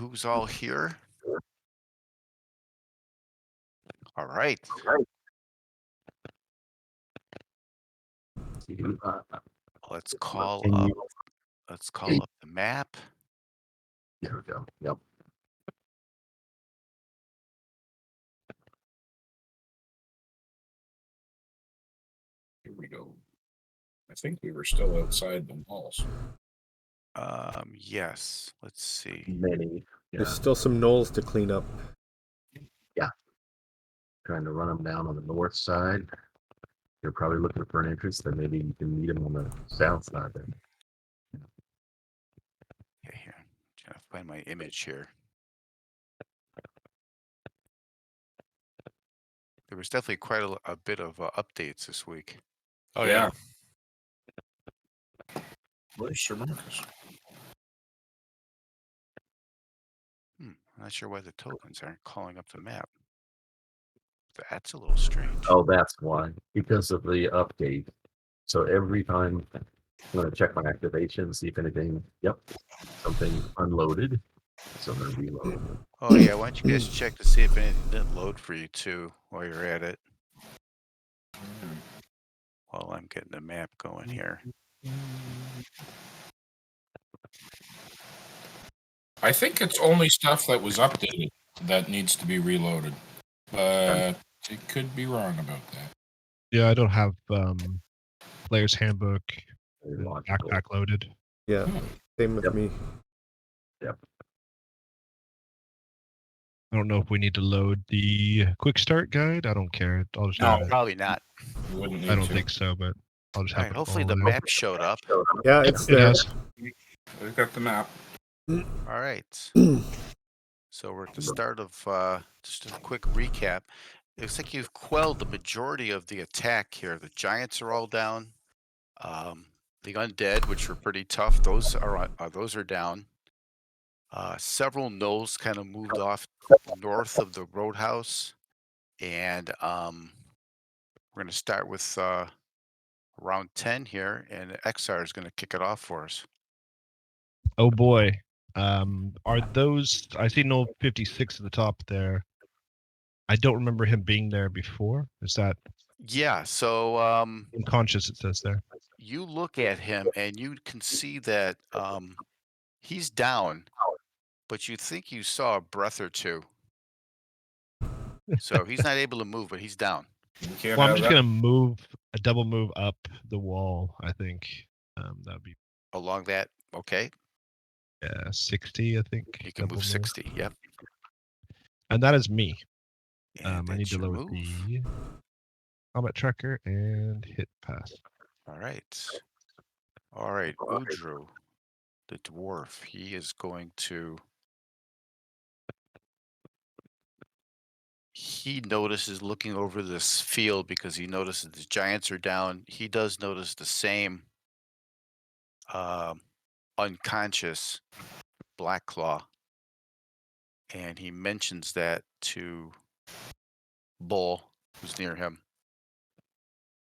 who's all here. All right. Let's call up. Let's call up the map. There we go. Yep. Here we go. I think we were still outside the walls. Yes. Let's see. Many. There's still some knolls to clean up. Trying to run them down on the north side. You're probably looking for an entrance, then maybe you can meet them on the south side then. Okay, here. Trying to find my image here. There was definitely quite a bit of updates this week. Oh, yeah. Where's Sir Marcus? I'm not sure why the tokens aren't calling up the map. That's a little strange. Oh, that's why. Because of the update. So every time I'm going to check my activation, see if anything, something unloaded. So I'm going to reload. Oh, yeah. Why don't you guys check to see if anything didn't load for you, too, while you're at it? While I'm getting the map going here. I think it's only stuff that was updated that needs to be reloaded. But it could be wrong about that. Yeah, I don't have player's handbook Logical. backpack loaded. Yeah, same with me. Yep. I don't know if we need to load the quick start guide. I don't care. I'll just have it. Probably not. You wouldn't need I don't to. think so, but I'll just All have right, it. hopefully all the there. map showed up. Yeah, it's It there. has. We've got the map. All right. So we're at the start of just a quick recap. It looks like you've quelled the majority of the attack here. The giants are all down. The undead, which were pretty tough, those are down. Several gnolls kind of moved off north of the roadhouse, and we're going to start with round 10 here, and XR is going to kick it off for us. Oh boy. Are those? I see no 56 at the top there. I don't remember him being there before. Is that Yeah, so unconscious? It says there. you look at him and you can see that he's down, but you think you saw a breath or two. So he's not able to move, but he's down. Well, I'm just gonna move a double move up the wall. I think that'd be Along that, okay. 60. I think You can move 60. Yep. And that is me. And I need to load the combat tracker and hit pass. All right. All right, Udru, the dwarf, he is going to. He notices looking over this field because he notices the giants are down. He does notice the same unconscious Black Claw. And he mentions that to Bull, who's near him.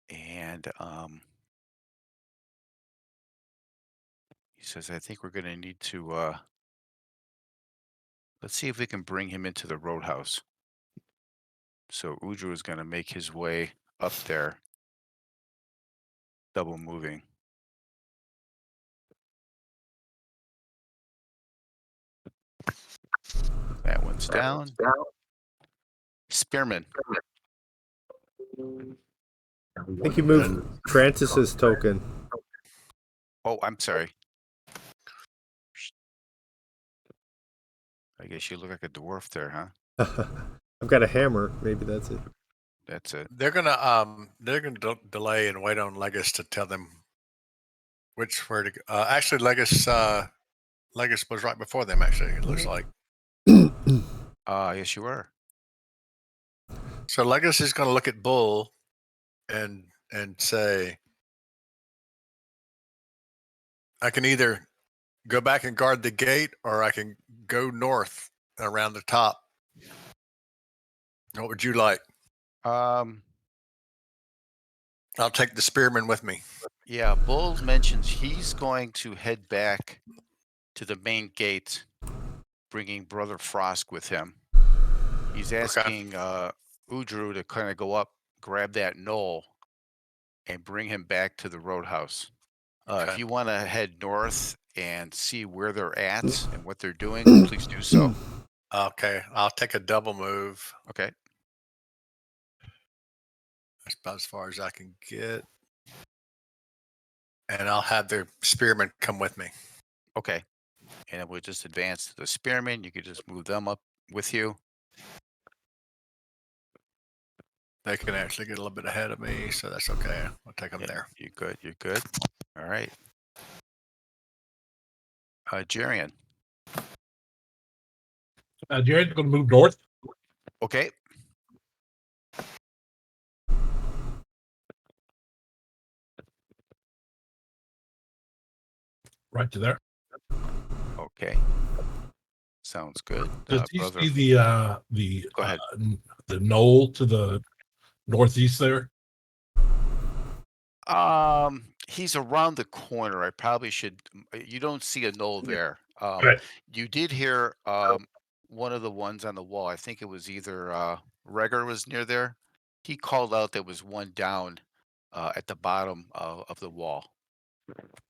And he says, I think we're going to need to, let's see if we can bring him into the roadhouse. So Udru is going to make his way up there, double moving. That one's down. Spearman. I think you moved Francis's token. Oh, I'm sorry. I guess you look like a dwarf there, huh? I've got a hammer. Maybe that's it. That's it. They're gonna delay and wait on Legis to tell them where to go. Actually, Legis was right before them. Actually, it looks like. Yes, you were. So Legis is going to look at Bull, and say, I can either go back and guard the gate, or I can go north around the top. What would you like? I'll take the spearman with me. Yeah, Bull mentions he's going to head back to the main gate bringing Brother Frost with him. He's asking Udru to kind of go up, grab that knoll, and bring him back to the roadhouse. If you want to head north and see where they're at and what they're doing, please do so. Okay, I'll take a double move. Okay. That's about as far as I can get. And I'll have the spearmen come with me. Okay. And we'll just advance to the spearmen. You could just move them up with you. They can actually get a little bit ahead of me, so that's okay. I'll take them there. You're good. You're good. All right. Jarian. Jared's going to move north. Okay. Right to there. Okay. Sounds good. Does he Brother, see the go ahead. The knoll to the northeast there? He's around the corner. I probably should. You don't see a knoll there. Right. You did hear one of the ones on the wall. I think it was either Reger was near there. He called out there was one down at the bottom of the wall.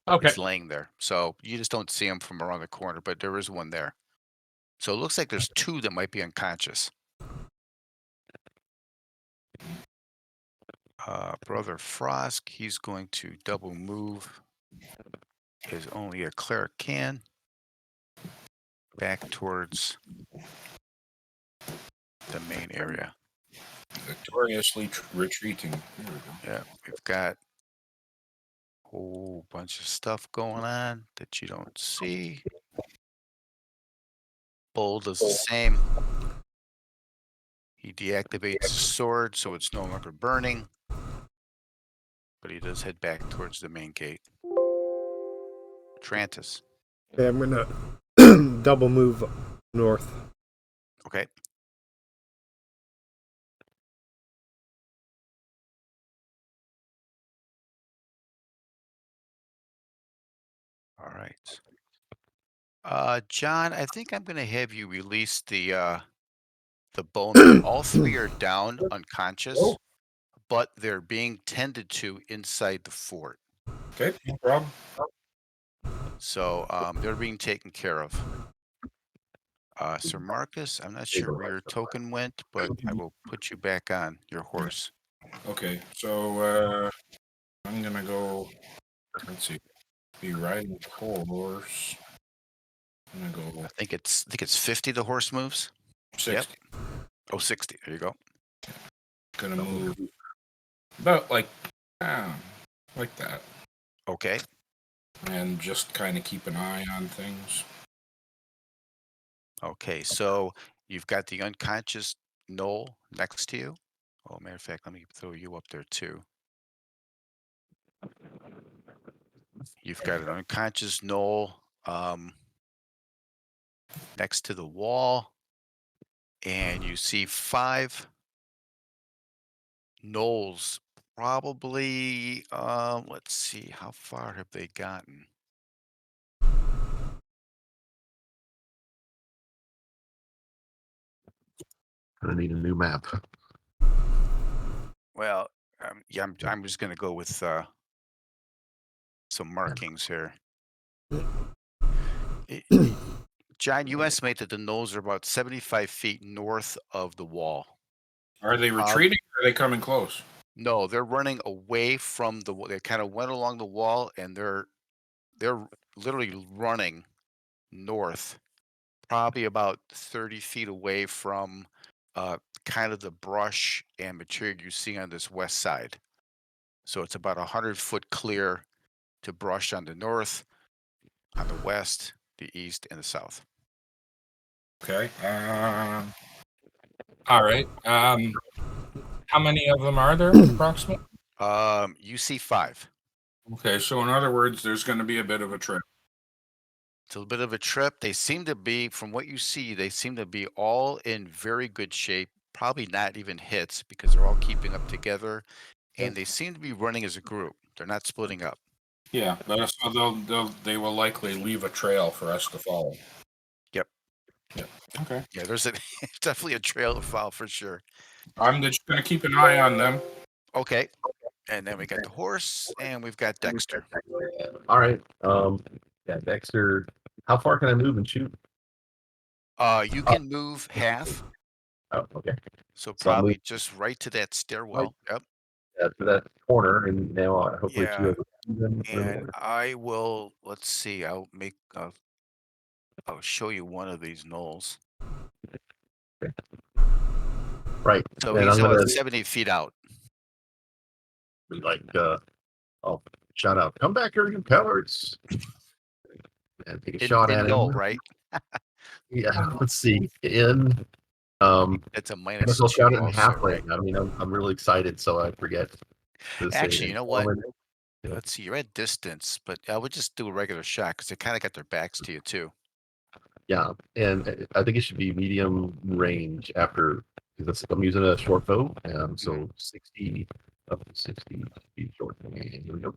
Okay. He's laying there. So you just don't see him from around the corner, but there is one there. So it looks like there's two that might be unconscious. Brother Frost, he's going to double move as only a cleric can back towards the main area. Victoriously retreating. Here we go. Yeah, we've got a whole bunch of stuff going on that you don't see. Bull does the same. He deactivates the sword so it's no longer burning, but he does head back towards the main gate. Trantis. Okay, I'm gonna double move north. Okay. All right. John, I think I'm going to have you release the bowmen. All three are down unconscious, but they're being tended to inside the fort. Okay, no problem. So they're being taken care of. Sir Marcus, I'm not sure where your token went, but I will put you back on your horse. Okay, so I'm gonna go. Let's see. Be riding horse. I'm gonna go I think it's 50 the horse moves. 60. Oh, 60. There you go. Gonna move about like that, Okay. and just kind of keep an eye on things. Okay. So you've got the unconscious knoll next to you. Oh, matter of fact, let me throw you up there too. You've got an unconscious knoll next to the wall, and you see 5 knolls. Probably, let's see, how far have they gotten? Gonna need a new map. Well, yeah, I'm just gonna go with some markings here. John, you estimate that the knolls are about 75 feet north of the wall. Are they retreating or are they coming close? No, they're running away from the wall. They kind of went along the wall, and they're literally running north, probably about 30 feet away from kind of the brush and material you see on this west side. So it's about 100-foot clear to brush on the north, on the west, the east, and the south. Okay. All right. How many of them are there approximately? You see 5. Okay, so in other words, there's going to be a bit of a trip. It's a bit of a trip. They seem to be, from what you see, they seem to be all in very good shape. Probably not even hits because they're all keeping up together, and they seem to be running as a group. They're not splitting up. Yeah, so they will likely leave a trail for us to follow. Yep. Okay. Yeah, there's a definitely a trail to follow for sure. I'm just going to keep an eye on them. Okay. And then we got the horse and we've got Dexter. All right. Yeah, Dexter. How far can I move and shoot? You can move half, Oh, okay. so So I'll probably move just right to that stairwell. Yep. to that corner, and now hopefully Yeah. two of them. And I will, let's see, I'll show you one of these knolls. Right. So and he's I'm about gonna 70 feet out. be like, I'll shout out, "Come back here, you cowards!" and take a shot In at knoll, him. right? Yeah. Let's see. It's a I guess I'll -2 shout it in also, halfling. right? I mean, I'm really excited, so I forget to say it Actually, in you know what? common. Yeah. Let's see, you're at distance, but I would just do a regular shot because they kind of got their backs to you too. Yeah, and I think it should be medium range after because I'm using a short bow, so 60 up to 60 feet short. And here we go.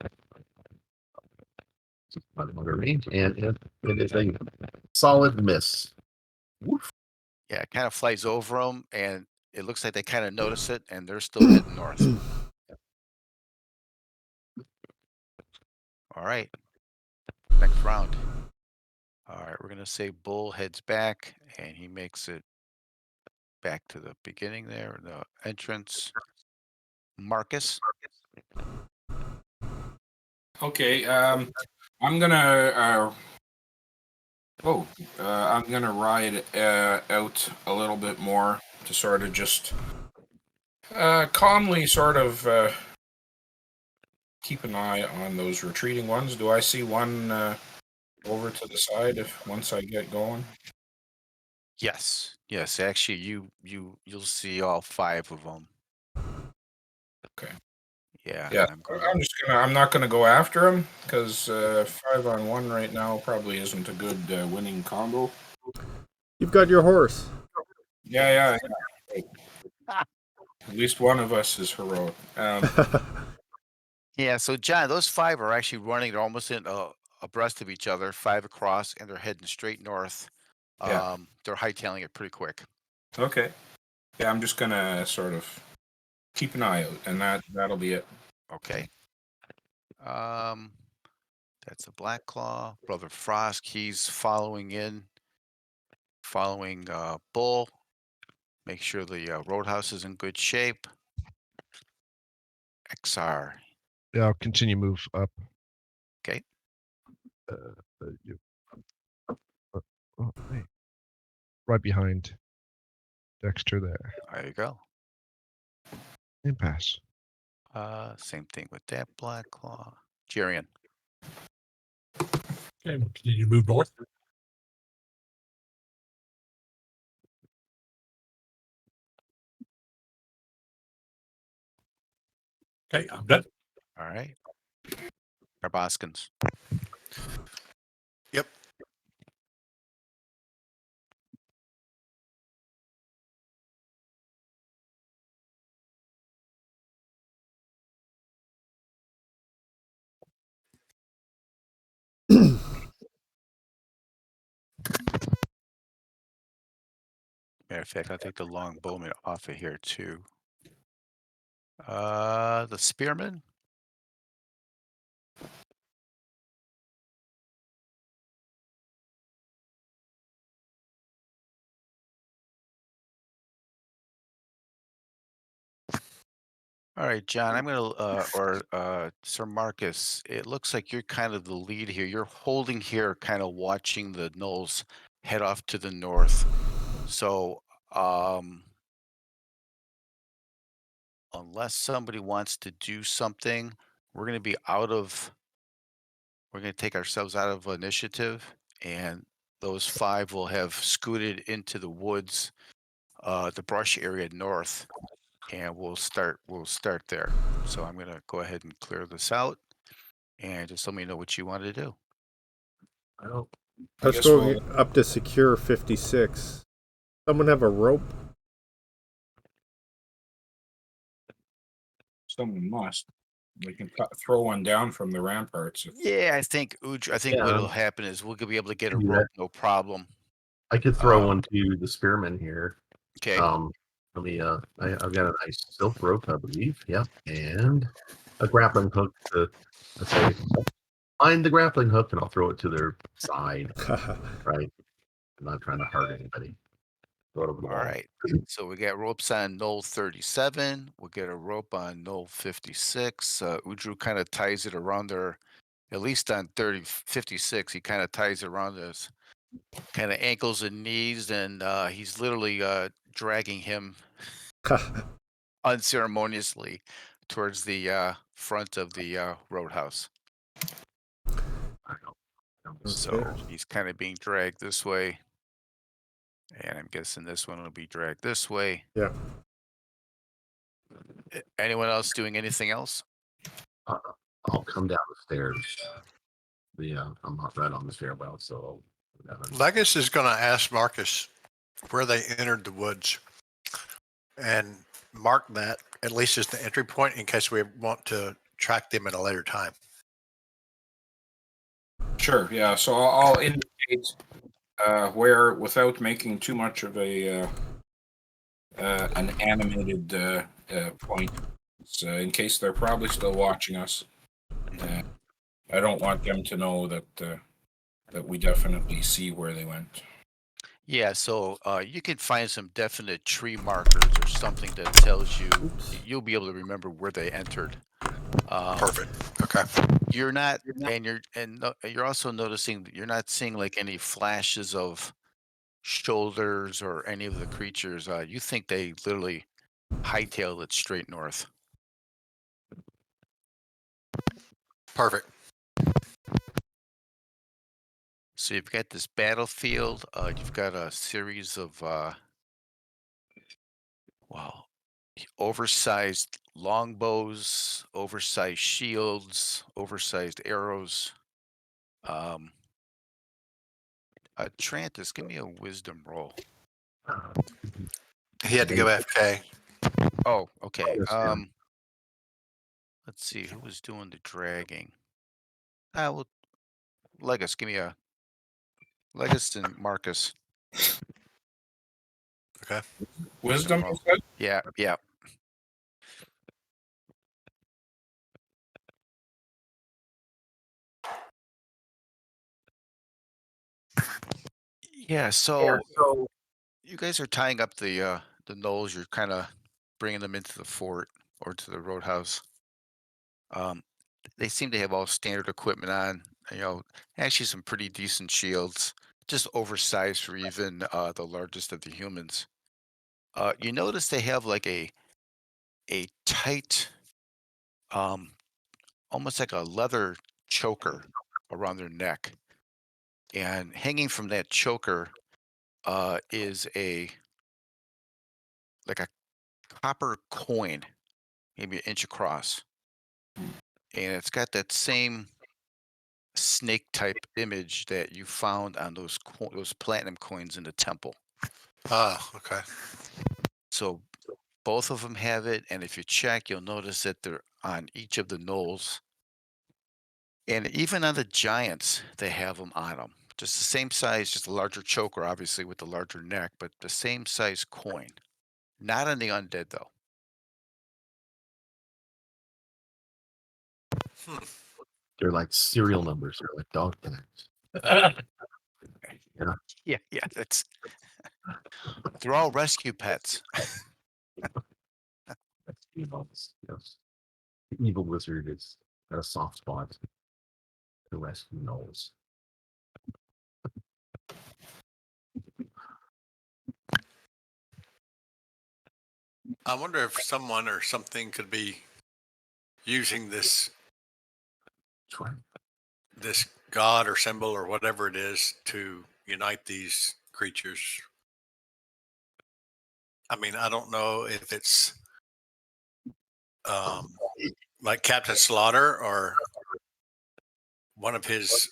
Longer range, and it is a solid miss. Woof. Yeah, it kind of flies over them, and it looks like they kind of notice it, and they're still heading north. All right, next round. All right, we're gonna say Bull heads back, and he makes it back to the beginning there, the entrance. Marcus. Okay. I'm going to. I'm gonna ride out a little bit more to sort of just calmly sort of keep an eye on those retreating ones. Do I see one over to the side once I get going? Yes, yes. Actually, you'll see all 5 of them. Okay. Yeah, Yeah, and I'm not gonna go after him because 5-on-1 right now probably isn't a good winning combo. You've got your horse. Yeah. At least one of us is heroic. Yeah, so John, those 5 are actually running. They're almost in abreast of each other, 5 across, and they're heading straight north. Yeah. They're hightailing it pretty quick. Okay. Yeah, I'm just gonna sort of keep an eye out, and that'll be it. Okay. That's a Black Claw. Brother Frost, he's following Bull. Make sure the roadhouse is in good shape. XR. Yeah, I'll continue move up. Okay. You. Oh, hey. Right behind Dexter there. There you go. And pass. Same thing with that Black Claw. Jerian. Okay, we'll continue to move north. Okay, I'm done. All right. Carboskins. Yep. Matter of fact, I'll take the long bowman off of here too. The spearman. All right, John, I'm gonna Sir Marcus, it looks like you're kind of the lead here. You're holding here, kind of watching the gnolls head off to the north. So, unless somebody wants to do something, we're gonna take ourselves out of initiative, and those 5 will have scooted into the woods, the brush area north, and we'll start there. So I'm gonna go ahead and clear this out, and just let me know what you want to do. Well, Let's go up to secure 56. Someone have a rope? Someone must. We can throw one down from the ramparts. Yeah, I think Yeah. what'll happen is we'll be able to get a Do that. rope, no problem. I could throw one to the spearman here. Okay. Let me. I've got a nice silk rope, I believe. Yep, and a grappling hook. Let's say, find the grappling hook, and I'll throw it to their side. Right. I'm not trying to hurt anybody. Throw it over the All wall. right. So we got ropes on knoll 37. We'll get a rope on knoll 56. Udru kind of ties it around there, at least on 56. He kind of ties it around his kind of ankles and knees, and he's literally dragging him unceremoniously towards the front of the roadhouse. I don't So he's kind of being dragged this way. And I'm guessing this one will be dragged this way. Yeah. Anyone else doing anything else? I'll come down the stairs. I'm not right on the stairwell, so Legus is going to ask Marcus where they entered the woods and mark that at least as the entry point in case we want to track them at a later time. Sure. Yeah. So I'll indicate where, without making too much of a an animated point, in case they're probably still watching us. I don't want them to know that that we definitely see where they went. Yeah, so you can find some definite tree markers or something that tells you you'll be able to remember where they entered. Perfect. Okay. You're not, and you're also noticing that you're not seeing like any flashes of shoulders or any of the creatures. You think they literally hightailed it straight north. Perfect. So you've got this battlefield. You've got a series of oversized longbows, oversized shields, oversized arrows. Trantis, give me a wisdom roll. He had to go FK. Oh, okay. Yes, yeah. Let's see who was doing the dragging. Well, Legus, give me a Legus and Marcus. Okay. Wisdom, roll. you said? Yeah, yeah. Yeah, so you guys are tying up the knolls. You're kind of bringing them into the fort or to the roadhouse. They seem to have all standard equipment on. Actually some pretty decent shields, just oversized for even the largest of the humans. You notice they have like a tight, almost like a leather choker around their neck, and hanging from that choker is like a copper coin, maybe an inch across, and it's got that same snake type image that you found on those platinum coins in the temple. Okay. So both of them have it, and if you check, you'll notice that they're on each of the knolls, and even on the giants, they have them on them. Just the same size, just a larger choker, obviously with the larger neck, but the same size coin. Not on the undead though. They're like serial numbers. They're like dog tags. Yeah, that's. They're all rescue pets. Yes. The evil wizard is got a soft spot to rescue gnolls. I wonder if someone or something could be using this god or symbol or whatever it is to unite these creatures. I mean, I don't know if it's like Captain Slaughter or one of his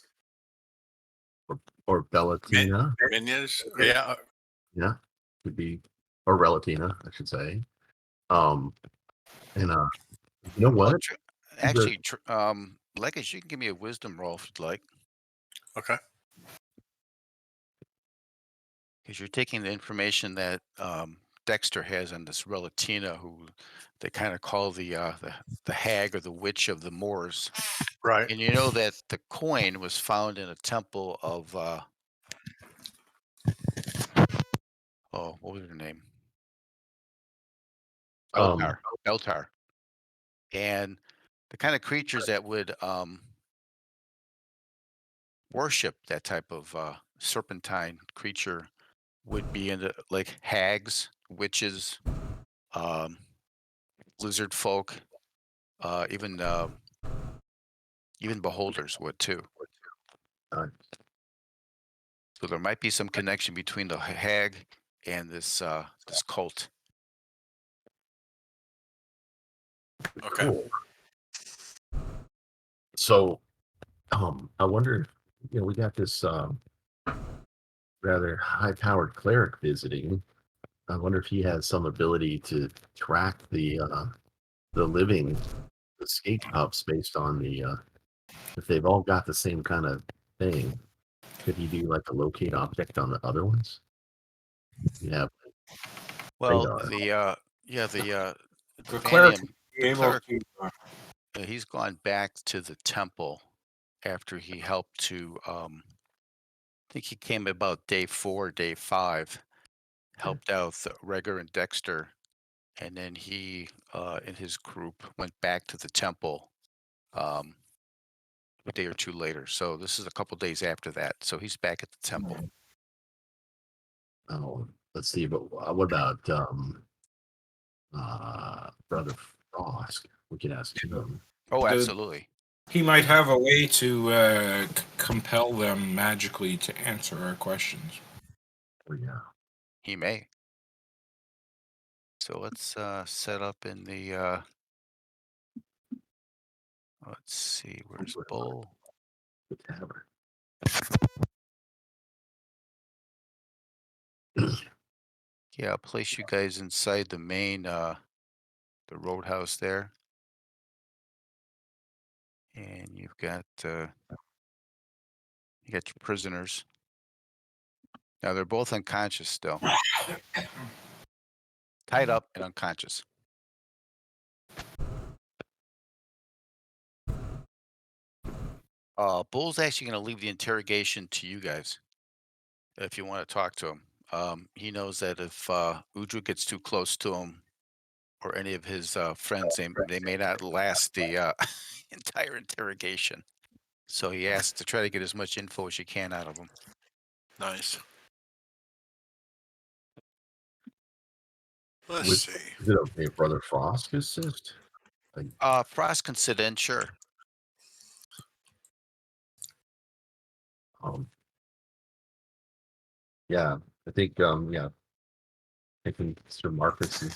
Or Bellatina. minions. Yeah. Yeah. Could be, or Relatina, I should say. And you know what? Actually, Legus, you can give me a wisdom roll if you'd like. Okay. Because you're taking the information that Dexter has on this Relatina, who they kind of call the hag or the witch of the Moors. Right. And you know that the coin was found in a temple of oh, what was her name? Um, Beltar. And the kind of creatures that would worship that type of serpentine creature would be into like hags, witches, um, lizard folk, even even beholders would too. uh, So there might be some connection between the hag and this cult. Okay. cool. So, I wonder if, we got this rather high-powered cleric visiting. I wonder if he has some ability to track the living escape pups based on if they've all got the same kind of thing. Could he do like a locate object on the other ones? You have Well, radar. The cleric Vanium, would be the able cleric, to. he's gone back to the temple after he helped to. I think he came about day 4, day 5, helped out the Reger and Dexter, and then he and his group went back to the temple um, a day or 2 later. So this is a couple days after that. So he's back at the temple. Oh, let's see. But what about Brother Frost? We could ask him. Oh, The- absolutely. He might have a way to compel them magically to answer our questions. Oh, yeah. He may. So let's set up in the. Let's see. Where's Bull? The tavern. Yeah, I'll place you guys inside the main, the roadhouse there. And you've got you got your prisoners. Now they're both unconscious still. Tied up and unconscious. Bull's actually going to leave the interrogation to you guys if you want to talk to him. He knows that if Udru gets too close to him or any of his friends, they may not last the entire interrogation. So he asks to try to get as much info as you can out of them. Nice. Let's Would- see. Is it okay if Brother Frost assist? Frost can sit in, sure. Yeah, I think thinking Sir Marcus's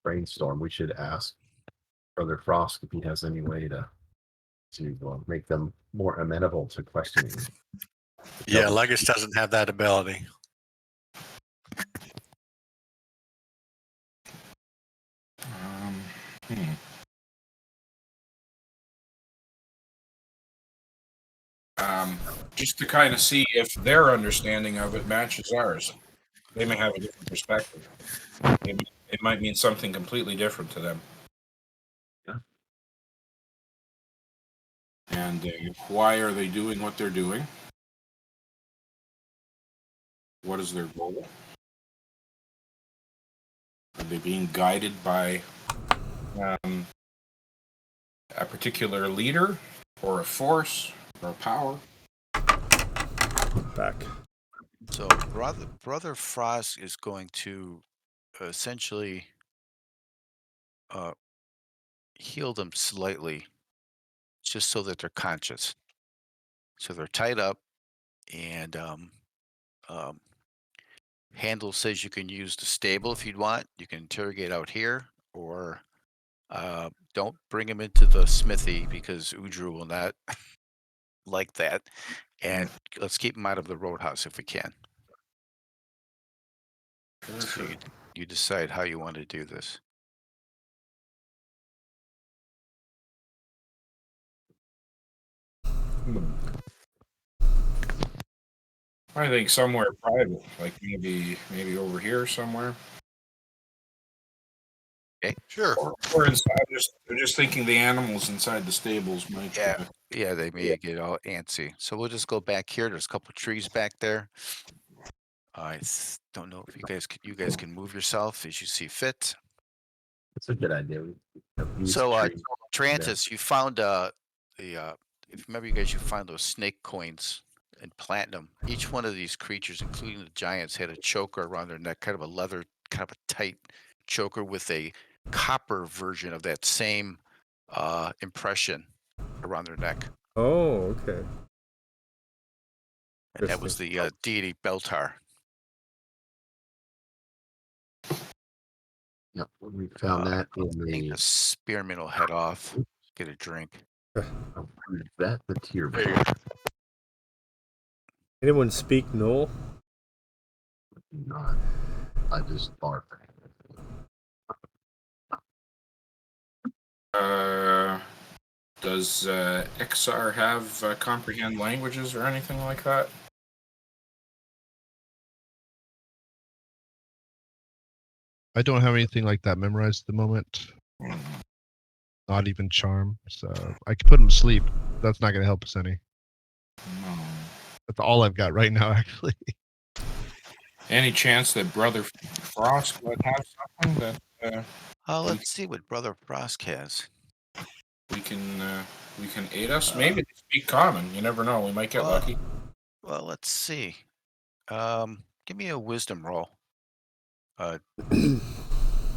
brainstorm, we should ask Brother Frost if he has any way to make them more amenable to questioning. Yeah, Legus doesn't have that ability. Hmm. Just to kind of see if their understanding of it matches ours. They may have a different perspective. It might mean something completely different to them. Yeah. And why are they doing what they're doing? What is their goal? Are they being guided by a particular leader or a force or a power? Back. So Brother Frost is going to essentially heal them slightly, just so that they're conscious. So they're tied up, and um, Handel says you can use the stable if you'd want. You can interrogate out here, or don't bring him into the smithy because Udru will not like that. And let's keep him out of the roadhouse if we can. So you decide how you want to do this. I think somewhere private, like maybe over here somewhere, Sure. or inside. I'm just thinking the animals inside the stables might. Yeah. Yeah, they may get all antsy. So we'll just go back here. There's a couple trees back there. Don't know if you guys can move yourself as you see fit. That's a good idea. So, Trantis, you found if you remember, you guys, you found those snake coins and platinum. Each one of these creatures, including the giants, had a choker around their neck, kind of a leather, kind of a tight choker with a copper version of that same impression around their neck. Oh, okay. And that was the deity Beltar. Yep, we found that in I think the the spearman will head off, get a drink. that the tier. Anyone speak Knoll? Not. I just bark. Does XR have comprehend languages or anything like that? I don't have anything like that memorized at the moment. Not even charm. So I could put him to sleep. That's not going to help us any. No. That's all I've got right now, actually. Any chance that Brother Frost would have something that Let's see what Brother Frost has. we can aid us? Maybe they speak common. You never know. We might get lucky. Well, let's see. Give me a wisdom roll.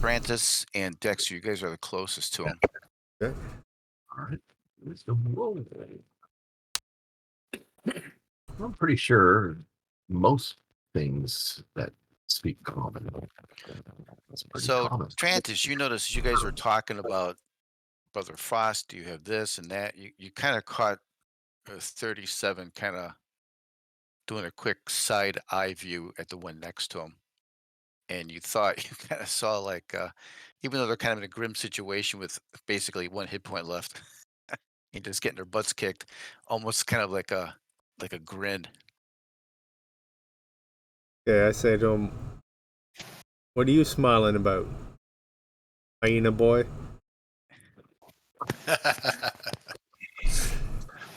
Francis and Dexter, you guys are the closest to him. Okay. All right. Wisdom roll. I'm pretty sure most things that speak common. That's pretty So, common. Francis, you notice you guys were talking about Brother Frost. Do you have this and that? You kind of caught 37 kind of doing a quick side eye view at the one next to him. And you thought you kind of saw like, even though they're kind of in a grim situation with basically 1 hit point left and just getting their butts kicked, almost kind of like a grin. Okay, I say to him, "What are you smiling about, hyena boy?"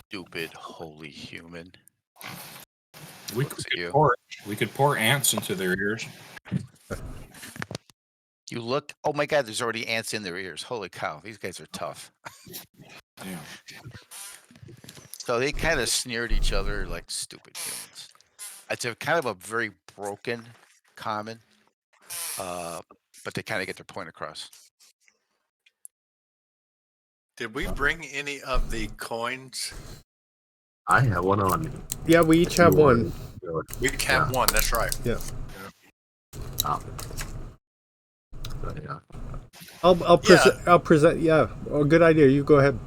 Stupid holy human. We Looks at you. could pour ants into their ears. You look, oh my God, there's already ants in their ears. Holy cow, these guys are tough. Yeah. So they kind of sneered each other like stupid humans. It's a kind of a very broken common, but they kind of get their point across. Did we bring any of the coins? I have one on. Yeah, we each have one. We have one. That's right. Yeah. But, yeah. I'll present. I'll present. Yeah. Oh, good idea. You go ahead.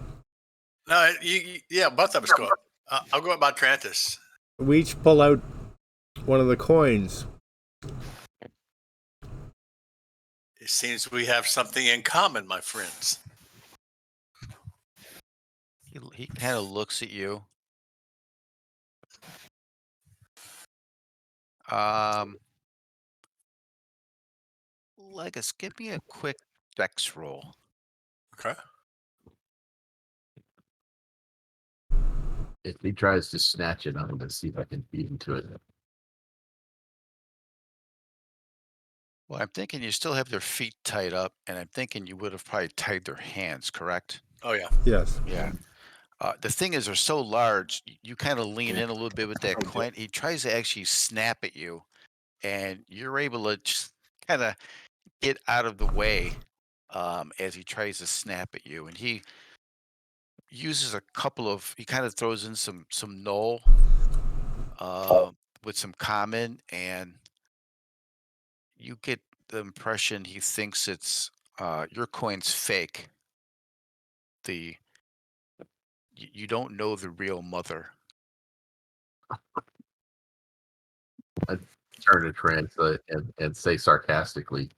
No, yeah, both of us go. I'll go about Trantis. We each pull out one of the coins. It seems we have something in common, my friends. He kind of looks at you. Legus, give me a quick dex roll. Okay. If he tries to snatch it, I'm going to see if I can beat him to it. Well, I'm thinking you still have their feet tied up, and I'm thinking you would have probably tied their hands, correct? Oh, yeah. Yes. Yeah. The thing is, they're so large, you kind of lean in a little bit with that coin. He tries to actually snap at you, and you're able to just kind of get out of the way as he tries to snap at you. And he uses he kind of throws in some null with some common, and you get the impression he thinks it's your coin's fake. You don't know the real mother. Turn to translate and say sarcastically,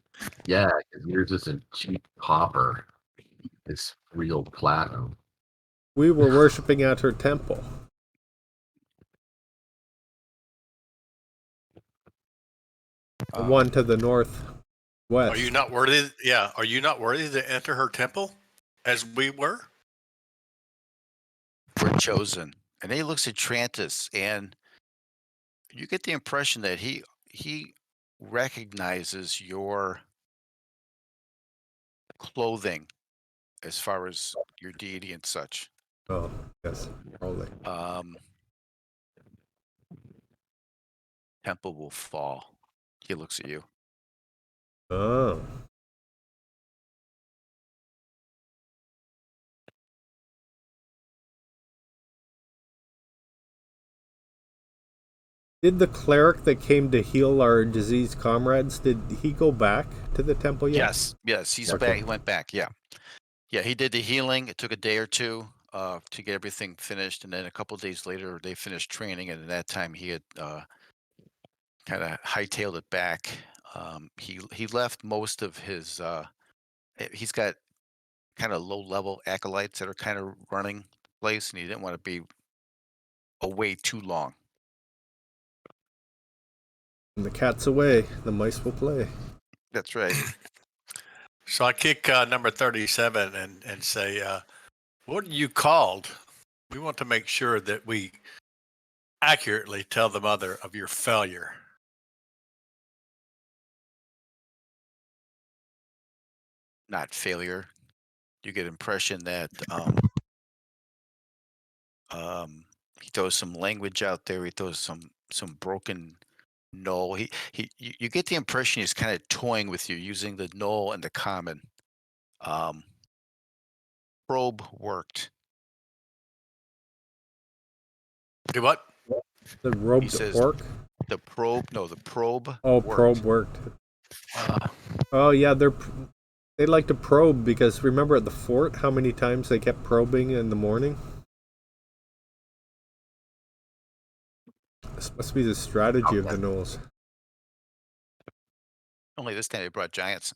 "Yeah, because yours isn't cheap copper; it's real platinum." We were worshiping at her temple. The one to the northwest. Are you not worthy? Yeah. Are you not worthy to enter her temple as we were? We're chosen. And then he looks at Trantis, and you get the impression that he recognizes your clothing as far as your deity and such. Oh, yes, probably. Temple will fall. He looks at you. Oh. Did the cleric that came to heal our diseased comrades, did he go back to the temple yet? Yes, he's Okay. back. He went back. Yeah, he did the healing. It took a day or two to get everything finished, and then a couple of days later, they finished training. And at that time, he had kind of hightailed it back. He left most of his. He's got kind of low level acolytes that are kind of running the place, and he didn't want to be away too long. When the cat's away, the mice will play. That's right. So I kick number 37 and say, what are you called? We want to make sure that we accurately tell the mother of your failure. Not failure. You get impression that he throws some language out there. He throws some broken null. You get the impression he's kind of toying with you using the null and the common. Probe worked. Do what? The robed says- orc? The probe Oh, worked. probe worked. Oh yeah, they like to probe because remember at the fort how many times they kept probing in the morning? This must be the strategy of the gnolls. Only this time they brought giants.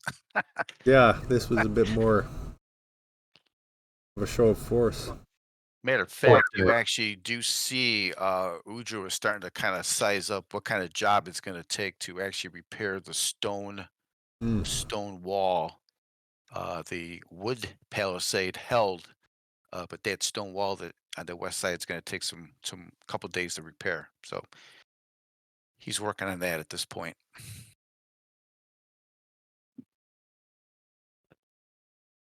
Yeah, this was a bit more of a show of force. Matter of fact, you actually do see Udru is starting to kind of size up what kind of job it's going to take to actually repair the stone wall. The wood palisade held, but that stone wall that on the west side is going to take some couple days to repair. So he's working on that at this point.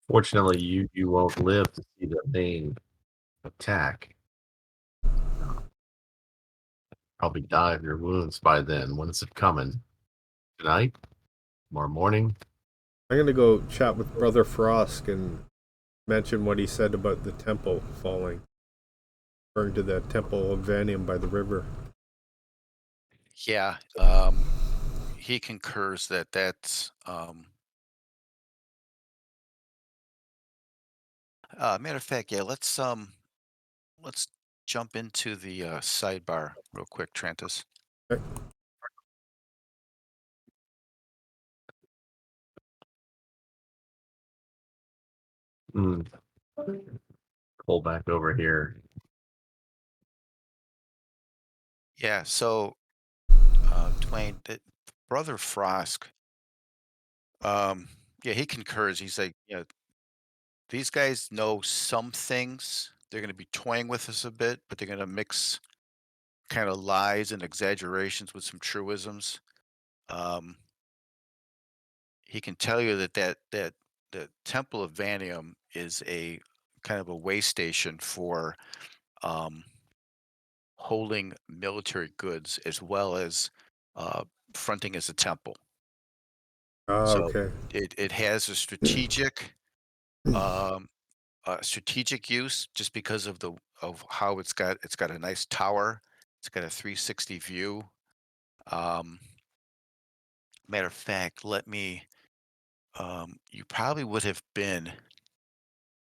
Fortunately, you won't live to see the main attack. Probably die of your wounds by then. When is it coming? Tonight? Tomorrow morning? I'm gonna go chat with Brother Frost and mention what he said about the temple falling. Referring to the temple of Vanium by the river. Yeah, he concurs that that's matter of fact, yeah, let's jump into the sidebar real quick, Trantis. Okay. Pull back over here. Yeah, so Dwayne, Brother Frost, yeah, he concurs. He's like, yeah, these guys know some things. They're going to be toying with us a bit, but they're going to mix kind of lies and exaggerations with some truisms. He can tell you that the Temple of Vanium is a kind of a way station for um, holding military goods as well as fronting as a temple. Ah, So okay. it has a strategic use just because of how it's got a nice tower. It's got a 360 view. Matter of fact, let me. You probably would have been.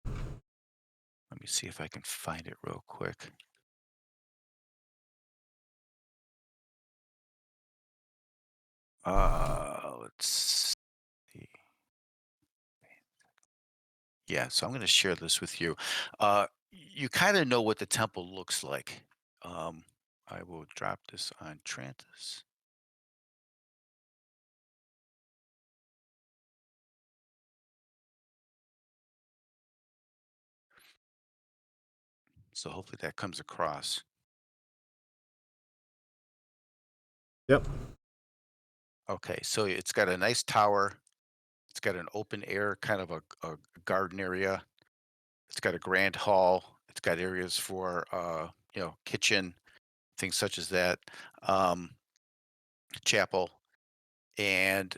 Let me see if I can find it real quick. Let's see. Yeah, so I'm going to share this with you. You kind of know what the temple looks like. I will drop this on Trantis. So hopefully that comes across. Yep. Okay, so it's got a nice tower. It's got an open air kind of a garden area. It's got a grand hall. It's got areas for kitchen, things such as that. Um, chapel, and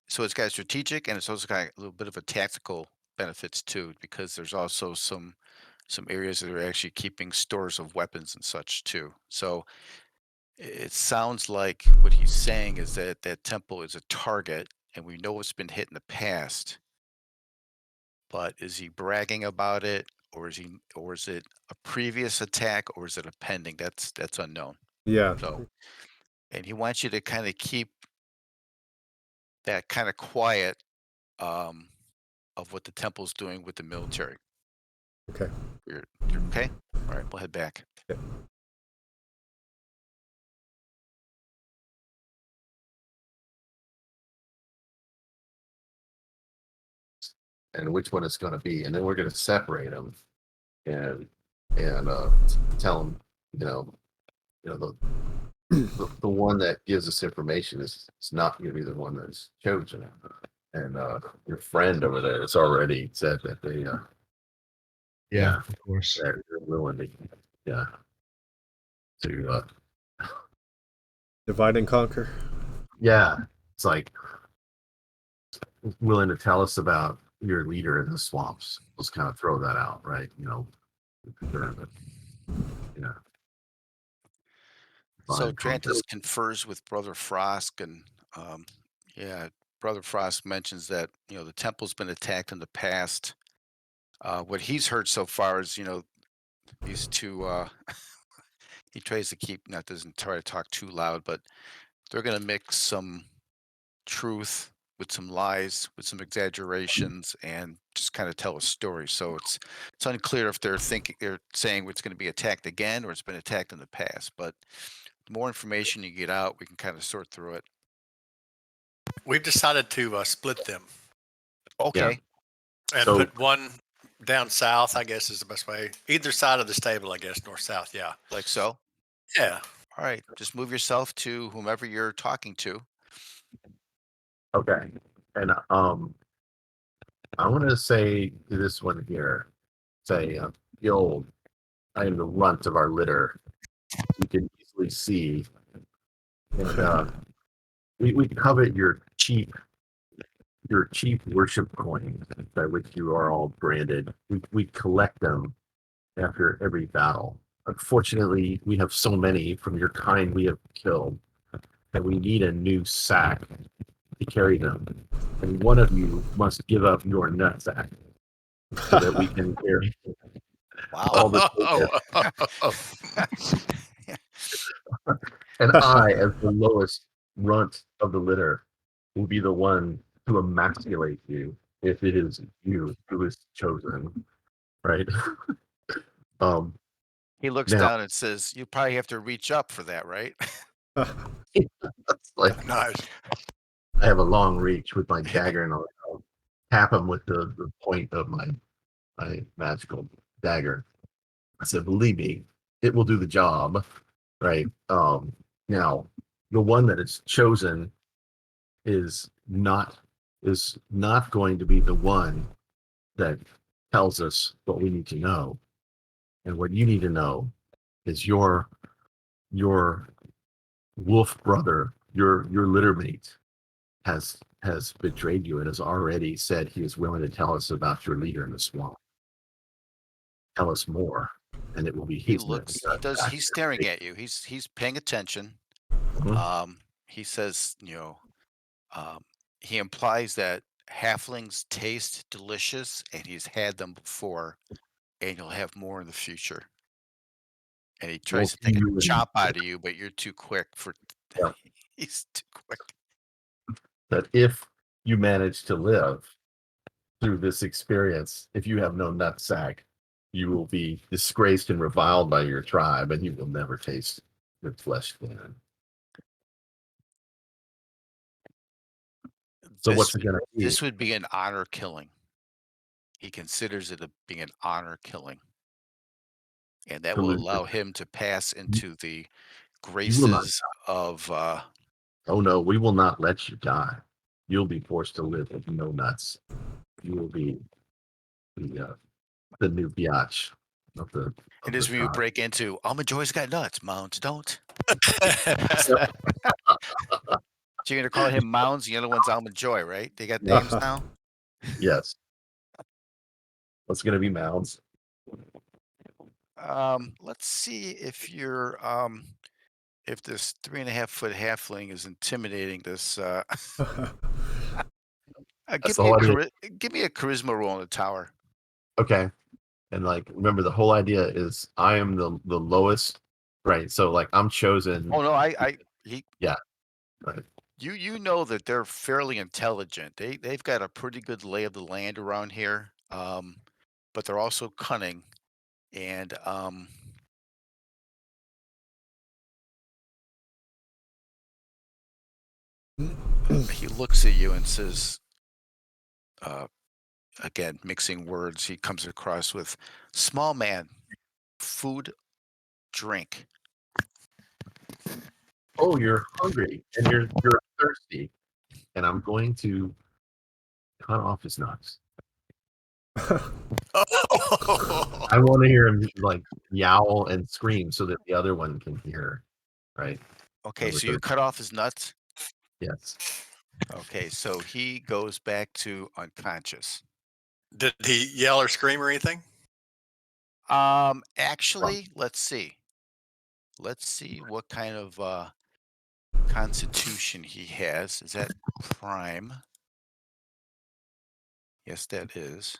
so it's got strategic, and it's also got a little bit of a tactical benefits too, because there's also some areas that are actually keeping stores of weapons and such too. So it sounds like what he's saying is that that temple is a target, and we know it's been hit in the past. But is he bragging about it, or is it a previous attack, or is it a pending? That's unknown. Yeah. So, and he wants you to kind of keep that kind of quiet, um, of what the temple's doing with the military. Okay. You're okay? All right, we'll head back. Yep. And which one it's going to be, and then we're going to separate them, and tell them, the one that gives us information is not going to be the one that's chosen. And your friend over there has already said that they, Yeah, of course. they're willing to, to, Divide and conquer. it's like willing to tell us about your leader in the swamps. Let's kind of throw that out, right? Yeah. So Fine, Drantis confers with Brother Frost, and yeah, Brother Frost mentions that the temple's been attacked in the past. What he's heard so far is these two. He tries to keep doesn't try to talk too loud, but they're going to mix some truth with some lies, with some exaggerations, and just kind of tell a story. So it's unclear if they're saying it's going to be attacked again or it's been attacked in the past. But the more information you get out, we can kind of sort through it. We've decided to split them Okay. and So- put one down south, I guess is the best way. Either side of the stable, I guess, north, south. Yeah. Like so. Yeah. All right. Just move yourself to whomever you're talking to. Okay. And I want to say this one here. Say, the old, I am the runt of our litter. You can easily see. And we covet your cheap worship coins by which you are all branded. We collect them after every battle. Unfortunately, we have so many from your kind we have killed that we need a new sack to carry them. And one of you must give up your nut sack so that we can carry all Wow. the and I, as the lowest runt of the litter, will be the one to emasculate you if it is you who is chosen. Right? um He looks Now- down and says, "You probably have to reach up for that, right?" it's like Nice. I have a long reach with my dagger, and I'll tap him with the point of my magical dagger. I said, believe me, it will do the job. Right. Now the one that is chosen is not going to be the one that tells us what we need to know. And what you need to know is your wolf brother, your litter mate, has betrayed you and has already said he is willing to tell us about your leader in the swamp. Tell us more, and it will be He his looks. men. He does. He's staring at you. He's paying attention. Mhm. He says, he implies that halflings taste delicious, and he's had them before, and you'll have more in the future. And he tries to take a you- chop out of you, but you're too quick for. Yeah. He's too quick. That if you manage to live through this experience, if you have no nutsack, you will be disgraced and reviled by your tribe, and you will never taste good flesh again. So This what's it would- going to be? This would be an honor killing. He considers it being an honor killing. and that will Absolutely. allow him to pass into the You will not. graces of Oh no, we will not let you die. You'll be forced to live with no nuts. You will be the new biatch of the and of the as we would tribe. break into Almond Joy's got nuts, Mounds don't. So, So you're gonna call him Mounds, the other one's Almond Joy, right? They got Yeah. names now. yes. What's gonna be Mounds? Let's see if you're if this 3.5-foot halfling is intimidating this. That's the whole idea. Give me a charisma roll in the tower. Okay. And like remember the whole idea is I am the lowest, right? So like I'm chosen. Oh no, Yeah. Right. You know that they're fairly intelligent. They've got a pretty good lay of the land around here. But they're also cunning, and he looks at you and says, again, mixing words, he comes across with small man, food, drink. Oh, you're hungry and you're thirsty, and I'm going to cut off his nuts. I want to hear him like yowl and scream so that the other one can hear. Right. Okay, Number so you 30. cut off his nuts. Yes. Okay, so he goes back to unconscious. Did he yell or scream or anything? Actually, let's see. Let's see what kind of constitution he has. Is that prime? Yes, that is.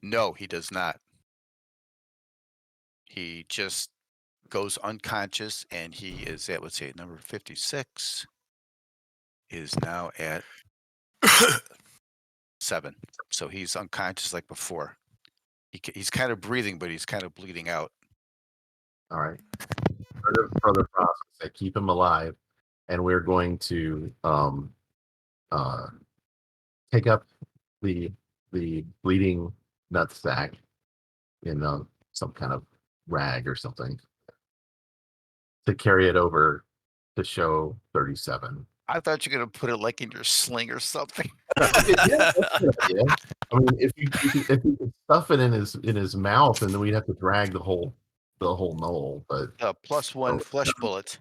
No, he does not. He just goes unconscious, and he is at, let's say, number 56 is now at 7. So he's unconscious like before. He's kind of breathing, but he's kind of bleeding out. All right. For the process, I keep him alive, and we're going to take up the bleeding nutsack in some kind of rag or something to carry it over to show 37. I thought you were going to put it like in your sling or something. Yeah, that's a good idea. I mean, if you could stuff it in his mouth, and then we'd have to drag the whole knoll. But +1 flesh bullet.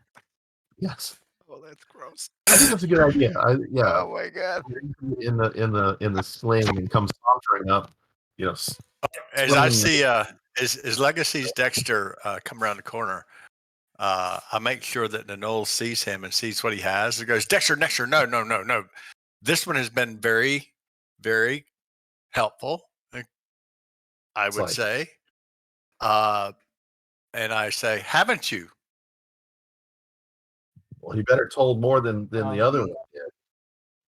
yes, Oh, that's gross. I think that's a good idea. Yeah, Oh my god. in the sling and come sauntering up, As I swinging. see as Legacy's Dexter come around the corner, I make sure that the Knoll sees him and sees what he has. He goes, Dexter, no. This one has been very, very helpful, I would like- say. And I say, haven't you? Well, he better told more than the other one did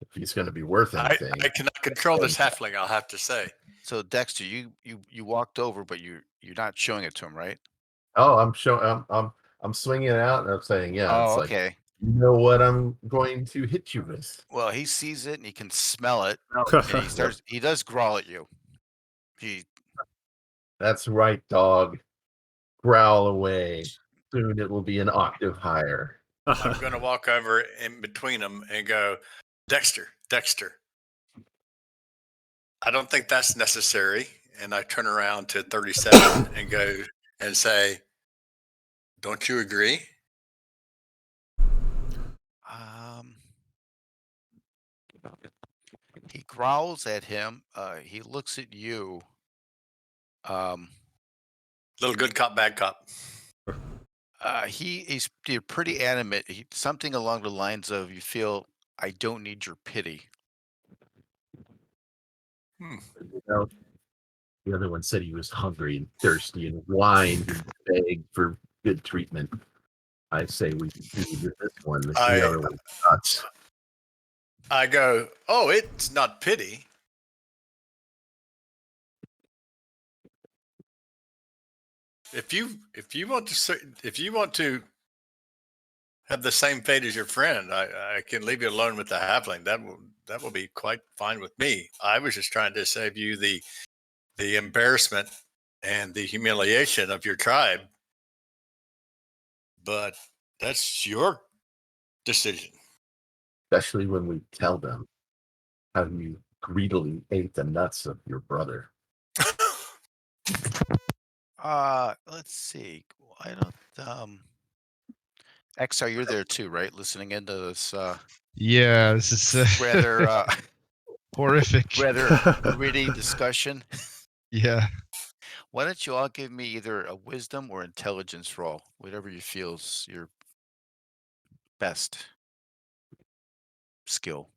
if he's going to be worth I anything. cannot control this halfling, I'll have to say. So Dexter, you walked over, but you're not showing it to him, right? Oh, I'm swinging it out, and I'm saying, yeah, Oh, it's like, okay. you know what I'm going to hit you with. Well, he sees it and he can smell it, and he does growl at you. That's right, dog. Growl away. Soon it will be an octave higher. I'm going to walk over in between them and go, Dexter. I don't think that's necessary. And I turn around to 37 and go and say, don't you agree? He growls at him. He looks at you. Little good cop, bad cop. He's pretty animate. Something along the lines of, you feel, I don't need your pity. The other one said he was hungry and thirsty and whined and begged for good treatment. I say we do this one. The other one's nuts. I go, oh, it's not pity. If you want to have the same fate as your friend, I can leave you alone with the halfling. That will be quite fine with me. I was just trying to save you the the embarrassment and the humiliation of your tribe, but that's your decision. Especially when we tell them how you greedily ate the nuts of your brother. Let's see. I don't. XR, you're there too, right? Listening into this Yeah, this is rather horrific. rather gritty discussion. Yeah. Why don't you all give me either a wisdom or intelligence roll, whatever you feels your best skill.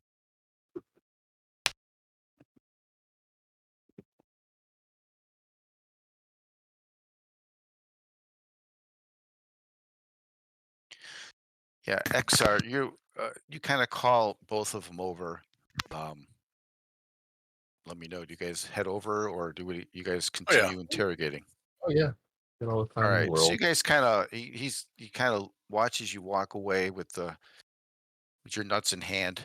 Yeah, XR, you kind of call both of them over. Let me know. Do you guys head over, or you guys continue interrogating? Oh yeah, you know, the All time in the right. So you world. guys kind of he kind of watches you walk away with your nuts in hand.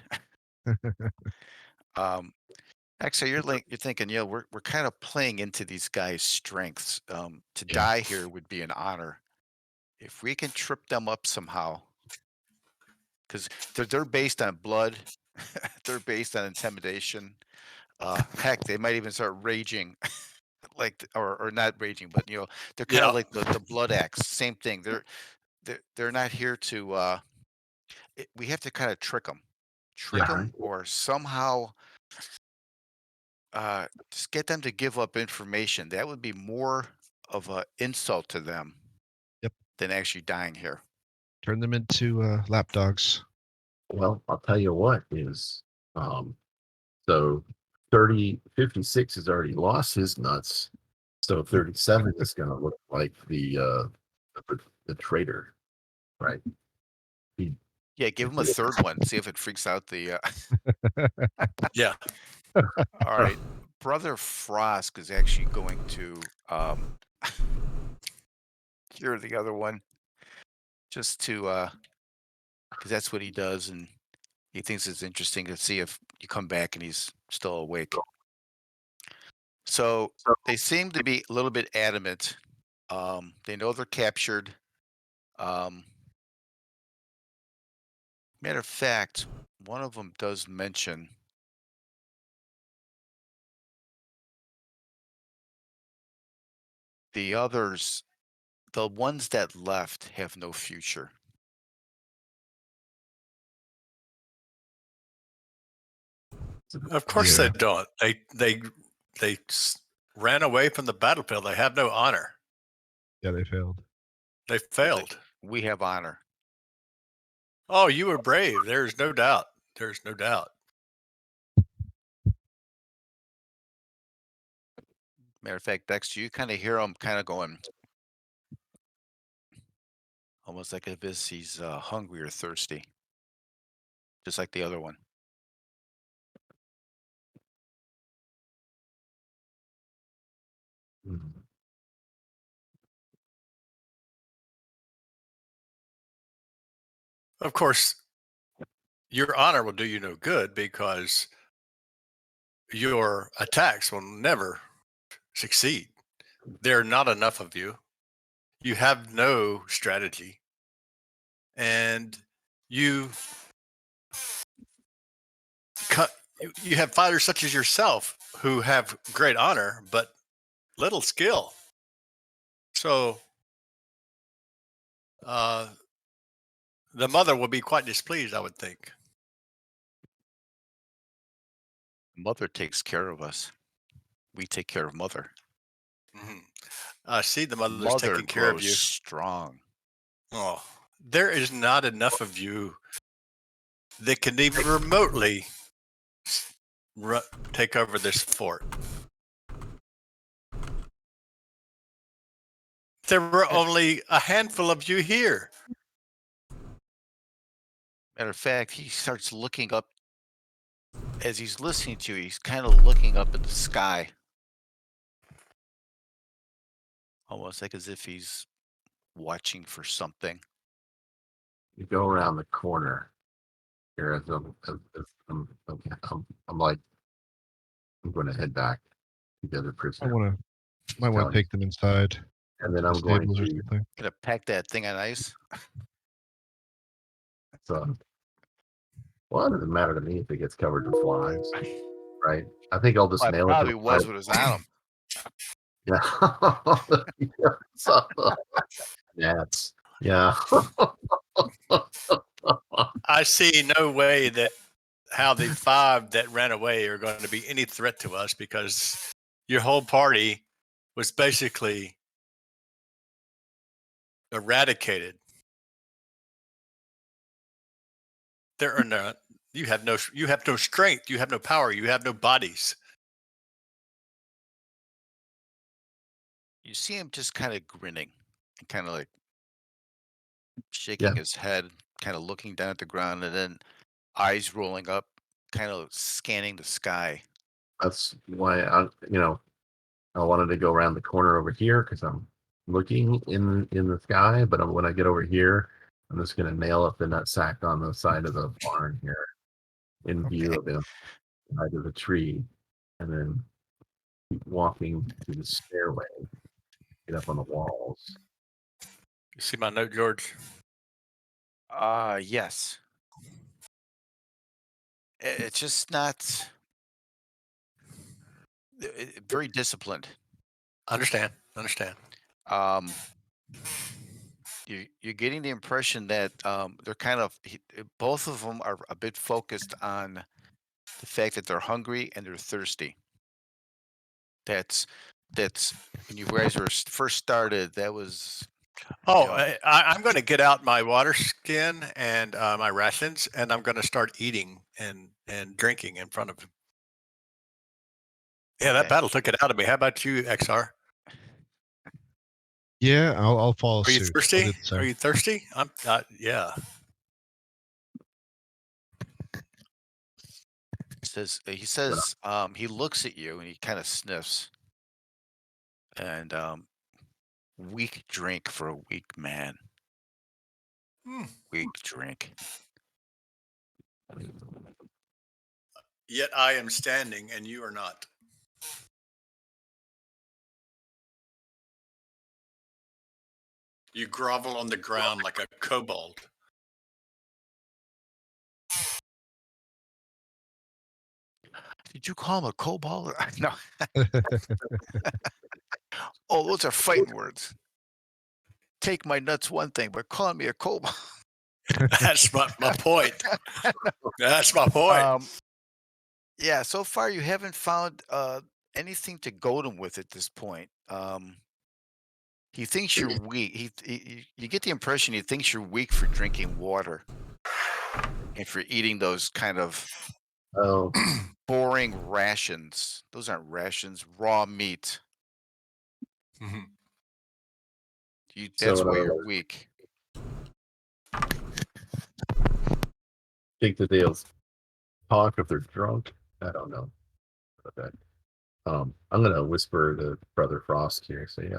Actually, you're thinking, we're kind of playing into these guys' strengths. To Yeah. die here would be an honor. If we can trip them up somehow, because they're based on blood, they're based on intimidation. Heck, they might even start raging, or not raging, but they're kind of Yeah. like the blood axe. Same thing. They're not here to. We have to kind of trick Yeah. them, or somehow just get them to give up information. That would be more of an insult to them Yep. than actually dying here. Turn them into lapdogs. Well, I'll tell you what is so 56 has already lost his nuts. So 37 is going to look like the traitor, right? Yeah, give him a third one. See if it freaks out the. Yeah. All right, Brother Frost is actually going to cure the other one, just to because that's what he does, and he thinks it's interesting to see if you come back and he's still awake. So they seem to be a little bit adamant. They know they're captured. Matter of fact, one of them does mention the others, the ones that left have no future. Of course Yeah. they don't. They ran away from the battlefield. They have no honor. Yeah, they failed. They failed. We have honor. Oh, you were brave. There's no doubt. There's no doubt. Matter of fact, Dexter, you kind of hear him kind of going, almost like if he's hungry or thirsty, just like the other one. Mhm. Of course, your honor will do you no good because your attacks will never succeed. There are not enough of you. You have no strategy. And you you have fighters such as yourself who have great honor but little skill. So the mother will be quite displeased, I would think. Mother takes care of us. We take care of Mother. I see the mother's Mother taking care of grows you. strong. Oh, there is not enough of you that can even remotely take over this fort. There were only a handful of you here. Matter of fact, he starts looking up as he's listening to you. He's kind of looking up at the sky, almost like as if he's watching for something. You go around the corner here as I'm like, I'm going to head back the other I prisoner. might want to take them inside And then the I'm going stables or to. something. Gonna pack that thing on ice. So, well, it doesn't matter to me if it gets covered in flies, right? I think I'll just Well, it nail it to probably the was side. what was on him. Yeah. Yeah. So, gnats. Yeah. I see no way that how the 5 that ran away are going to be any threat to us because your whole party was basically eradicated. There are no you have no strength, you have no power, you have no bodies. You see him just kind of grinning and kind of like Yeah. shaking his head, kind of looking down at the ground, and then eyes rolling up, kind of scanning the sky. That's why I wanted to go around the corner over here because I'm looking in the sky. But when I get over here, I'm just going to nail up the nutsack on the side of the barn here in view Okay. of the side of the tree, and then keep walking to the stairway, get up on the walls. You see my note, George? Yes. It's just not very disciplined. Understand. Um, you're getting the impression that they're kind of both of them are a bit focused on the fact that they're hungry and they're thirsty. That's when you guys were first started. That was Oh, know, I'm going to get out my water skin and my rations, and I'm going to start eating and drinking in front of him. Yeah, that okay. battle took it out of me. How about you, XR? Yeah, I'll follow Are you suit. I'll do thirsty? the same. Are you thirsty? I'm yeah. He says he looks at you and he kind of sniffs and weak drink for a weak man. Hmm. Weak drink. Yet I am standing and you are not. You grovel on the ground like a kobold. Did you call him a kobold? No. Oh, those are fighting words. Take my nuts one thing, but calling me a kobold. That's my point. That's my point. Yeah, so far you haven't found anything to goad him with at this point. He thinks you're weak. You get the impression he thinks you're weak for drinking water and for eating those kind of Oh, boring rations. Those aren't rations, raw meat. Mhm. so That's in why other you're words, weak. think that they'll talk if they're drunk. I don't know about that. I'm gonna whisper to Brother Frost here. Say,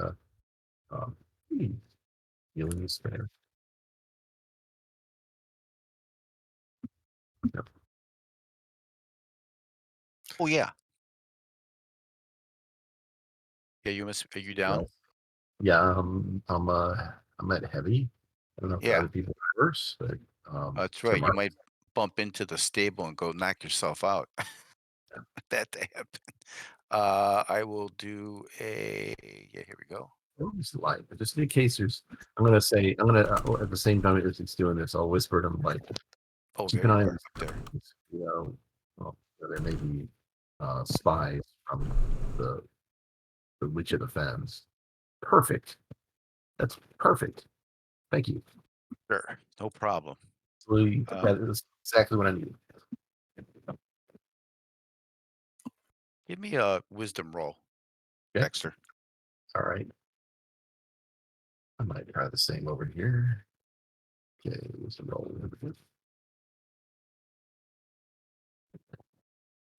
um, healing is fair. Yep. Oh yeah. Yeah, are you down? Well, yeah, I'm at heavy. I don't know if Yeah, other people are worse, but that's so right. my, You might bump into the stable and go knock yourself out. That to happen. I will do a yeah, here we go. just light, but just in case I'm gonna say, at the same time as it's doing this, I'll whisper to them like, Oh, keep there an you eye are on, up there. well, there may be spies from the Witch of the Fens. Perfect. That's perfect. Thank you. Sure, no problem. That is exactly what I needed. Give me a wisdom roll, Okay. Dexter. All right. I might try the same over here. Okay, wisdom roll.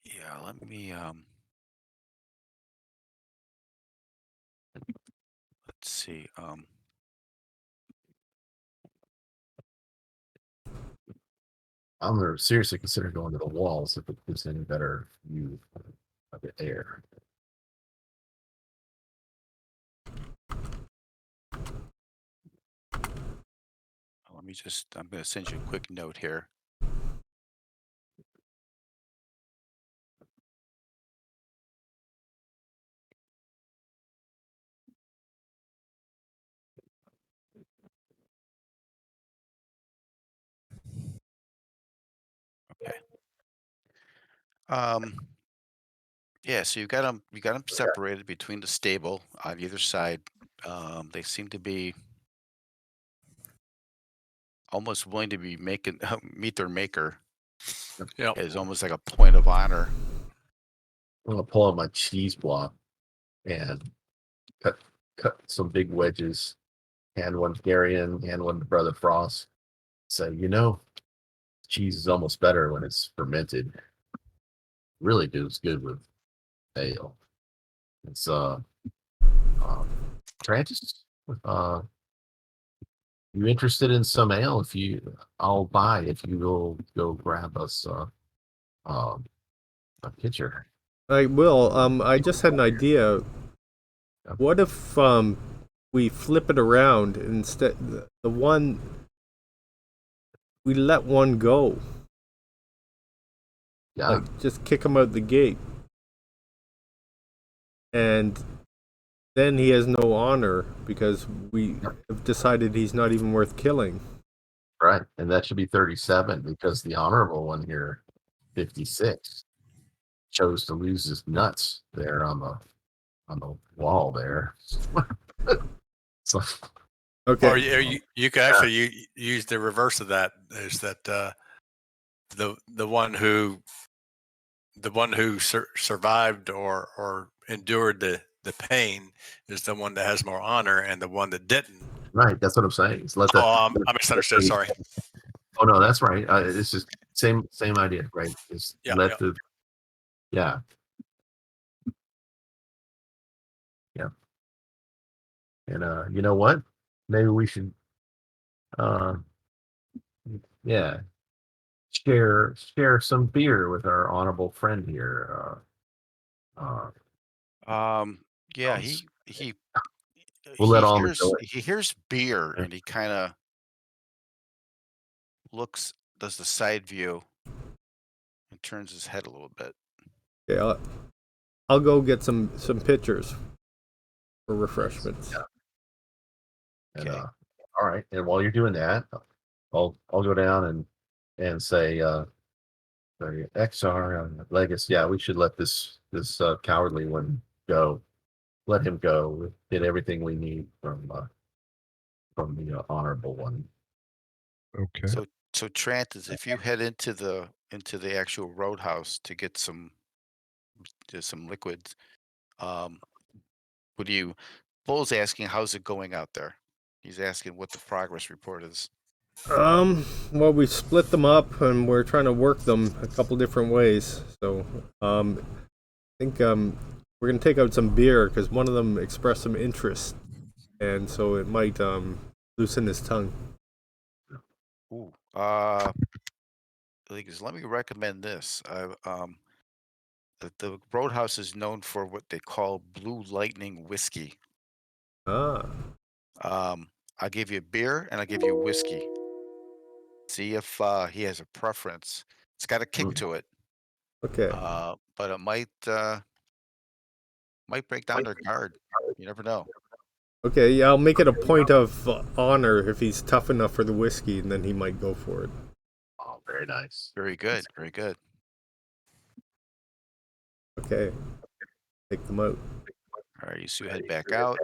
Yeah, let me let's see. I'm gonna seriously consider going to the walls if it gives any better view of the air. I'm going to send you a quick note here. Okay. Yeah, so you got them separated between the stable on either side. They seem to be almost willing to be making meet their maker. Yep. It's almost like a point of honor. I'm gonna pull out my cheese block and cut some big wedges. Hand one to Darian, hand one to Brother Frost. Say, cheese is almost better when it's fermented. Really does good with ale. It's Francis, you interested in some ale? I'll buy if you will go grab us a pitcher. I will. I just had an idea. Yep. What if we flip it around instead? The one we let one go, Yeah, like just kick him out the gate, and then he has no honor because we have decided he's not even worth killing. right. And that should be 37 because the honorable one here, 56, chose to lose his nuts there on the wall there. So Okay. Or you could actually use the reverse of that. Is that the one who survived or endured the pain is the one that has more honor, and the one that didn't. right, that's what I'm saying. Is let the I misunderstood. Sorry. Oh no, that's right. It's just same idea, right? Is Yeah. let Yeah. the yeah. And you know what? Maybe we should yeah, share some beer with our honorable friend here. Yeah, Sounds- we'll let Alma do it. he hears beer and he kind of does the side view and turns his head a little bit. Yeah, I'll go get some pictures for refreshments. Yeah. And Okay. all right. And while you're doing that, I'll go down and say the XR Legacy. Yeah, we should let this cowardly one go. Let him go. Get everything we need from the honorable one. Okay. So Trant, is if you head into the actual roadhouse to get some liquids, would you? Bull's asking how's it going out there. He's asking what the progress report is. Well, we split them up and we're trying to work them a couple different ways. So, I think we're gonna take out some beer because one of them expressed some interest, and so it might loosen his tongue. Ooh. Let me recommend this. The Roadhouse is known for what they call Blue Lightning whiskey. Ah, I'll give you a beer and I'll give you whiskey. See if he has a preference. It's got a kick to it, okay. but it might break down their guard. You never know. Okay, yeah, I'll make it a point of honor if he's tough enough for the whiskey, and then he might go for it. Oh, very nice. Very good. Very good. Okay, take them out. All right, you head back out.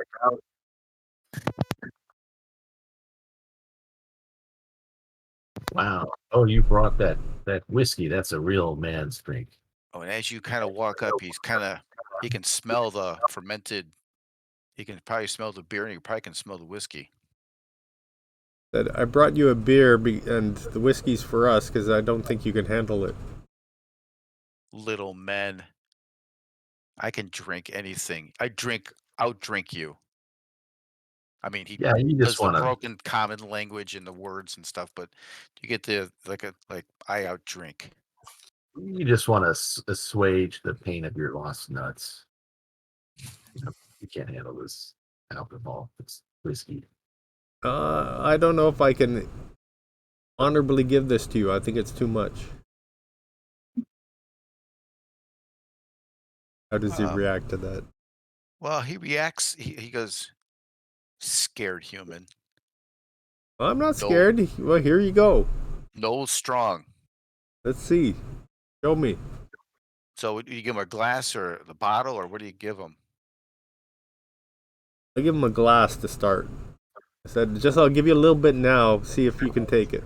Wow. Oh, you brought that whiskey. That's a real man's drink. Oh, and as you kind of walk up, he can smell the fermented. He can probably smell the beer, and he probably can smell the whiskey. Said I brought you a beer, and the whiskey's for us because I don't think you can handle it. Little men. I can drink anything. Outdrink you. I mean, he Yeah, you does just the want to. broken common language and the words and stuff, but you get the I outdrink. You just want to assuage the pain of your lost nuts. You can't handle this alcohol. It's whiskey. I don't know if I can honorably give this to you. I think it's too much. How does he react to that? Well, he reacts. He goes, scared human. I'm not scared. Well, here you go. No strong. Let's see. Show me. So do you give him a glass or the bottle, or what do you give him? I give him a glass to start. I said, I'll give you a little bit now. See if you can take it.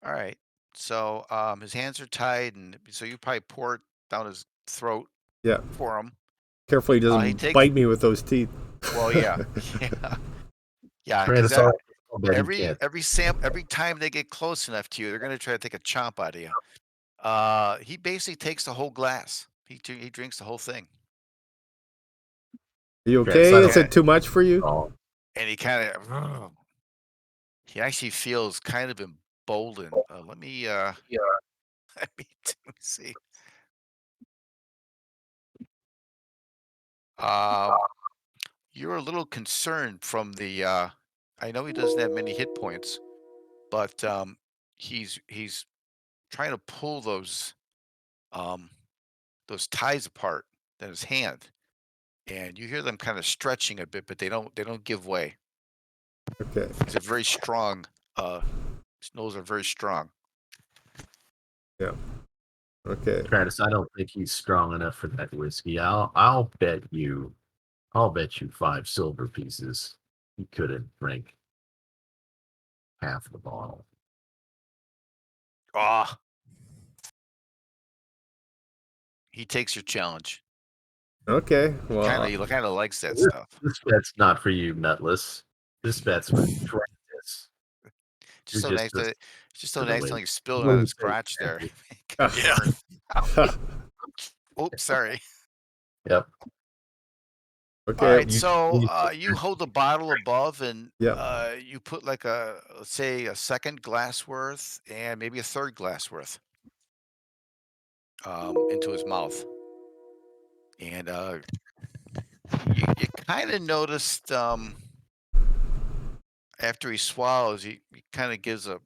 All right. So his hands are tied, and so you probably pour it down his throat. Yeah. For him. Careful, he doesn't bite me with those teeth. Well, yeah, yeah. Because every time they get close enough to you, they're gonna try to take a chomp out of you. He basically takes the whole glass. He drinks the whole thing. Are you okay? Is it too much for you? And he kind of, he actually feels kind of emboldened. Let me see. You're a little concerned from the. I know he doesn't have many hit points, but he's trying to pull those ties apart in his hand, and you hear them kind of stretching a bit, but they don't give way. Okay. It's a very strong. His nose are very strong. Yeah. Okay. Travis, I don't think he's strong enough for that whiskey. I'll bet you 5 silver pieces he couldn't drink half the bottle. Ah. He takes your challenge. Okay. Well, He kind of likes that stuff. This bet's not for you, Nutless. This bet's for Travis. Just so nice to accidentally spill it Really on his crotch there. Yeah. Oops, sorry. Yep. Okay. All right, so you hold the bottle above, and Yep. you put like let's say a second glass worth and maybe a third glass worth into his mouth, and you kind of noticed after he swallows, he kind of gives a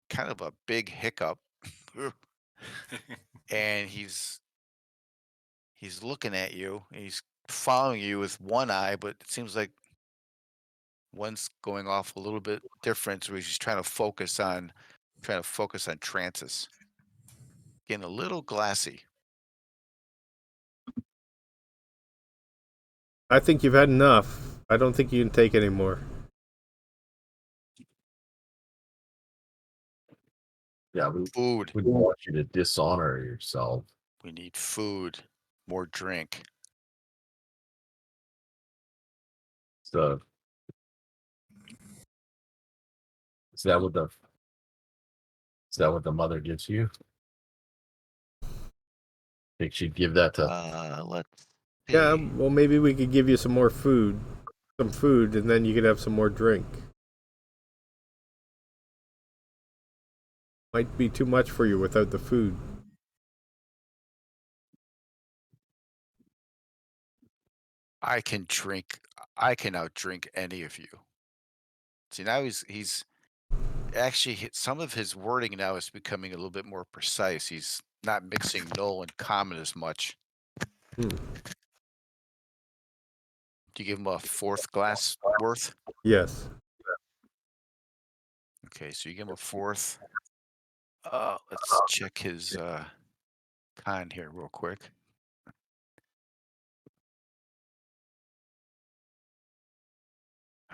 kind of a big hiccup, and he's looking at you. And he's following you with one eye, but it seems like one's going off a little bit different. So he's just trying to focus on trances. Getting a little glassy. I think you've had enough. I don't think you can take any more. Yeah, we Food. don't want you to dishonor yourself. We need food. More drink. So is that what the mother gives you? Think she'd give that to Let's see. Yeah. Well, maybe we could give you some more food, and then you could have some more drink. Might be too much for you without the food. I can outdrink any of you. See, now he's actually some of his wording now is becoming a little bit more precise. He's not mixing null and common as much. Hmm. Do you give him a fourth glass worth? Yes. Okay, so you give him a fourth. Let's check his con here real quick.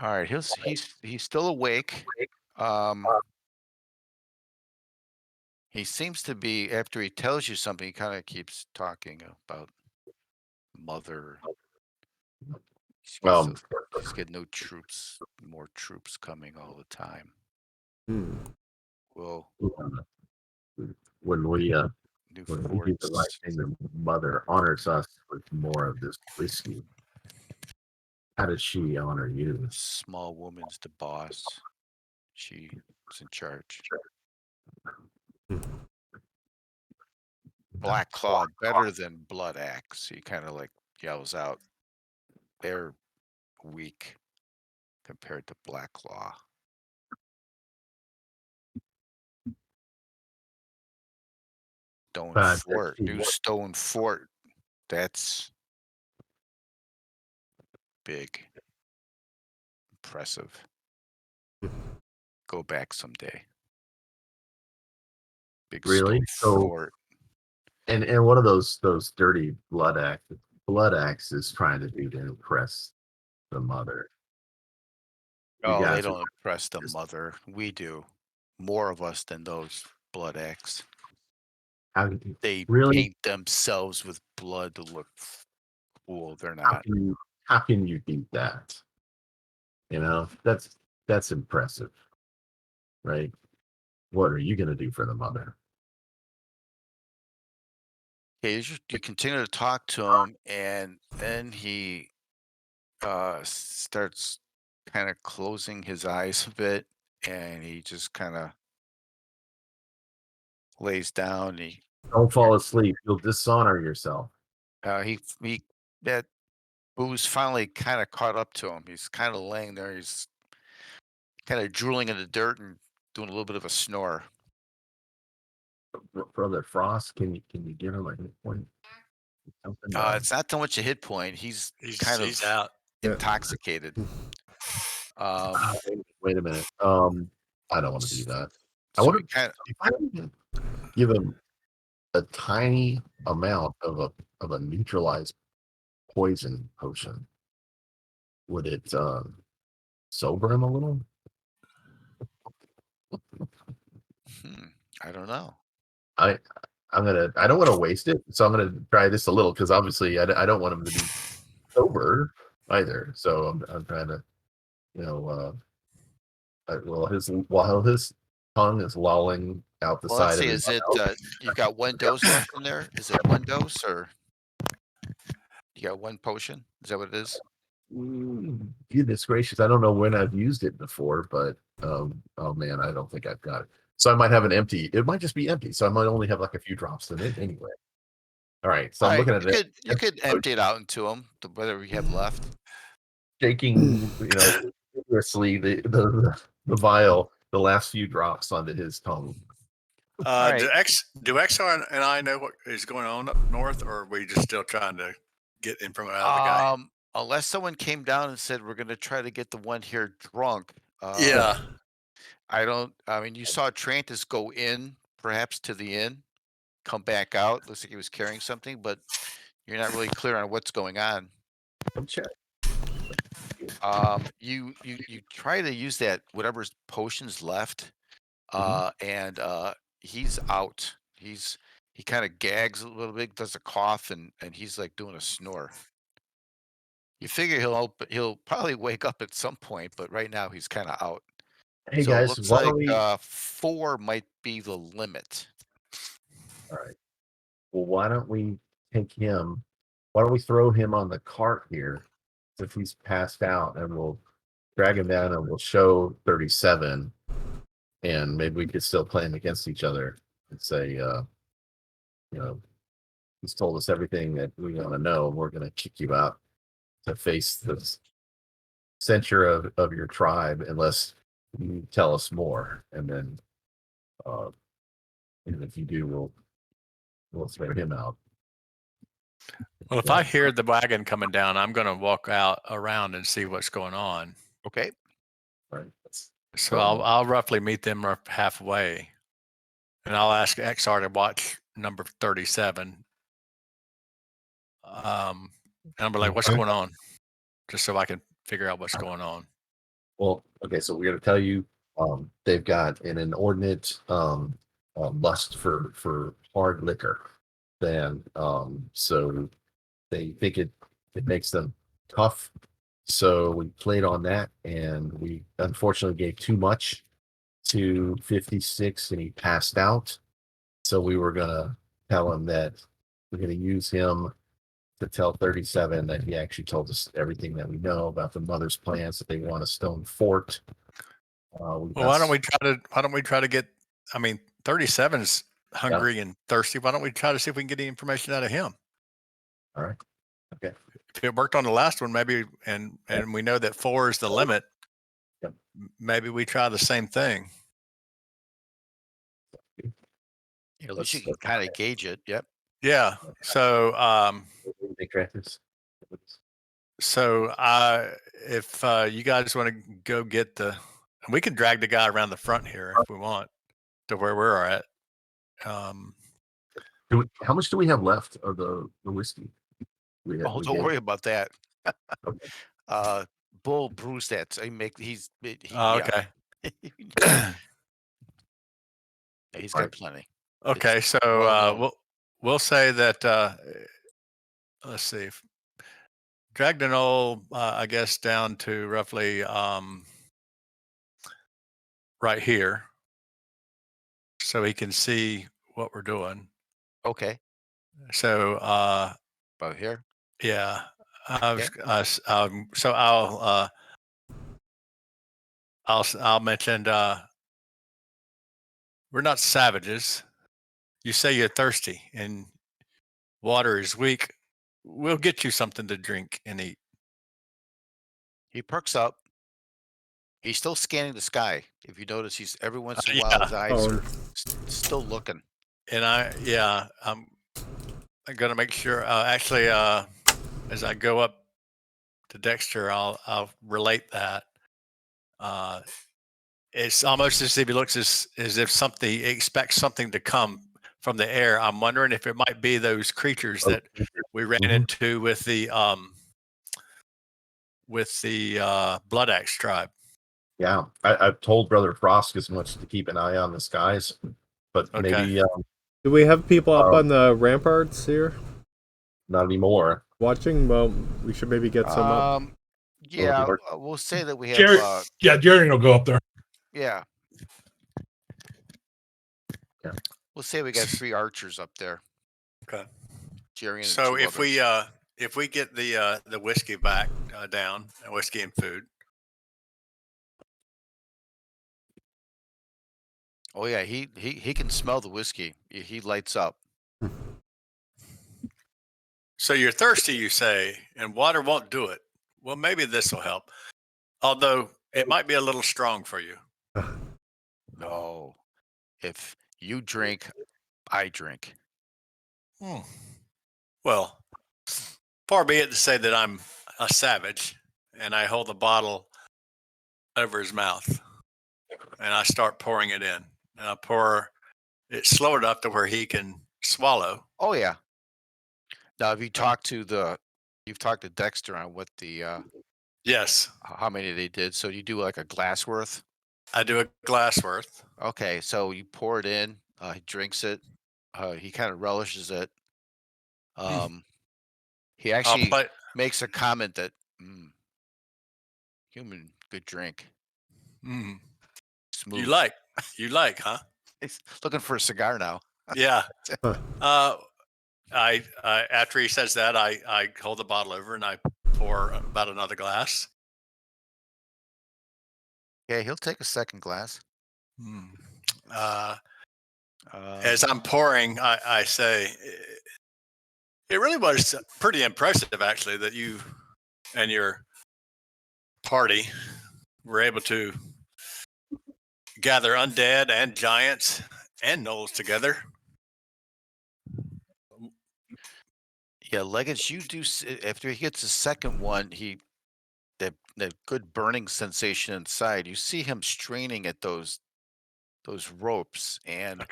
All right, he's still awake. He seems to be, after he tells you something, he kind of keeps talking about mother. He's got no troops, more troops coming all the time. Well, when we do new the right thing, the mother honors us with more of this whiskey. How does she honor you? Small woman's the boss. She's in charge. Black Claw better than Blood Axe. He kind of like yells out. They're weak compared to Black Claw. Stone But fort. New stone fort. That's big. Impressive. Go back someday. Big Really? stone fort. And one of those dirty blood axe is trying to do to impress the mother. You Oh, they guys are don't impress the just- mother. We do. More of us than those blood axe. how They really paint themselves with blood to look cool. They're how not. how can you beat that? You know, that's impressive, right? What are you gonna do for the mother? Okay, you continue to talk to him, and then he starts kind of closing his eyes a bit, and he just kind of lays down. Don't fall asleep. You'll dishonor yourself. He that booze finally kind of caught up to him. He's kind of laying there. He's kind of drooling in the dirt and doing a little bit of a snore. Brother Frost, can you give him a hit point? Something, It's not so much a hit point. He's kind He's of out. intoxicated. wait a minute. I don't want to do that. I So want he kind of if I would give him a tiny amount of a neutralized poison potion, would it sober him a little? I don't know. I I don't want to waste it, so I'm gonna try this a little because obviously I don't want him to be sober either. So I'm trying to, you know, while his tongue is lolling out the Well, let's side of see. his Is it mouth. you've got one dose left in there? Is it one dose or you got one potion? Is that what it is? Goodness gracious, I don't know when I've used it before, but oh man, I don't think I've got it. So I might have an empty. It might just be empty. So I might only have like a fefew drops in it anyway. All right, so All I'm right, looking at it, you could empty it out into him, whatever you have left. shaking, vigorously the vial, the last few drops onto his tongue. right. Do XR and I know what is going on up north, or are we just still trying to get info out of the guy? Unless someone came down and said we're going to try to get the one here drunk. Yeah. I don't. I mean, you saw Trantis go in, perhaps to the inn, come back out. Looks like he was carrying something, but you're not really clear on what's going on. I'm check. You try to use that whatever's potions left, and he's out. He kind of gags a little bit, does a cough, and he's like doing a snore. You figure he'll probably wake up at some point, but right now he's kind of out. Hey So it guys, looks why like don't we? 4 might be the limit. All right. Well, why don't we take him? Why don't we throw him on the cart here, if he's passed out, and we'll drag him down, and we'll show 37, and maybe we could still play him against each other and say, he's told us everything that we want to know, and we're going to kick you out to face the censure of your tribe unless you tell us more, and then and if you do, we'll throw him out. Well, if I hear the wagon coming down, I'm going to walk out around and see what's going on. Okay. Right. So I'll roughly meet them halfway, and I'll ask XR to watch number 37. And I'll be like, "What's Okay. going on?" Just so I can figure out what's going on. Well, okay, so we're going to tell you they've got an inordinate lust for hard liquor. Then so they think it makes them tough. So we played on that, and we unfortunately gave too much to 56, and he passed out. So we were gonna tell him that we're gonna use him to tell 37 that he actually told us everything that we know about the mother's plans, that they want a stone fort. Well, why don't we try to get? I mean, 37 is hungry and thirsty. Why don't we try to see if we can get any information out of him? All right. Okay. If it worked on the last one, maybe, and we know that 4 is the limit. At least you can Let's kind of gauge it. Yep. Yeah. So make tractors. if you guys want to go get we can drag the guy around the front here if we want to where we're at. How much do we have left of the whiskey? We Oh, we don't gave- worry about that. Okay. Bull brews that. He's Okay. He's Right. got plenty. Okay. It's So well known. we'll say that. Let's see. Dragged an old, I guess, down to roughly right here, so he can see what we're doing. Okay. So About here. yeah. Yeah. So I'll mention we're not savages. You say you're thirsty and water is weak. We'll get you something to drink and eat. He perks up. He's still scanning the sky. If you notice, he's every once in a while his eyes are still looking. And I'm gonna make sure. Actually, as I go up to Dexter, I'll relate that. It's almost as if he looks as if he expects something to come from the air. I'm wondering if it might be those creatures that we ran into with the Blood Axe tribe. Yeah, I've told Brother Frost as much to keep an eye on the skies, but Okay. maybe Do we have people up on the ramparts here not anymore. watching? Well, we should maybe get some up. Yeah, we'll say that we have. Jerry, Jerry will go up there. Yeah. Yeah. We'll say we got 3 archers up there. Okay. Jerry and So 2 if we get the whiskey back down, whiskey and food. Oh yeah, he can smell the whiskey. He lights up. So you're thirsty, you say, and water won't do it. Well, maybe this will help. Although it might be a little strong for you. No. If you drink, I drink. Well, far be it to say that I'm a savage, and I hold the bottle over his mouth, and I start pouring it in. And I pour it slow enough to where he can swallow. Oh yeah. Now, have you talked to you've talked to Dexter on what the Yes, how many they did? So you do like a glass worth? I do a glass worth. Okay, so you pour it in. He drinks it. He kind of relishes it. He actually makes a comment that human good drink. Smooth. You like, huh? He's looking for a cigar now. Yeah. I after he says that, I hold the bottle over and I pour about another glass. Yeah, he'll take a second glass. As I'm pouring, I say, it really was pretty impressive, actually, that you and your party were able to gather undead and giants and gnolls together. Yeah, Leggett, you do. After he gets the second one, that good burning sensation inside. You see him straining at those ropes, and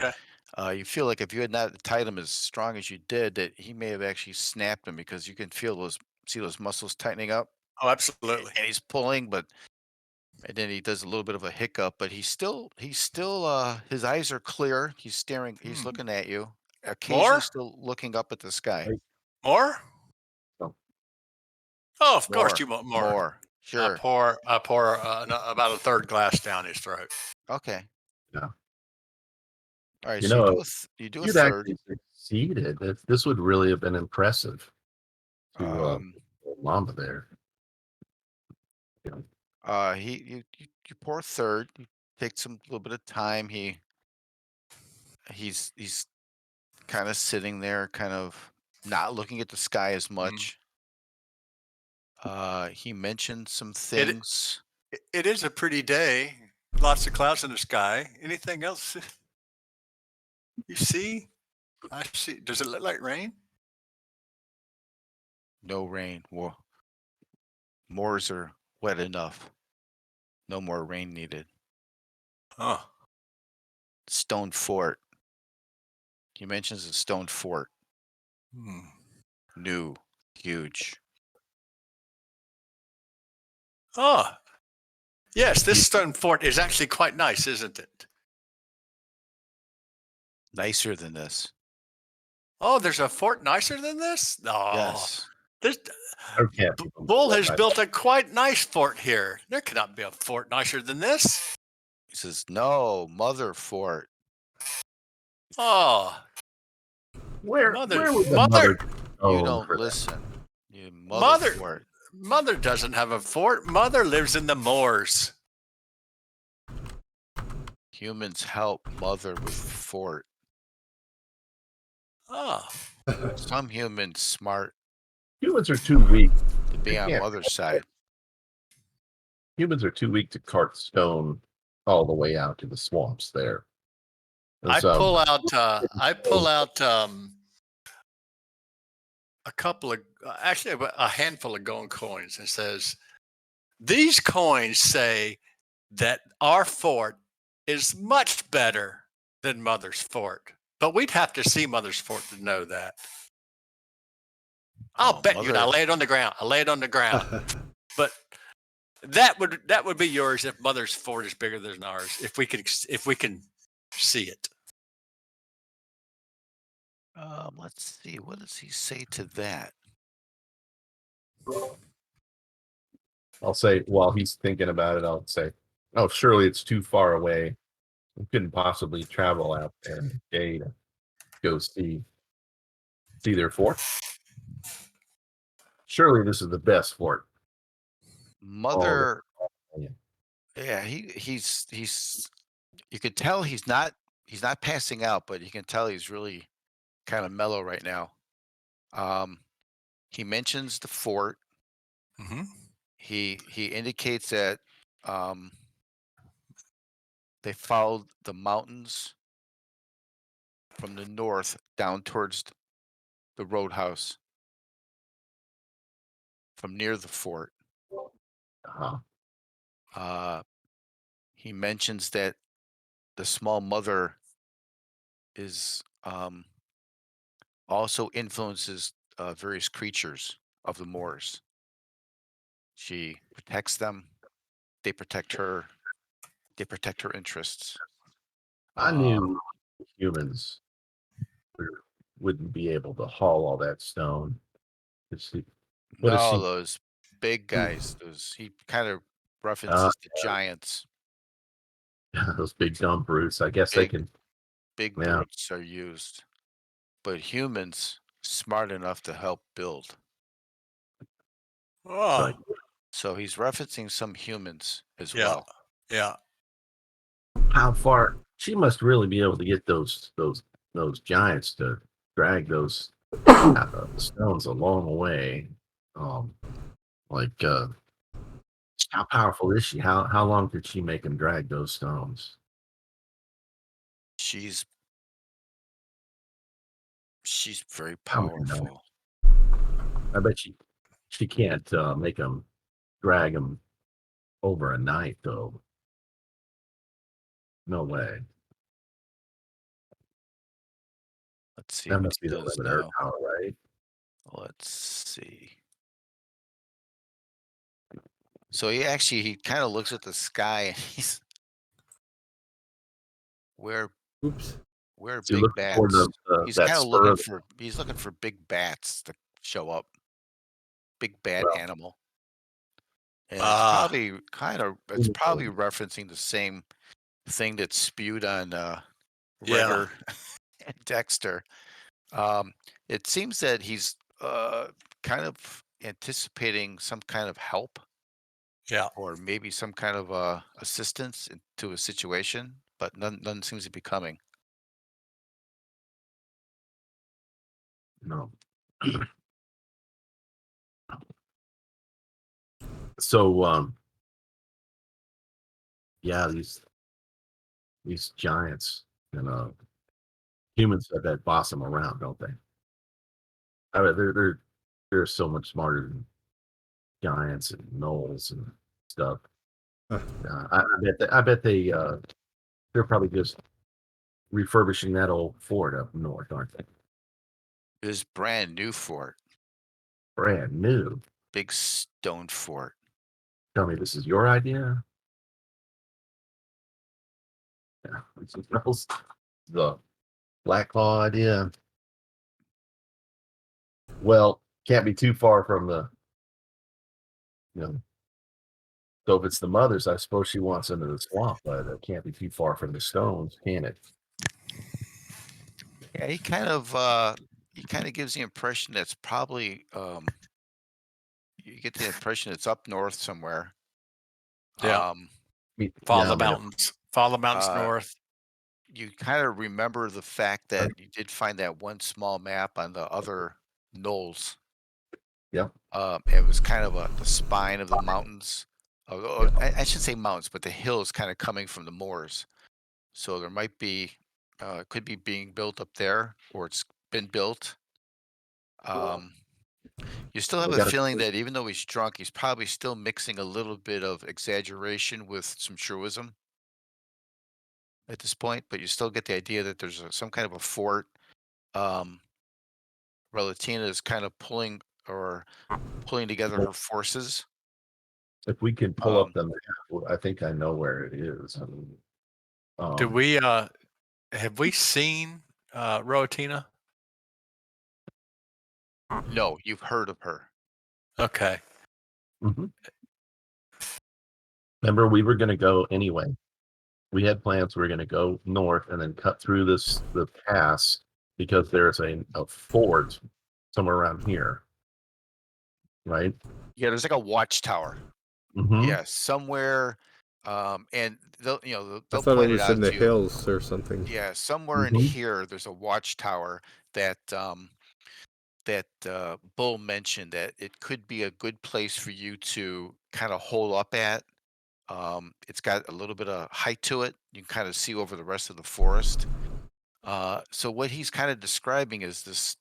you feel like if you had not tied him as strong as you did, that he may have actually snapped him because you can see those muscles tightening up. Oh, absolutely. And he's pulling, and then he does a little bit of a hiccup, but he's still his eyes are clear. He's staring. He's looking at you. Occasionally, still looking up at the sky. More? No. Oh, of course you want more. More. Sure. I pour about a third glass down his throat. Okay. Yeah. All right. You So know, you do a you'd third. actually succeeded. This would really have been impressive to Mamba there. You pour a third. You take a little bit of time. He's kind of sitting there, kind of not looking at the sky as much. He mentioned some things. It is a pretty day. Lots of clouds in the sky. Anything else? You see? I see. Does it look like rain? No rain. Moors are wet enough. No more rain needed. Huh. Stone fort. He mentions a stone fort. Hmm. New. Huge. Oh, yes. This stone fort is actually quite nice, isn't it? Nicer than this. Oh, there's a fort nicer than this? No. Yes. This Okay. Bull has built a quite nice fort here. There cannot be a fort nicer than this. He says, no, mother fort. Oh, Where mother, would the mother, You stone don't for that? listen. You mother Mother- fort. mother doesn't have a fort. Mother lives in the moors. Humans help mother with fort. Oh, Some humans smart Humans are too weak. to be They on can't- mother's side. Humans are too weak to cart stone all the way out to the swamps there. I There's, pull out a couple of, actually a handful of gold coins and says, these coins say that our fort is much better than Mother's fort. But we'd have to see Mother's fort to know that. I'll Oh, bet you. And I mother- lay it on the ground. I lay it on the ground. But that would be yours if Mother's fort is bigger than ours. If we can see it. Let's see. What does he say to that? I'll say, while he's thinking about it, I'll say, oh, surely it's too far away. We couldn't possibly travel out there in a day to go see their fort. Surely this is the best fort. Mother. yeah. Yeah, he's. You could tell he's not passing out, but you can tell he's really kind of mellow right now. He mentions the fort. Mm-hmm. He indicates that they followed the mountains from the north down towards the roadhouse from near the fort. Uh-huh. He mentions that the small mother is also influences various creatures of the moors. She protects them. They protect her. They protect her interests. I knew humans wouldn't be able to haul all that stone. What is No, she? those big guys. He kind of references the giants. Those big dumb brutes. I guess they Big- can. Big Yeah. brutes are used, but humans smart enough to help build. Oh, Like, So he's referencing some humans as yeah, well. yeah. how far? She must really be able to get those giants to drag those stones a long way. Like, how powerful is she? How long could she make him drag those stones? She's very I don't know. powerful. I bet she can't make him drag him over a night, though. No way. Let's see That what must he be the does limit of her now. power, right? Let's see. So he kind of looks at the sky and he's where Oops. Is he big looking toward bats. He's that kind of spur looking for big bats to show up. Big bat Well. animal. And Ah. it's probably referencing the same thing that's spewed on Yeah. Redder and Dexter. It seems that he's kind of anticipating some kind of help Yeah. or maybe some kind of assistance to a situation, but none seems to be coming. No. So, yeah, these giants, Humans said that boss them around, don't they? I mean, they're so much smarter than giants and gnolls and stuff. Huh. I bet they're probably just refurbishing that old fort up north, aren't they? This brand new fort, Brand new. big stone fort. Tell me this is your idea? Yeah, this is the Black Claw idea. Well, can't be too far from the, so if it's the mother's, I suppose she wants into the swamp, but it can't be too far from the stones, can it? Yeah, he kind of gives the impression that's probably you get the impression it's up north somewhere. Yeah. Follow the mountains. Follow the mountains uh, north. You kind of remember the fact that you did find that one small map on the other knolls. Yep. It was kind of the spine of the mountains. I should say mountains, but the hills kind of coming from the moors. So there might be, could be being built up there, or it's been built. You still have We a gotta- feeling that even though he's drunk, he's probably still mixing a little bit of exaggeration with some truism at this point, but you still get the idea that there's some kind of a fort. Um, Relatina is kind of pulling together her forces. If we can pull Um, up the map, I think I know where it is. I mean, Do we have we seen Rotina? no, you've heard of her. Okay. mhm. Remember, we were going to go anyway. We had plans. We were going to go north and then cut through the pass because there's a fort somewhere around here, right? Yeah, there's like a watchtower. Mm-hmm. Yeah, somewhere, and they'll I they'll thought it point it was in out the to you. hills or something. Yeah, somewhere in Mhm. here, there's a watchtower that Bull mentioned that it could be a good place for you to kind of hole up at. It's got a little bit of height to it. You can kind of see over the rest of the forest. So what he's kind of describing is this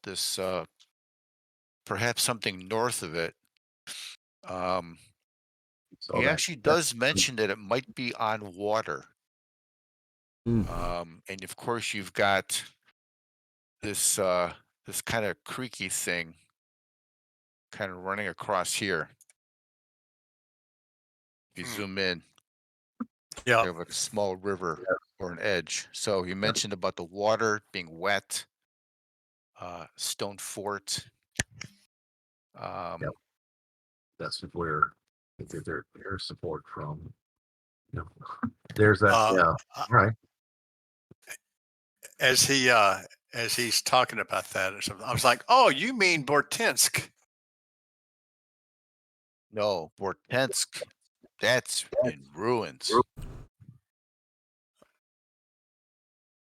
perhaps something north of it. Um, So he that actually does mention that it might be on water. Hmm. And of course you've got this this kind of creaky thing kind of running across here. If you zoom in, Yeah. you have like a small river or an edge. So he mentioned about the water being wet, stone fort. Yep. That's where I get their support from. There's that. Yeah. uh, Right. As he's talking about that or something, I was like, "Oh, you mean Bortinsk?" No, Vortensk, that's in ruins.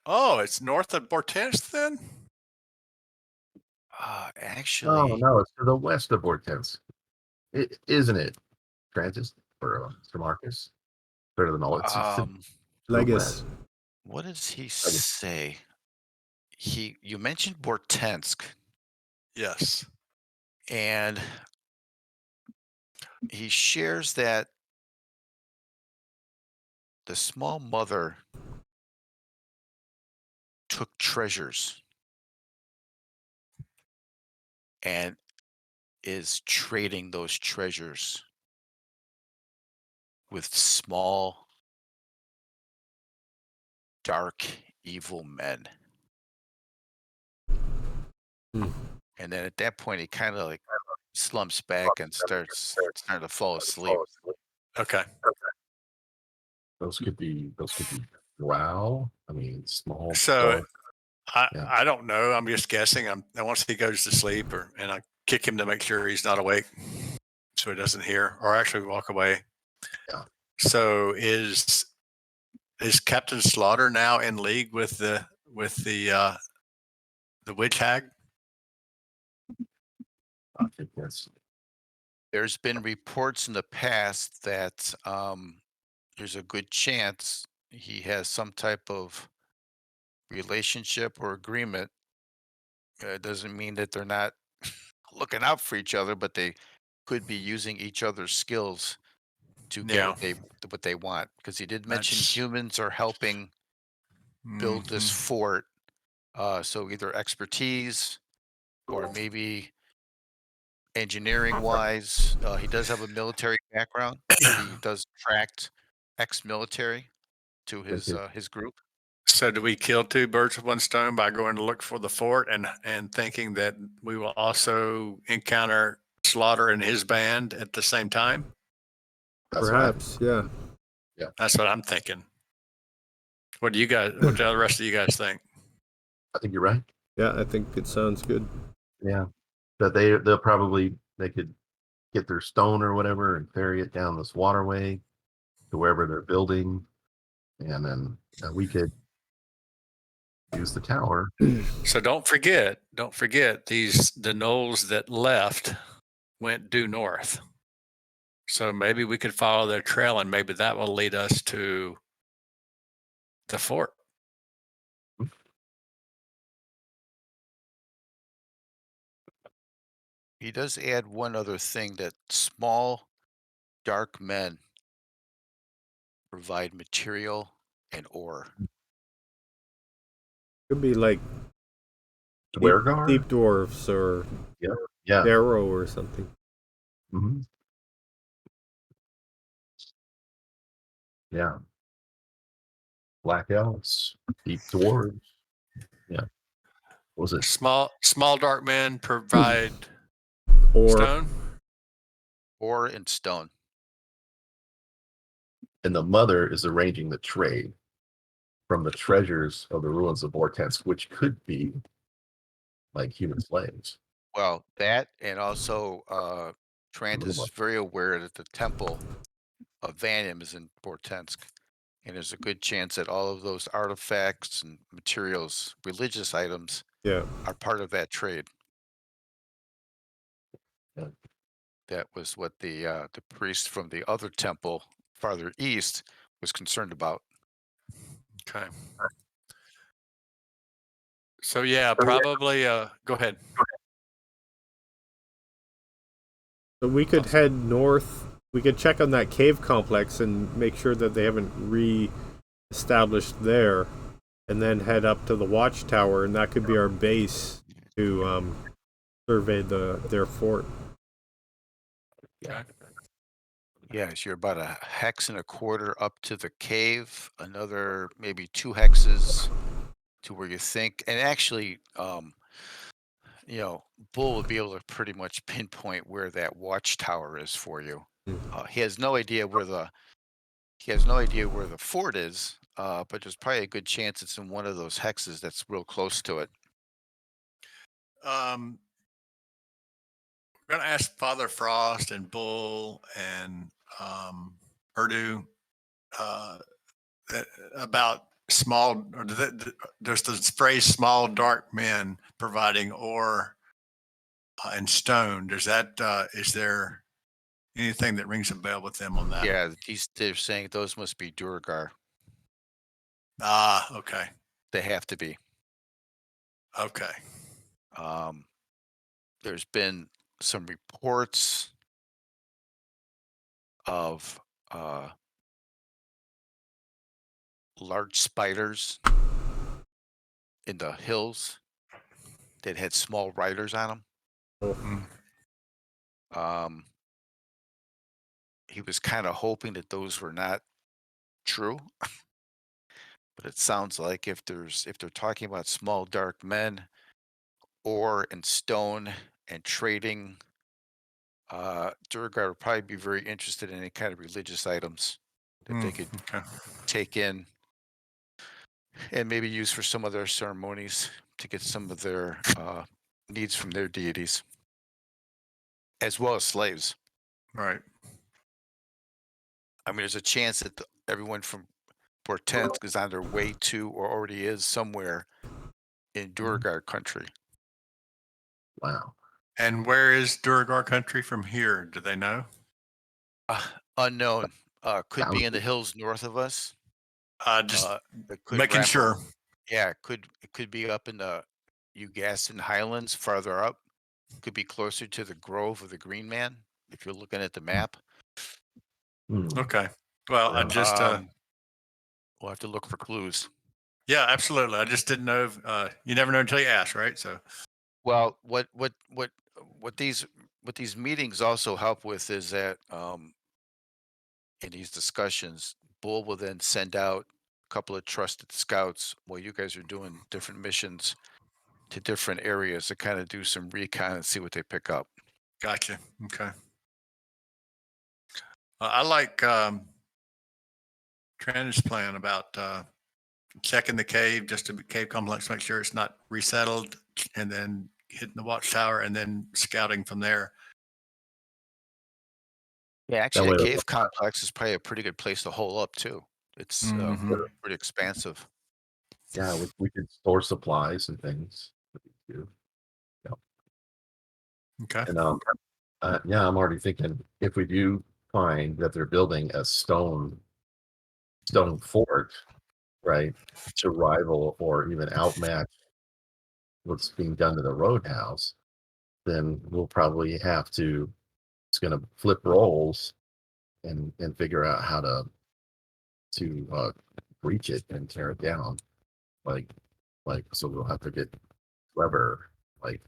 Oh, it's north of Bortinsk then. Oh Actually, no, it's to the west of Hortense, isn't it? Francis or Sir Marcus? Better than all. It's to the Legis. west. what does he say? You mentioned Vortensk, Yes. and he shares that the small mother took treasures and is trading those treasures with small, dark, evil men. Hmm. And then at that point, he kind of like slumps back and starting to fall asleep. Okay. Those could be drow. I mean, small. So dark. Yeah. I don't know. I'm just guessing. And once he goes to sleep, and I kick him to make sure he's not awake, so he doesn't hear, or actually walk away. Yeah. So is Captain Slaughter now in league with the witch hag? I think that's There's been reports in the past that there's a good chance he has some type of relationship or agreement, doesn't mean that they're not looking out for each other, but they could be using each other's skills to get Yeah. what they want. Because he did mention That's- humans are helping build this Mhm. fort. So either expertise or maybe engineering wise. He does have a military background. He does attract ex-military to his group. So do we kill two birds with one stone by going to look for the fort and thinking that we will also encounter Slaughter and his band at the same time? That's what I think. Perhaps, yeah. That's what I'm thinking. What do you guys? What do the rest of you guys think? I think you're right. Yeah, I think it sounds good. Yeah, that they could get their stone or whatever and ferry it down this waterway to wherever they're building, and then we could use the tower. So don't forget the gnolls that left went due north. So maybe we could follow their trail and maybe that will lead us to the fort. He does add one other thing, that small, dark men provide material and ore. Could be like Dwergar? deep dwarfs or Yeah. Darrow or something. Mhm. Yeah. Black elves, deep dwarves. Yeah. What was it? Small dark men provide Or stone. Ore and stone. And the mother is arranging the trade from the treasures of the ruins of Vortex, which could be like human slaves. Well, that and also Trant is Luma. very aware that the temple of Vanium is in Bortensk. And there's a good chance that all of those artifacts and materials, religious items, yeah. are part of that trade. Yeah. That was what the priest from the other temple farther east was concerned about. Okay. So yeah, probably. Go ahead. So we could head north. We could check on that cave complex and make sure that they haven't re-established there, and then head up to the watchtower, and that could be our base to survey their fort. Okay. Yes, you're about a hex and a quarter up to the cave, another maybe 2 hexes to where you think, and actually, Bull would be able to pretty much pinpoint where that watchtower is for you. He has no idea where the fort is, but there's probably a good chance it's in one of those hexes that's real close to it. We're gonna ask Father Frost and Bull and Urdu about small. Or there's the phrase "small dark men" providing ore and stone. Does that is there anything that rings a bell with them on that? Yeah, they're saying those must be Durgar. Ah, okay, They have to be. okay. There's been some reports of large spiders in the hills that had small riders on them. He was kind of hoping that those were not true, but it sounds like if they're talking about small dark men, ore and stone and trading, Durgar would probably be very interested in any kind of religious items that they could Okay. take in and maybe use for some of their ceremonies to get some of their needs from their deities, as well as slaves. Right. I mean, there's a chance that everyone from Portent is on their way to or already is somewhere in Durgar country. Wow. And where is Duragar country from here? Do they know? Unknown. Could be in the hills north of us. Just It could making wrap sure. Yeah, it could be up in the Ugaston Highlands farther up. Could be closer to the Grove of the Green Man if you're looking at the map. Okay. Well, I Yeah. just We'll have to look for clues. yeah, absolutely. I just didn't know. You never know until you ask, right? So Well, what these meetings also help with is that in these discussions, Bull will then send out a couple of trusted scouts while you guys are doing different missions to different areas to kind of do some recon and see what they pick up. gotcha. Okay. I like Trand's plan about checking the cave, just to cave complex, make sure it's not resettled, and then hitting the watchtower, and then scouting from there. Yeah, actually, way- the cave complex is probably a pretty good place to hole up too. It's Mhm. pretty expansive. Yeah, we could store supplies and things. Too. Okay. And yeah, I'm already thinking if we do find that they're building a stone fort, right, to rival or even outmatch what's being done to the roadhouse, then we'll probably have to. It's going to flip roles and figure out how to breach it and tear it down. Like so we'll have to get clever, like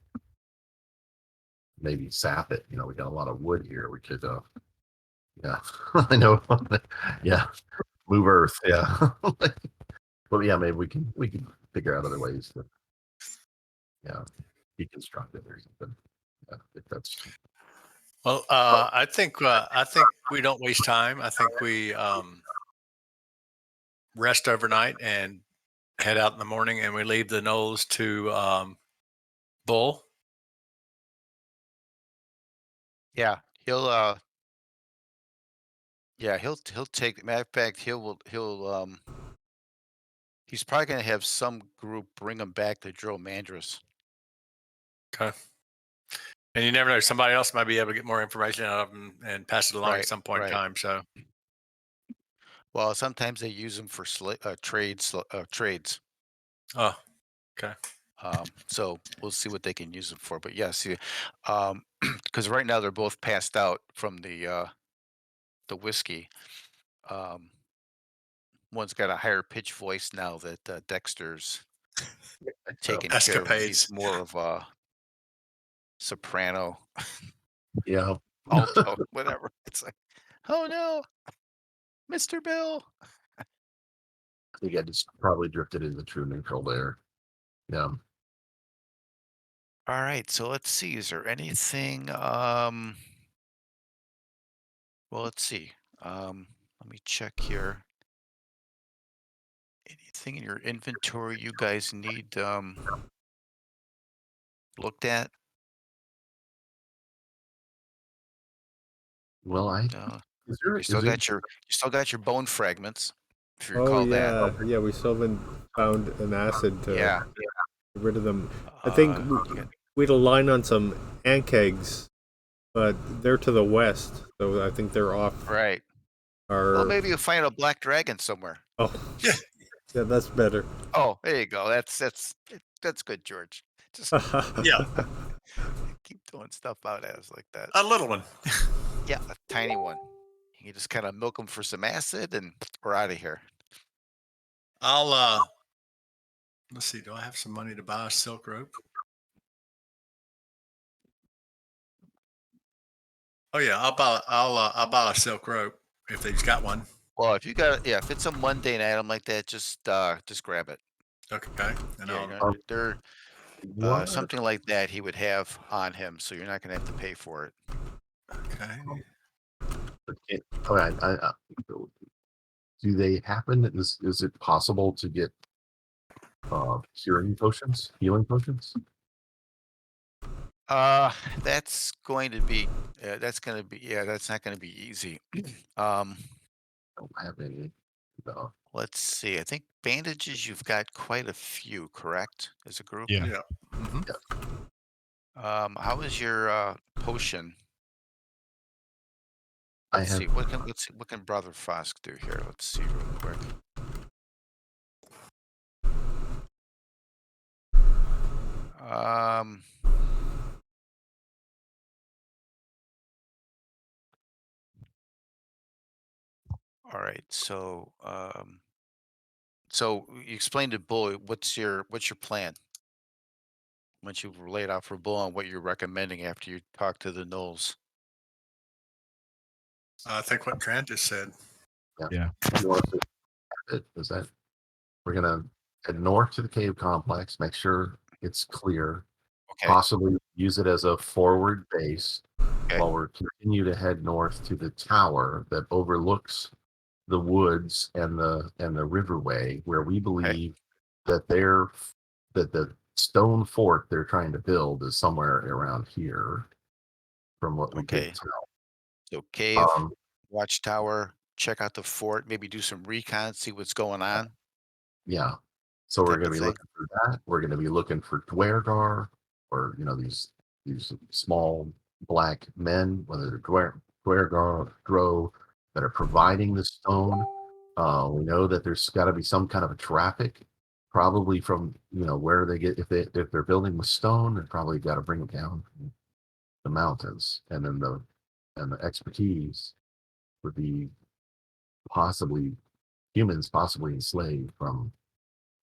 maybe sap it. We got a lot of wood here. We could yeah. I know. Yeah. Move earth. Yeah. Well, yeah, maybe we can figure out other ways to deconstruct it or something. Yeah, if that's Well, I think we don't waste time. I think we rest overnight and head out in the morning, and we leave the Knolls to Bull. Yeah, he'll he'll take. Matter of fact, he's probably gonna have some group bring him back to Drill Mandrus. Okay. And you never know; somebody else might be able to get more information out of them and pass it along at Right, some point in right. time. So, Well, sometimes they use them for trades. oh, okay. So we'll see what they can use them for. But yes, because right now they're both passed out from the whiskey. Um, One's got a higher pitch voice now that Dexter's taken care of him. He's Escapades. more of a soprano, yeah. alto, whatever. It's like, oh no, Mr. Bill. I think I just probably drifted into true neutral there. Yeah. All right, so let's see. Is there anything? Well, let's see. Let me check here. Anything in your inventory you guys need looked at? Well, No. is there You still got your bone fragments, if you Oh recall that. yeah, we still haven't found an acid to Yeah. get rid of them. I think we had a line on some ant kegs, but they're to the west, so I think they're off Right. our. Well, maybe you'll find a black dragon somewhere. Oh, yeah, that's better. Oh, there you go. That's good, George. Just Yeah, keep doing stuff out at us like that. a little one. Yeah, a tiny one. You just kind of milk them for some acid, and we're out of here. I'll let's see. Do I have some money to buy a silk rope? Oh yeah, I'll buy a silk rope if they've got one. Well, if it's a mundane item like that, just grab it. Okay, and Yeah, I'll they're what? something like that he would have on him, so you're not gonna have to pay for it. okay. Do they happen? Is it possible to get healing potions? That's going to be that's not gonna be easy. I don't have any. No. Let's see. I think bandages you've got quite a few, correct? As a group. Yeah. Yeah. Mhm. How is your potion? I Let's have. see. What can Brother Fosk do here? Let's see real quick. Um. All right. So you explained to Bull. What's your plan? Once you've laid out for Bull on what you're recommending after you talk to the Knolls. I think what Grant just said. Yeah. You want us to is that we're gonna head north to the cave complex, make sure it's clear, Okay. possibly use it as a forward base Okay. while we're continue to head north to the tower that overlooks the woods and the riverway, where we believe that the stone fort they're trying to build is somewhere around here, from what we Okay. could tell. So cave, Um, watchtower, check out the fort, maybe do some recon, see what's going on, yeah. So we're type going of to be thing. looking for that. We're going to be looking for Dwergar, or these small black men, whether they're Dwergar or Drow, that are providing the stone. We know that there's got to be some kind of a traffic, probably from where they get, if they're building with stone, they're probably got to bring it down from the mountains, and then the expertise would be possibly humans, possibly enslaved from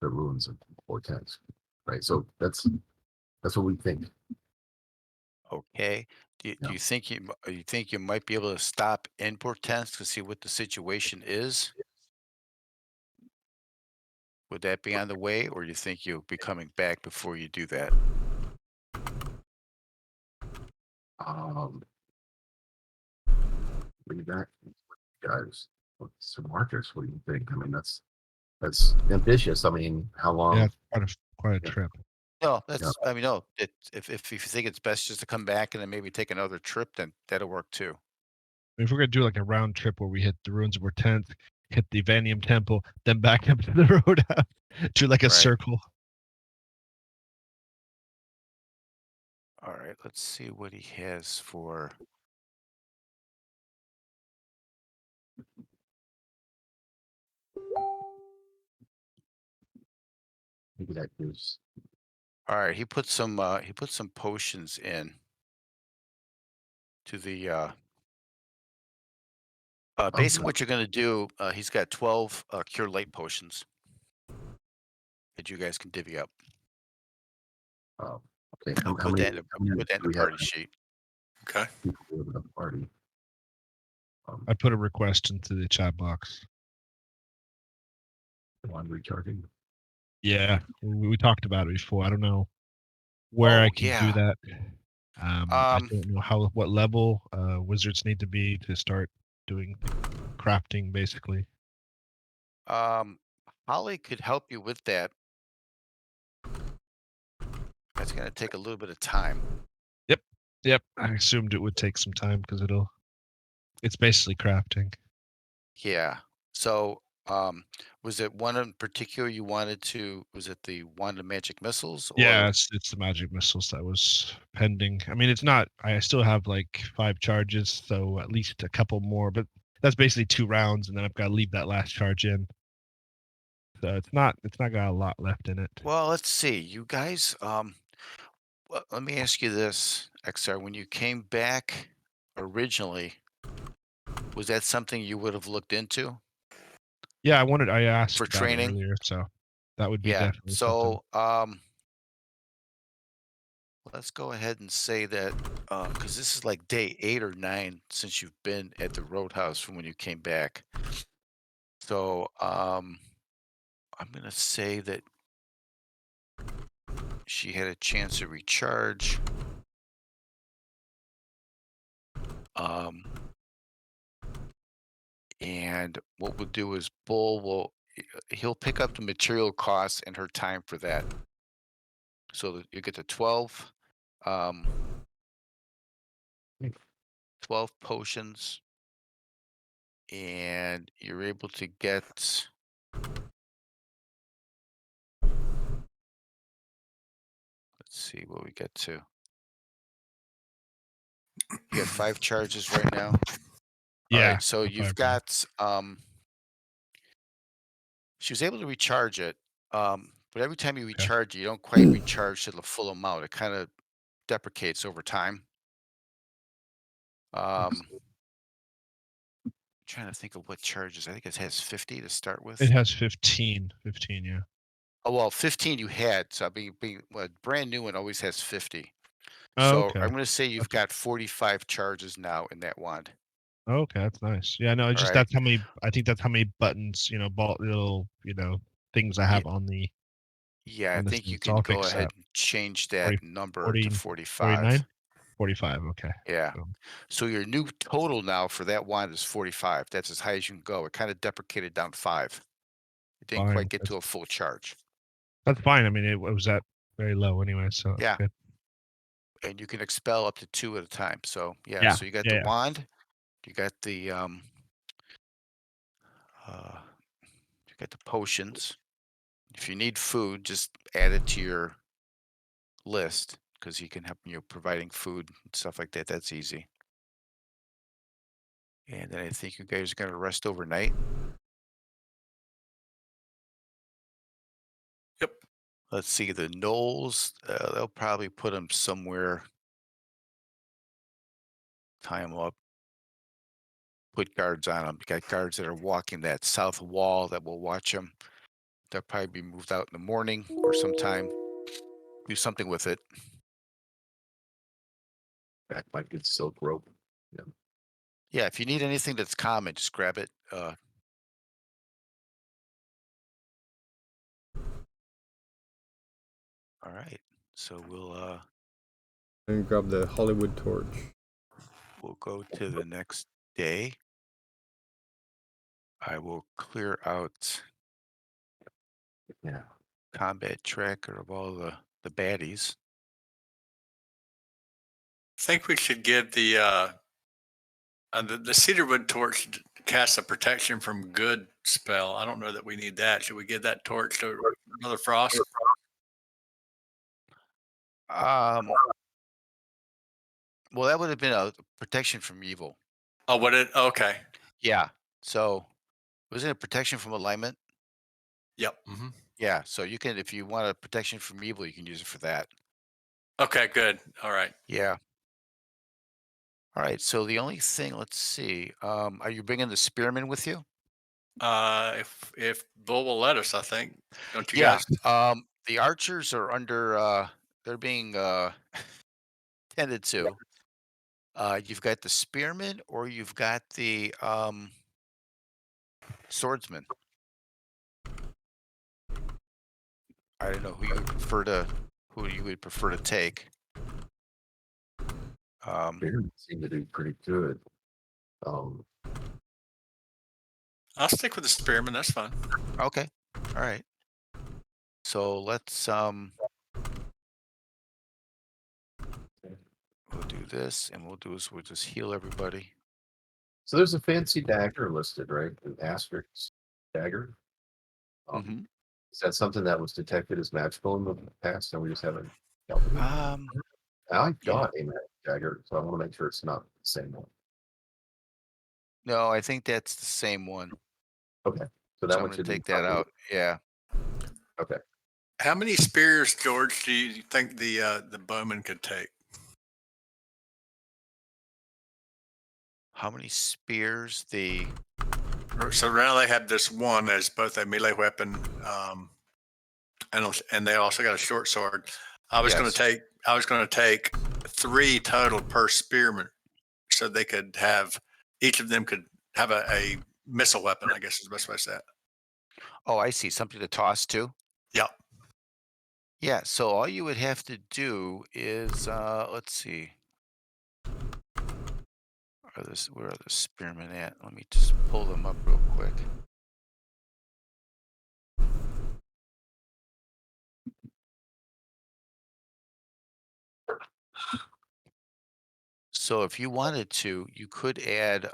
the ruins of Vortex, right? So that's what we think. Okay. Do Yeah. you think you think you might be able to stop in Portents to see what the situation is? Would that be on the way, or you think you'll be coming back before you do that? Um, Bring back, guys. So Marcus, what do you think? I mean, that's ambitious. I mean, how Yeah, long? it's quite a Yeah. trip. No, Yeah. I mean, no. If you think it's best just to come back and then maybe take another trip, then that'll work too. If we're gonna do like a round trip where we hit the ruins of Hortense, hit the Vanium Temple, then back up to the roadhouse, do like a Right. circle. All right. Let's see what he has for. Maybe that gives. All right. He put some potions in to the Oh, basically what you're going to do. He's got 12 cure light potions that you guys can divvy up. oh, okay. I'll How many? How many put that in do the we have? party sheet. Okay. People who live in the party. I put a request into the chat box. On recharging. Yeah, we talked about it before. I don't know where I Oh can do yeah. that. I don't know what level wizards need to be to start doing crafting, basically. Holly could help you with that. That's going to take a little bit of time. Yep. I assumed it would take some time because it's basically crafting. Yeah. So, was it one in particular you wanted to? Was it the wand of magic missiles, Yeah, or it's the magic missiles that was pending. I mean, it's not. I still have like 5 charges, so at least a couple more. But that's basically 2 rounds, and then I've got to leave that last charge in. So it's not got a lot left in it. well, let's see. You guys, let me ask you this, XR. When you came back originally, was that something you would have looked into Yeah, I for asked about it training? earlier, so that would be Yeah. definitely something. So, let's go ahead and say that because this is like day 8 or 9 since you've been at the Roadhouse from when you came back. So, I'm gonna say that she had a chance to recharge. Um, and what we'll do is he'll pick up the material costs and her time for that. So that you get to 12, um, 12 potions, and you're able to get. Let's see what we get to. You got 5 charges right now. All Yeah, right, so the you've 5 now. got. She was able to recharge it. But every time you recharge, you don't quite recharge to the full amount. It kind of deprecates over time. Trying to think of what charges. I think it has 50 to start with. It has 15. 15, yeah. Oh well, 15 you had. So being well, brand new one always has 50. Oh, So okay. I'm going to say you've got 45 charges now in that wand. Okay, that's nice. Yeah, no, it's just right. that's how many. I think that's how many buttons, little, things I have on the. Yeah, I on this think thing. you So can I'll go fix ahead that. and change that 40, number 40, to 45. 49, 45. Okay. Yeah. So, So your new total now for that wand is 45. That's as high as you can go. It kind of deprecated down 5. It didn't fine. quite get to a full charge. That's fine. I mean, it was at very low anyway, so that's Yeah. good. And you can expel up to 2 at a time. So yeah. Yeah, So you got yeah, the yeah. wand. You got the you got the potions. If you need food, just add it to your list because you can help providing food and stuff like that. That's easy. And then I think you guys are going to rest overnight. Yep. Let's see the gnolls. They'll probably put them somewhere. Tie them up. Put guards on them. You got guards that are walking that south wall that will watch them. They'll probably be moved out in the morning or sometime. Do something with it. Back my good silk rope. Yeah. Yeah, if you need anything that's common, just grab it. All right. So And grab the Hollywood torch. we'll go to the next day. I will clear out Yeah. combat tracker of all the baddies. I think we should give the cedarwood torch cast a protection from good spell. I don't know that we need that. Should we give that torch to Mother Frost? Well, that would have been a protection from evil. Oh, what it? Okay. Yeah. So wasn't it protection from alignment? Yep. Mm-hmm. Yeah. So you can, if you want a protection from evil, you can use it for that. Okay. Good. All right. Yeah. All right. So the only thing, let's see. Are you bringing the spearmen with you? If Bull will let us, I think. Don't you Yeah. guys? The archers are under. They're being tended to. You've got the spearmen, or you've got the swordsman. I don't know who you would prefer to take. Spearmen seem to do pretty good. I'll stick with the spearman. That's fine. Okay. All right. So let's we'll do this, and we'll just heal everybody. So there's a fancy dagger listed, right? An asterisk dagger. Mhm. Is that something that was detected as magical in the past, and we just haven't dealt with it? I got a magic dagger, so I want to make sure it's not the same one. No, I think that's the same one. Okay, so So that I'm one gonna should take be that out. Yeah. Okay. How many spears, George, do you think the bowman could take? How many spears? So now they have this one as both a melee weapon, and they also got a short sword. I was going to take 3 total per spearman, so they could have each of them could have a missile weapon. I guess is the best way to say it. Oh, I see. Something to toss too. Yep. Yeah. So all you would have to do is let's see. Where are the spearmen at? Let me just pull them up real quick. So if you wanted to, you could add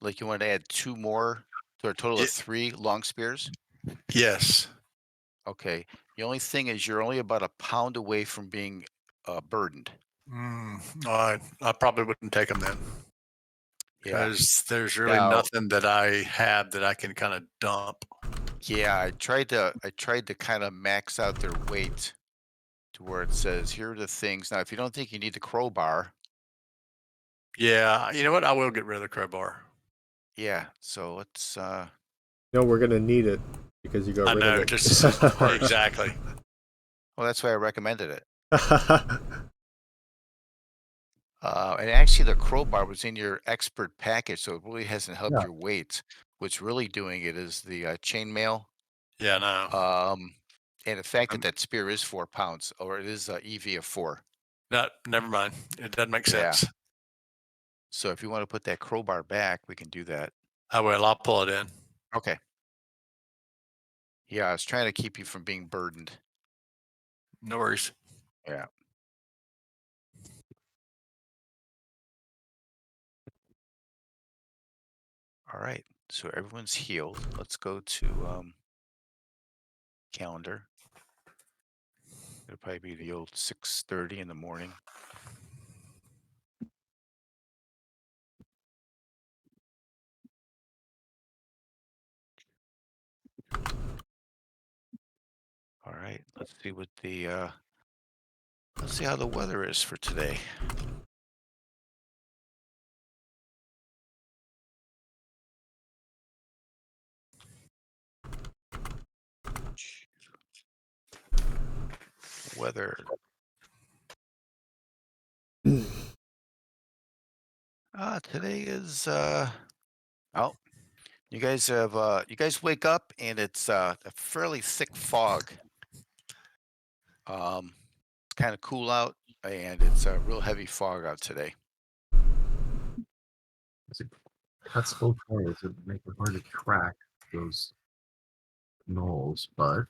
like you want to add 2 more to a total of 3 long spears. Yes. Okay. The only thing is you're only about a pound away from being burdened. I probably wouldn't take them then. Yeah. Because there's really nothing that I have that I can kind of dump. Yeah, I tried to kind of max out their weight to where it says, here are the things. Now, if you don't think you need the crowbar, Yeah, you know what? I will get rid of the crowbar. yeah. So let's No, we're gonna need it because you got I rid of know, it. just to see the parts. Exactly. well, that's why I recommended it. And actually, the crowbar was in your expert package, so it really hasn't helped Yeah. your weight. What's really doing it is the chainmail, Yeah, no. and the fact that Um, that spear is 4 pounds, or it is EV of 4. No, never mind. It doesn't make Yeah. sense. So if you want to put that crowbar back, we can do that. I will. I'll pull it in. Okay. Yeah, I was trying to keep you from being burdened. No worries. Yeah. All right. So everyone's healed. Let's go to calendar. It'll probably be the old 6:30 in the morning. All right. Let's see what the let's see how the weather is for today. Weather. Today is oh, you guys wake up and it's a fairly thick fog. It's kind of cool out and it's a real heavy fog out today. As it cuts both ways, it makes it hard to track those knolls, but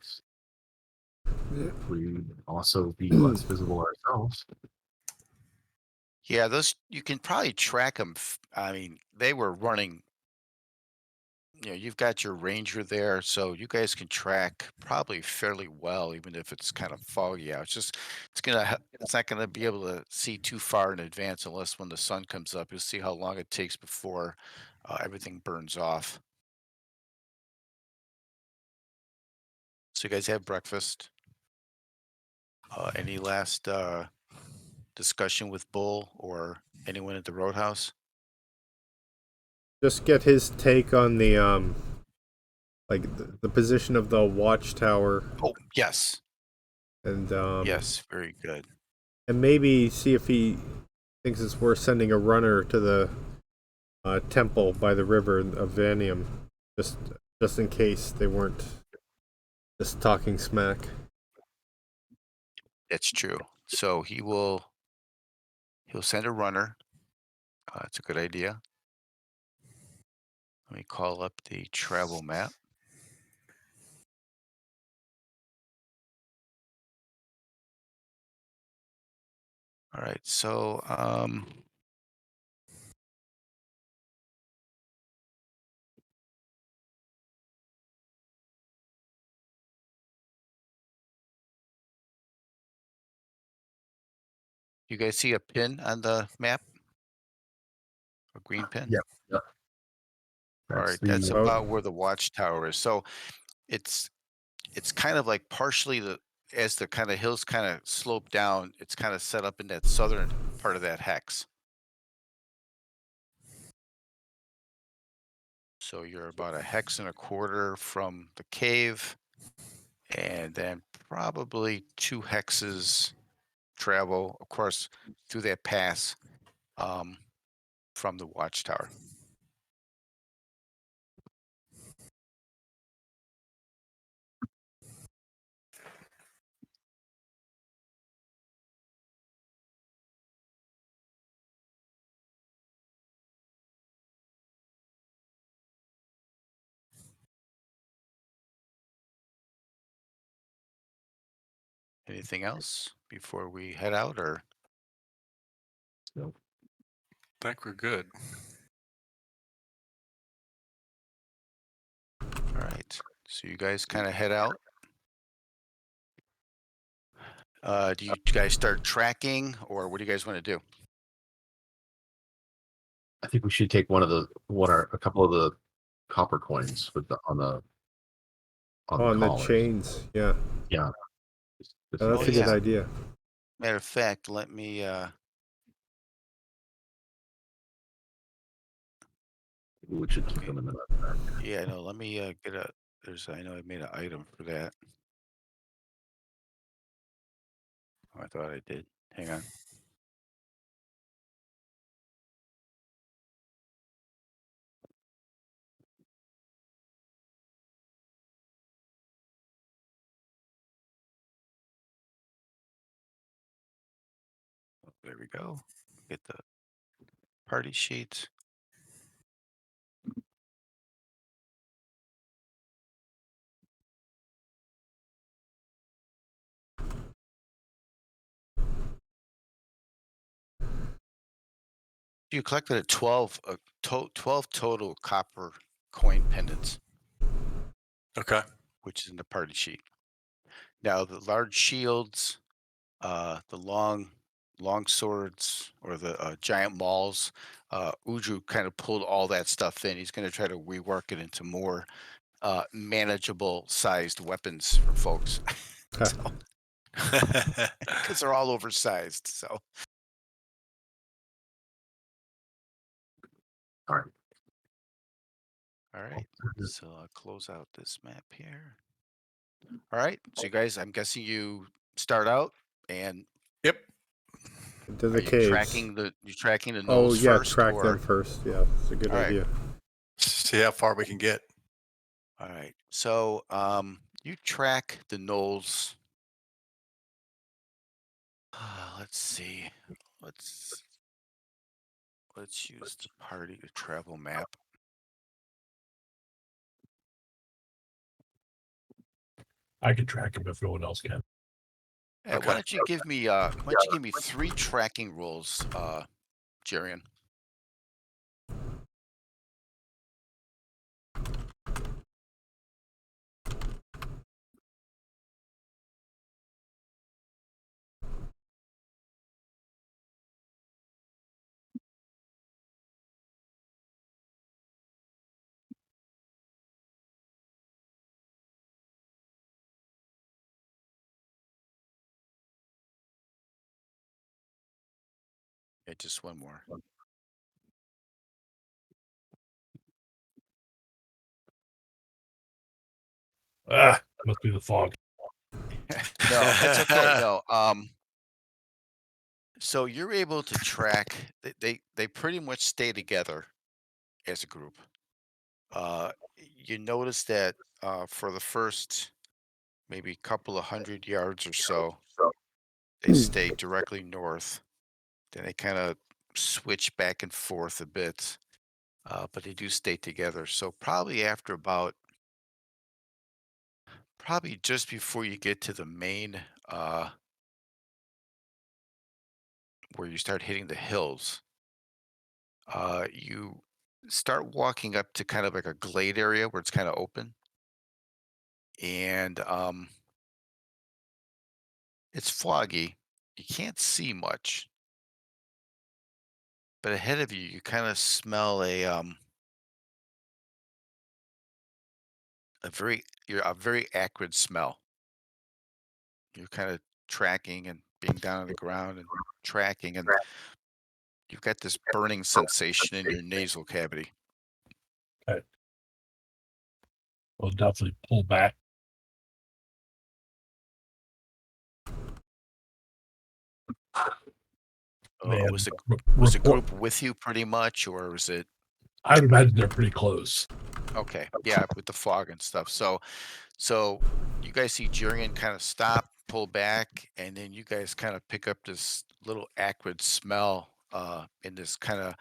we'd also be less visible ourselves. Yeah, those you can probably track them. I mean, they were running. You've got your ranger there, so you guys can track probably fairly well, even if it's kind of foggy out. It's not gonna be able to see too far in advance unless when the sun comes up. You'll see how long it takes before everything burns off. So you guys have breakfast. Any last discussion with Bull or anyone at the Roadhouse? Just get his take on the like the position of the watchtower, Oh, yes, and yes, very good. and maybe see if he thinks it's worth sending a runner to the temple by the river of Vanium, just in case they weren't just talking smack. That's true. So he'll send a runner. It's a good idea. Let me call up the travel map. All right, so you guys see a pin on the map? A green pin? Yep. Yep. All That's right, that's the about where the watchtower is. So it's kind of like partially as the kind of hills kind of slope down, it's kind of set up in that southern part of that hex. So you're about a hex and a quarter from the cave, and then probably 2 hexes travel, of course, through that pass from the watchtower. Anything else before we head out, or Nope. I think we're good. all right? So you guys kind of head out. Do you guys start tracking, or what do you guys want to do? I think we should take a couple of the copper coins on the On the collars. chains, yeah. Yeah. Oh, that's Oh, a good yeah. idea. Matter of fact, let me Which should keep me them in the yeah, no, let me get a I know I made an item for that. Oh, I thought I did. Hang on. Oh, there we go. Get the party sheet. You collected a 12 12 total copper coin pendants, Okay. which is in the party sheet. Now the large shields, the long swords, or the giant mauls, Uju kind of pulled all that stuff in. He's going to try to rework it into more manageable sized weapons for folks because they're all oversized. So, All right. all right. So I'll close out this map here. All right. So you guys, I'm guessing you start out and Yep. Into are the you caves. tracking the Oh, gnolls yeah, first, track or them first. Yeah, it's a good all right. idea. See how far we can get. All right. So you track the gnolls. Let's see. Let's use the party to travel map. I can track him if no one else can. Hey, Okay. why don't you give me 3 tracking rolls, Jarian? Yeah, just one more. Must be the fog. No, it's okay. No. So you're able to track. They pretty much stay together as a group. You notice that for the first maybe couple of 100 yards or so, they stay directly north. Then they kind of switch back and forth a bit, but they do stay together. So probably just before you get to the main, where you start hitting the hills, you start walking up to kind of like a glade area where it's kind of open, and it's foggy. You can't see much, but ahead of you, you kind of smell a very acrid smell. You're kind of tracking and being down on the ground and tracking, and you've got this burning sensation in your nasal cavity. We'll definitely pull back. Oh, and was the report. group with you pretty much, or was it? I would imagine they're pretty close. Okay, yeah, with the fog and stuff. So you guys see Jurian kind of stop, pull back, and then you guys kind of pick up this little acrid smell in this kind of.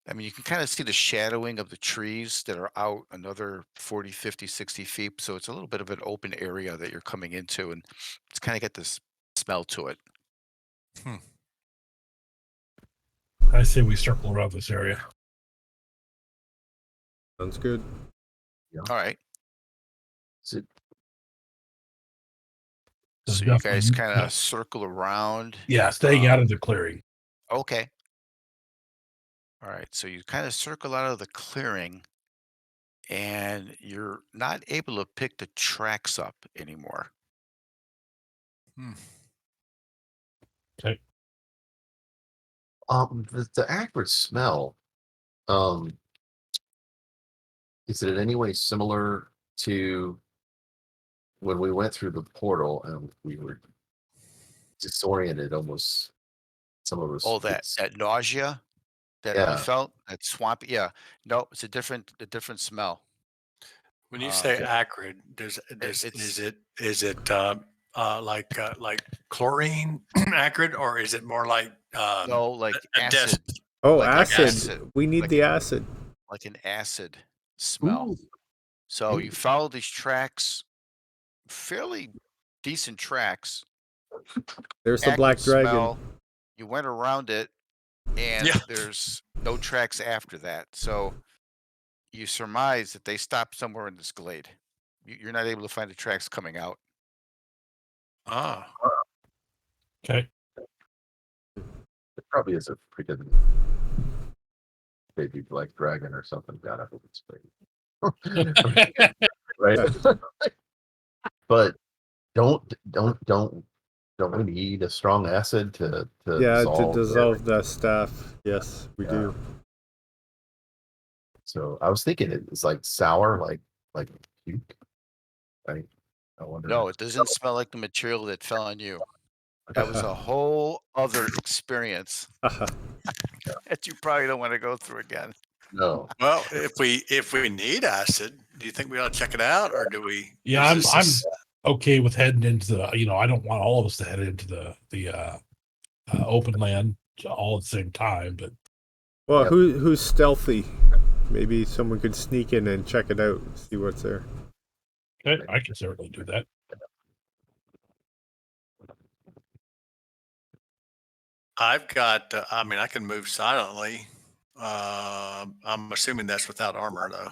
I mean, you can kind of see the shadowing of the trees that are out another 40, 50, 60 feet. So it's a little bit of an open area that you're coming into, and it's kind of got this smell to it. I say we circle around this area. Sounds good. All right. Is it So you guys kind of circle around. Yeah, staying out of the clearing. Okay. All right. So you kind of circle out of the clearing, and you're not able to pick the tracks up anymore. Hmm. Okay. The acrid smell. Um, is it in any way similar to when we went through the portal and we were disoriented almost? Some of us. Oh, that nausea that you Yeah. felt, that swamp. Yeah, no, it's a different smell. When you say Okay. acrid, It's is it like chlorine acrid, or is it more like no, like a desk acid, Oh, like acid. acid? We need like the an acid. like an acid smell. Ooh. So Ooh. you follow these tracks, fairly decent tracks, There's the acrid black dragon. smell. You went around it, and Yeah. there's no tracks after that. So you surmise that they stopped somewhere in this glade. You're not able to find the tracks coming out. Ah. Okay. It probably is a freaking baby black dragon or something got up in space. Right. But don't we need a strong acid to Yeah, to dissolve dissolve the staff. Yes, we Yeah. do. So I was thinking it's like sour, like puke. Right. I wonder. No, it doesn't smell like the material that fell on you. That was a whole other experience that you probably don't want to go through again. No. Well, if we need acid, do you think we ought to check it out, or do we? Yeah, is I'm this okay with heading into the. I don't want all of us to head into the open land all at the same time, but Well, Yep. who's stealthy? Maybe someone could sneak in and check it out, see what's there. okay, I can certainly do that. I've got. I mean, I can move silently. I'm assuming that's without armor, though.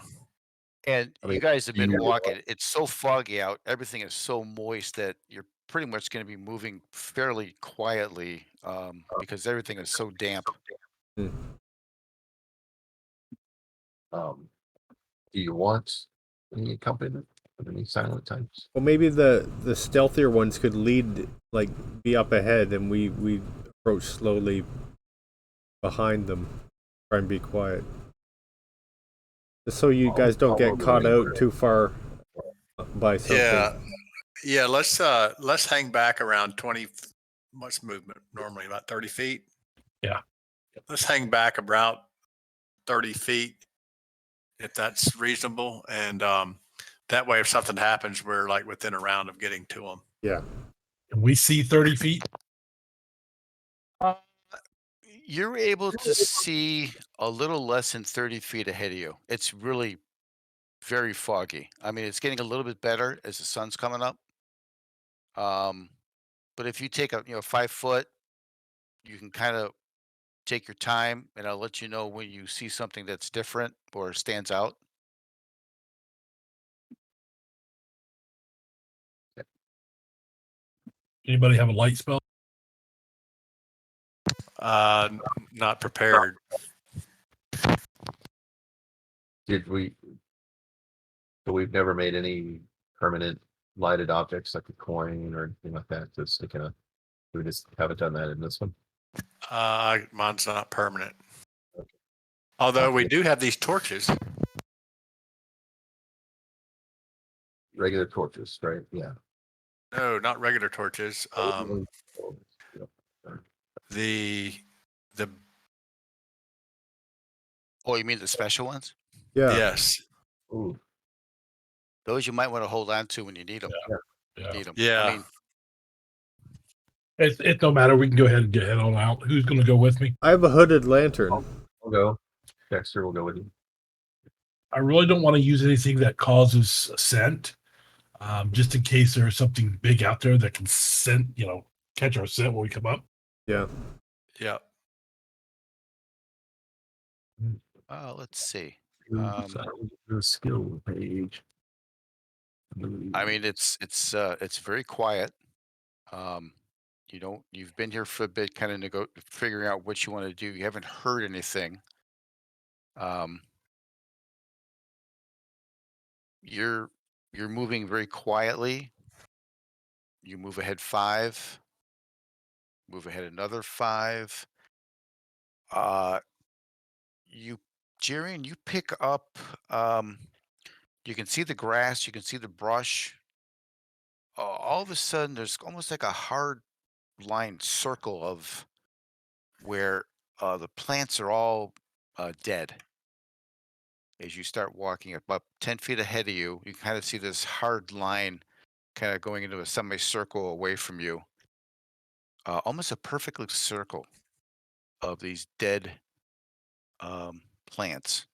And I you mean, guys have been you- walking. It's so foggy out. Everything is so moist that you're pretty much going to be moving fairly quietly because everything is so damp. Do you want any accompaniment of any silent types? Well, maybe the stealthier ones could lead, like, be up ahead, and we approach slowly behind them. Try and be quiet, just so you guys don't get caught out too far by something. Yeah. Let's hang back around 20. What's movement normally about 30 feet? Yeah. Let's hang back about 30 feet, if that's reasonable, and that way, if something happens, we're like within a round of getting to them. Yeah. Can we see 30 feet? You're able to see a little less than 30 feet ahead of you. It's really very foggy. I mean, it's getting a little bit better as the sun's coming up. But if you take a 5 foot, you can kind of take your time, and I'll let you know when you see something that's different or stands out. Anybody have a light spell? Not prepared. Did we? So we've never made any permanent lighted objects like a coin or anything like that to stick in a. We just haven't done that in this one. Mine's not permanent. Although we do have these torches. Regular torches, right? Yeah. No, not regular torches. The Oh, you mean the special ones? Yeah. yes, Ooh. Those you might want to hold on to when you need them. Yeah. Need them. yeah. I mean, It don't matter. We can go ahead and get head on out. Who's going to go with me? I have a hooded lantern. We'll go. Dexter will go with you. I really don't want to use anything that causes a scent, just in case there's something big out there that can scent, catch our scent when we come up. Yeah. Yeah. let's see. The skill page. I mean, it's very quiet. You've been here for a bit, kind of figuring out what you want to do. You haven't heard anything. you're moving very quietly. You move ahead 5, move ahead another 5. Uh, you, Jarian, you pick up. Um, you can see the grass. You can see the brush. All of a sudden, there's almost like a hard line circle of where the plants are all dead. As you start walking about 10 feet ahead of you, you kind of see this hard line kind of going into a semicircle away from you. Almost a perfect circle of these dead plants.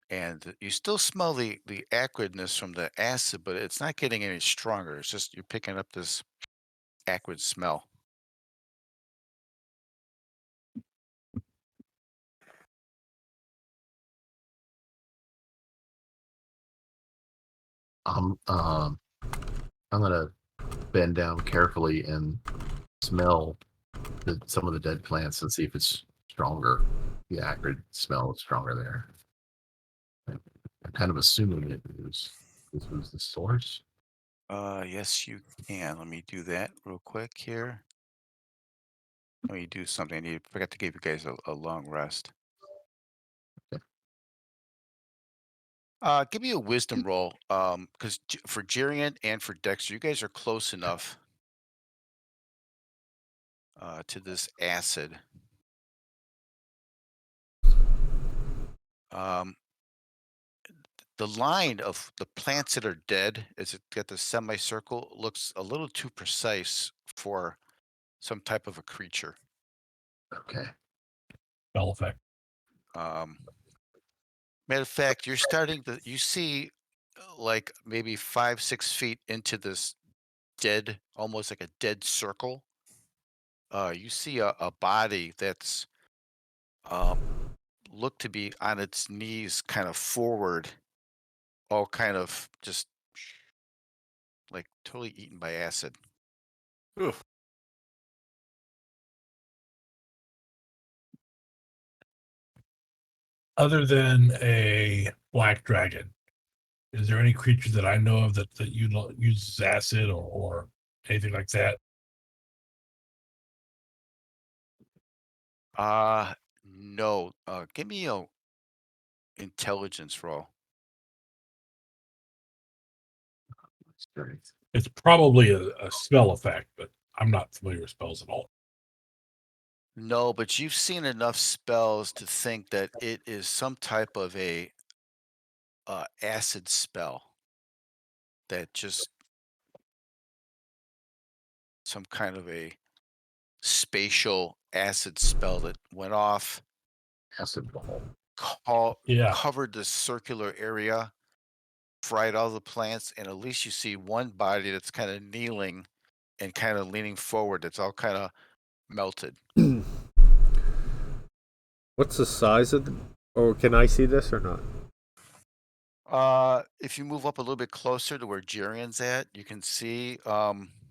And you still smell the acridness from the acid, but it's not getting any stronger. It's just you're picking up this acrid smell. I'm gonna bend down carefully and smell some of the dead plants and see if it's stronger. The acrid smell is stronger there. I'm kind of assuming this was the source. Yes, you can. Let me do that real quick here. Let me do something. Forgot to give you guys a long rest. Give me a wisdom roll. Because for Jarian and for Dexter, you guys are close enough to this acid. The line of the plants that are dead, as it got the semicircle, looks a little too precise for some type of a creature. Okay. Spell effect. Matter of fact, you're starting to you see like maybe 5-6 feet into this dead, almost like a dead circle. You see a body that's looked to be on its knees, kind of forward, all kind of just like totally eaten by acid. Oof. Other than a black dragon, is there any creature that I know of that uses acid or anything like that? No. Give me a intelligence roll. Experience. It's probably a spell effect, but I'm not familiar with spells at all. No, but you've seen enough spells to think that it is some type of a acid spell that just some kind of a spatial acid spell that went off, Acid ball. Yeah. covered this circular area, fried all the plants, and at least you see one body that's kind of kneeling and kind of leaning forward. That's all kind of melted. What's the size of the? Or can I see this or not? If you move up a little bit closer to where Jarian's at, you can see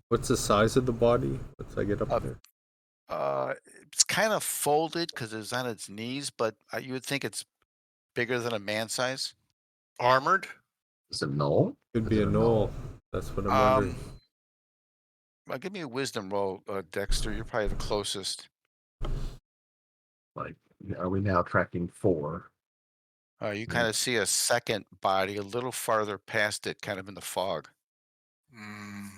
What's the size of the body? Once I get up Uh, there. it's kind of folded because it's on its knees, but you would think it's bigger than a man size. Armored? Is it null? Could Is be it a knoll. That's what I'm wondering. Well, give me a wisdom roll, Dexter. You're probably the closest. Like, are we now tracking 4? You kind of see a second body a little farther past it, kind of in the fog. Mm.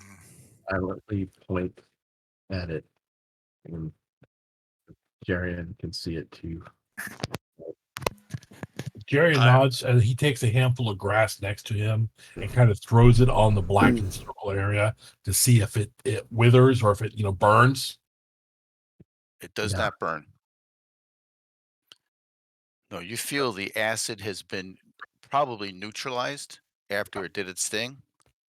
Silently point at it, and Jarian can see it too. Jerry nods and he takes a handful of grass next to him and kind of throws it on the blackened circle area to see if it withers or if it burns. It does Yeah. not burn. No, you feel the acid has been probably neutralized after it did its thing.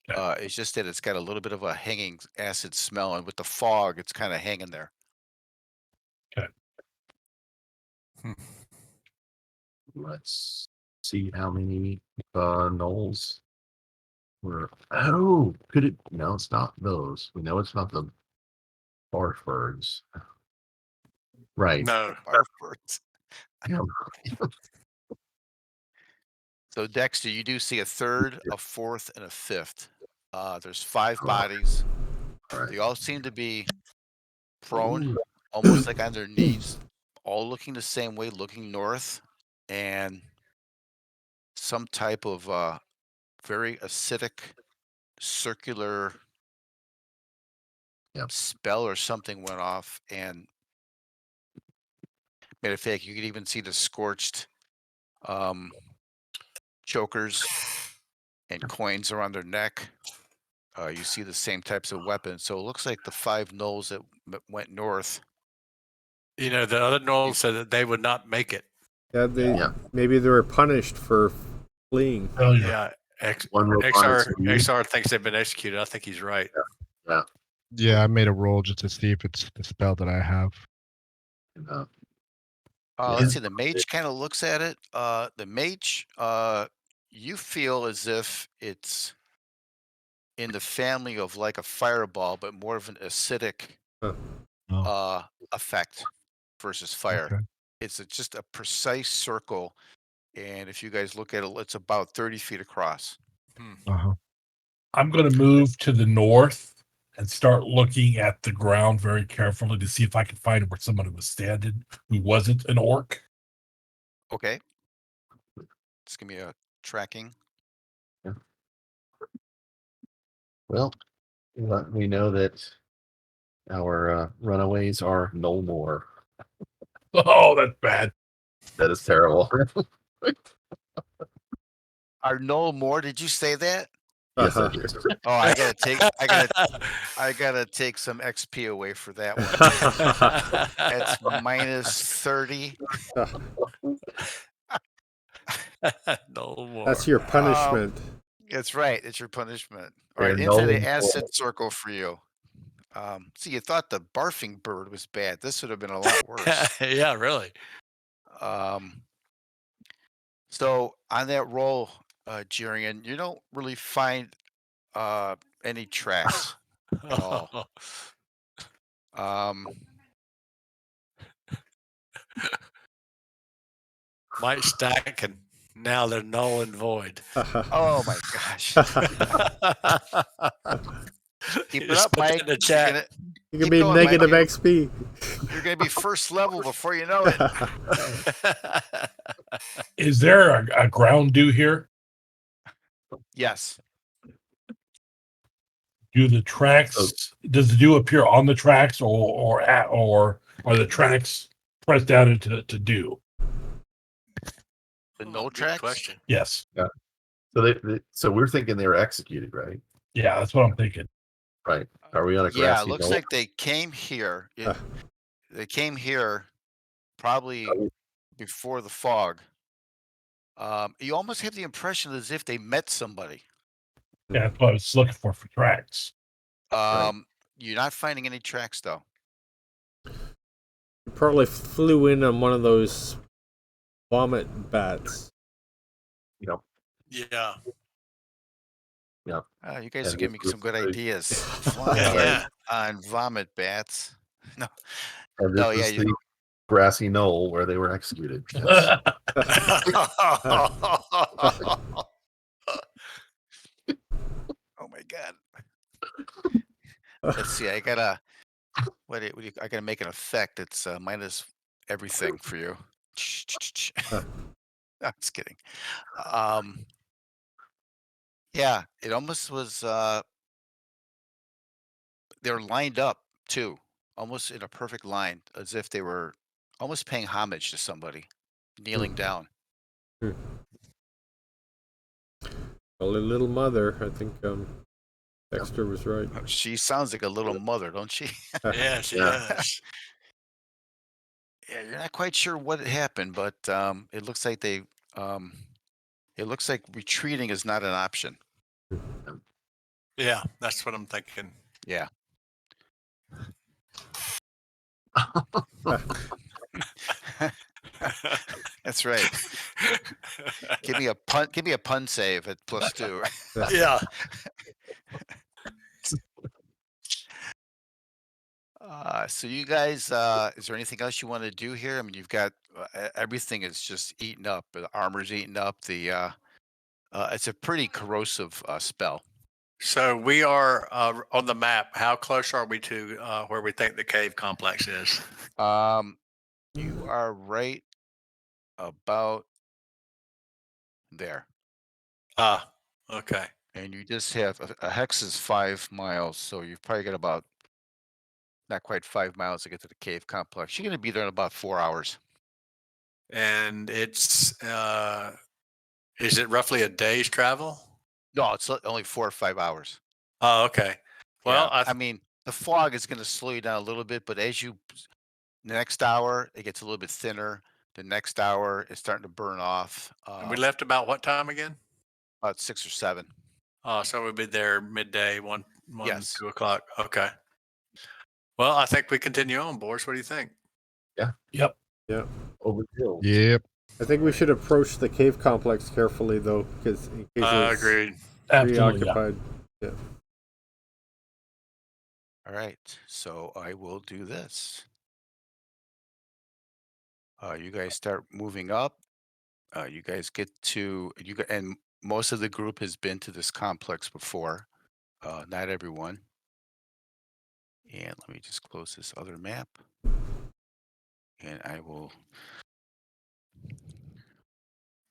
Okay. It's just that it's got a little bit of a hanging acid smell, and with the fog, it's kind of hanging there. Okay. Let's see how many gnolls were. Oh, could it? No, it's not those. We know it's not the barf birds. Right. No. Barf birds. Yeah. So Dexter, you do see a third, a fourth, and a fifth. There's 5 bodies. All right. They all seem to be prone, Ooh. almost like on their knees, all looking the same way, looking north, and some type of very acidic, circular Yep. spell or something went off. And matter of fact, you could even see the scorched chokers and coins around their neck. You see the same types of weapons. So it looks like the 5 gnolls that went north. You know, the other gnolls said that they would not make it. Yeah, they Yeah. maybe they were punished for fleeing. Oh yeah. Yeah. One robotic XR thinks they've been executed. I think he's right. Yeah. Yeah, I made a roll just to see if it's the spell that I have. And, Let's see. The mage kind of looks at it. The mage, you feel as if it's in the family of like a fireball, but more of an acidic Oh, effect versus fire. okay. It's just a precise circle, and if you guys look at it, it's about 30 feet across. Uh-huh. I'm going to move to the north and start looking at the ground very carefully to see if I can find where someone was standing who wasn't an orc. Okay. Just give me a tracking. well, we know that our runaways are no more. Oh, that's bad. That is terrible. Are no more? Did you say that? Yes, I Uh-huh. did. Oh, I gotta take some XP away for that one. That's minus 30. No more. That's your punishment. That's right. It's your punishment. All They're right, into no the more. acid circle for you. See, you thought the barfing bird was bad. This would have been a lot worse. Yeah, really. So on that roll, Jirian, you don't really find any tracks at all. Might stack and now they're null and void. Oh my gosh. Keep it Just up, put that Mike. in the chat. You can keep be going, Mike. negative XP. You're gonna be first level before you know it. Is there a ground dew here? Yes. Do the tracks? Does the dew appear on the tracks, or are the tracks pressed down into dew? The no Good tracks? question. Yes. So so we're thinking they were executed, right? Yeah, that's what I'm thinking. Right. Are we on a Yeah, grassy it looks knoll? like they came here. They came here probably before the fog. You almost have the impression as if they met somebody. Yeah, that's what I was looking for tracks. You're not finding any tracks though. You probably flew in on one of those vomit bats. Yep. Yeah. Yep. You guys are And giving me this some good was- ideas. Flying Yeah. on vomit bats. No. And this No, is yeah, the grassy knoll where they were executed. Yes. Oh my god. Let's see. I gotta I gotta make an effect. It's minus everything for you. No, just kidding. Yeah, it almost was. They were lined up too, almost in a perfect line, as if they were almost paying homage to somebody, kneeling down. Only little mother. I think Dexter was right. She sounds like a little mother, don't she? Yeah, she Yeah. does. Yeah, you're not quite sure what happened, but it looks like they. It looks like retreating is not an option. Yeah, that's what I'm thinking. Yeah. That's right. Give me a pun. Give me a pun save at +2. Yeah. So you guys, is there anything else you want to do here? I mean, you've got everything is just eaten up. The armor's eaten up. The It's a pretty corrosive spell. So we are on the map. How close are we to where we think the cave complex is? You are right about there. Ah, okay. And you just have a hex is 5 miles, so you've probably got about not quite 5 miles to get to the cave complex. You're going to be there in about 4 hours. And it's is it roughly a day's travel? No, it's only 4 or 5 hours. Oh, okay. Well, Yeah, I mean, the fog is going to slow you down a little bit, but as the next hour, it gets a little bit thinner. The next hour, it's starting to burn off. and we left about what time again? About 6 or 7. Oh, so we'll be there midday, 1, Yes. 2 o'clock. Okay. Well, I think we continue on, boys. What do you think? Yep. Yeah. Over the hill. Yep. I think we should approach the cave complex carefully, though, because in case it's Agreed. Absolutely. Yeah. preoccupied. Yeah. All right, so I will do this. You guys start moving up. You guys get to and most of the group has been to this complex before. Not everyone. And let me just close this other map. And I will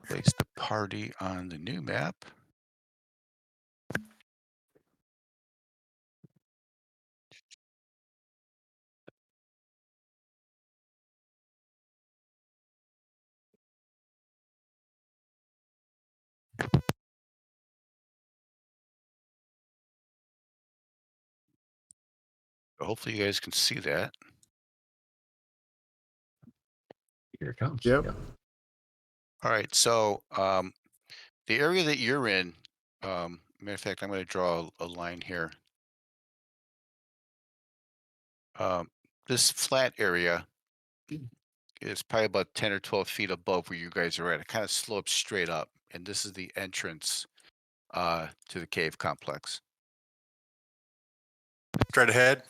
place the party on the new map. Hopefully you guys can see that. Here it comes. Yep. Yeah. All right, so the area that you're in, matter of fact, I'm going to draw a line here. This flat area is probably about 10 or 12 feet above where you guys are at. It kind of slopes straight up, and this is the entrance to the cave complex. Straight ahead.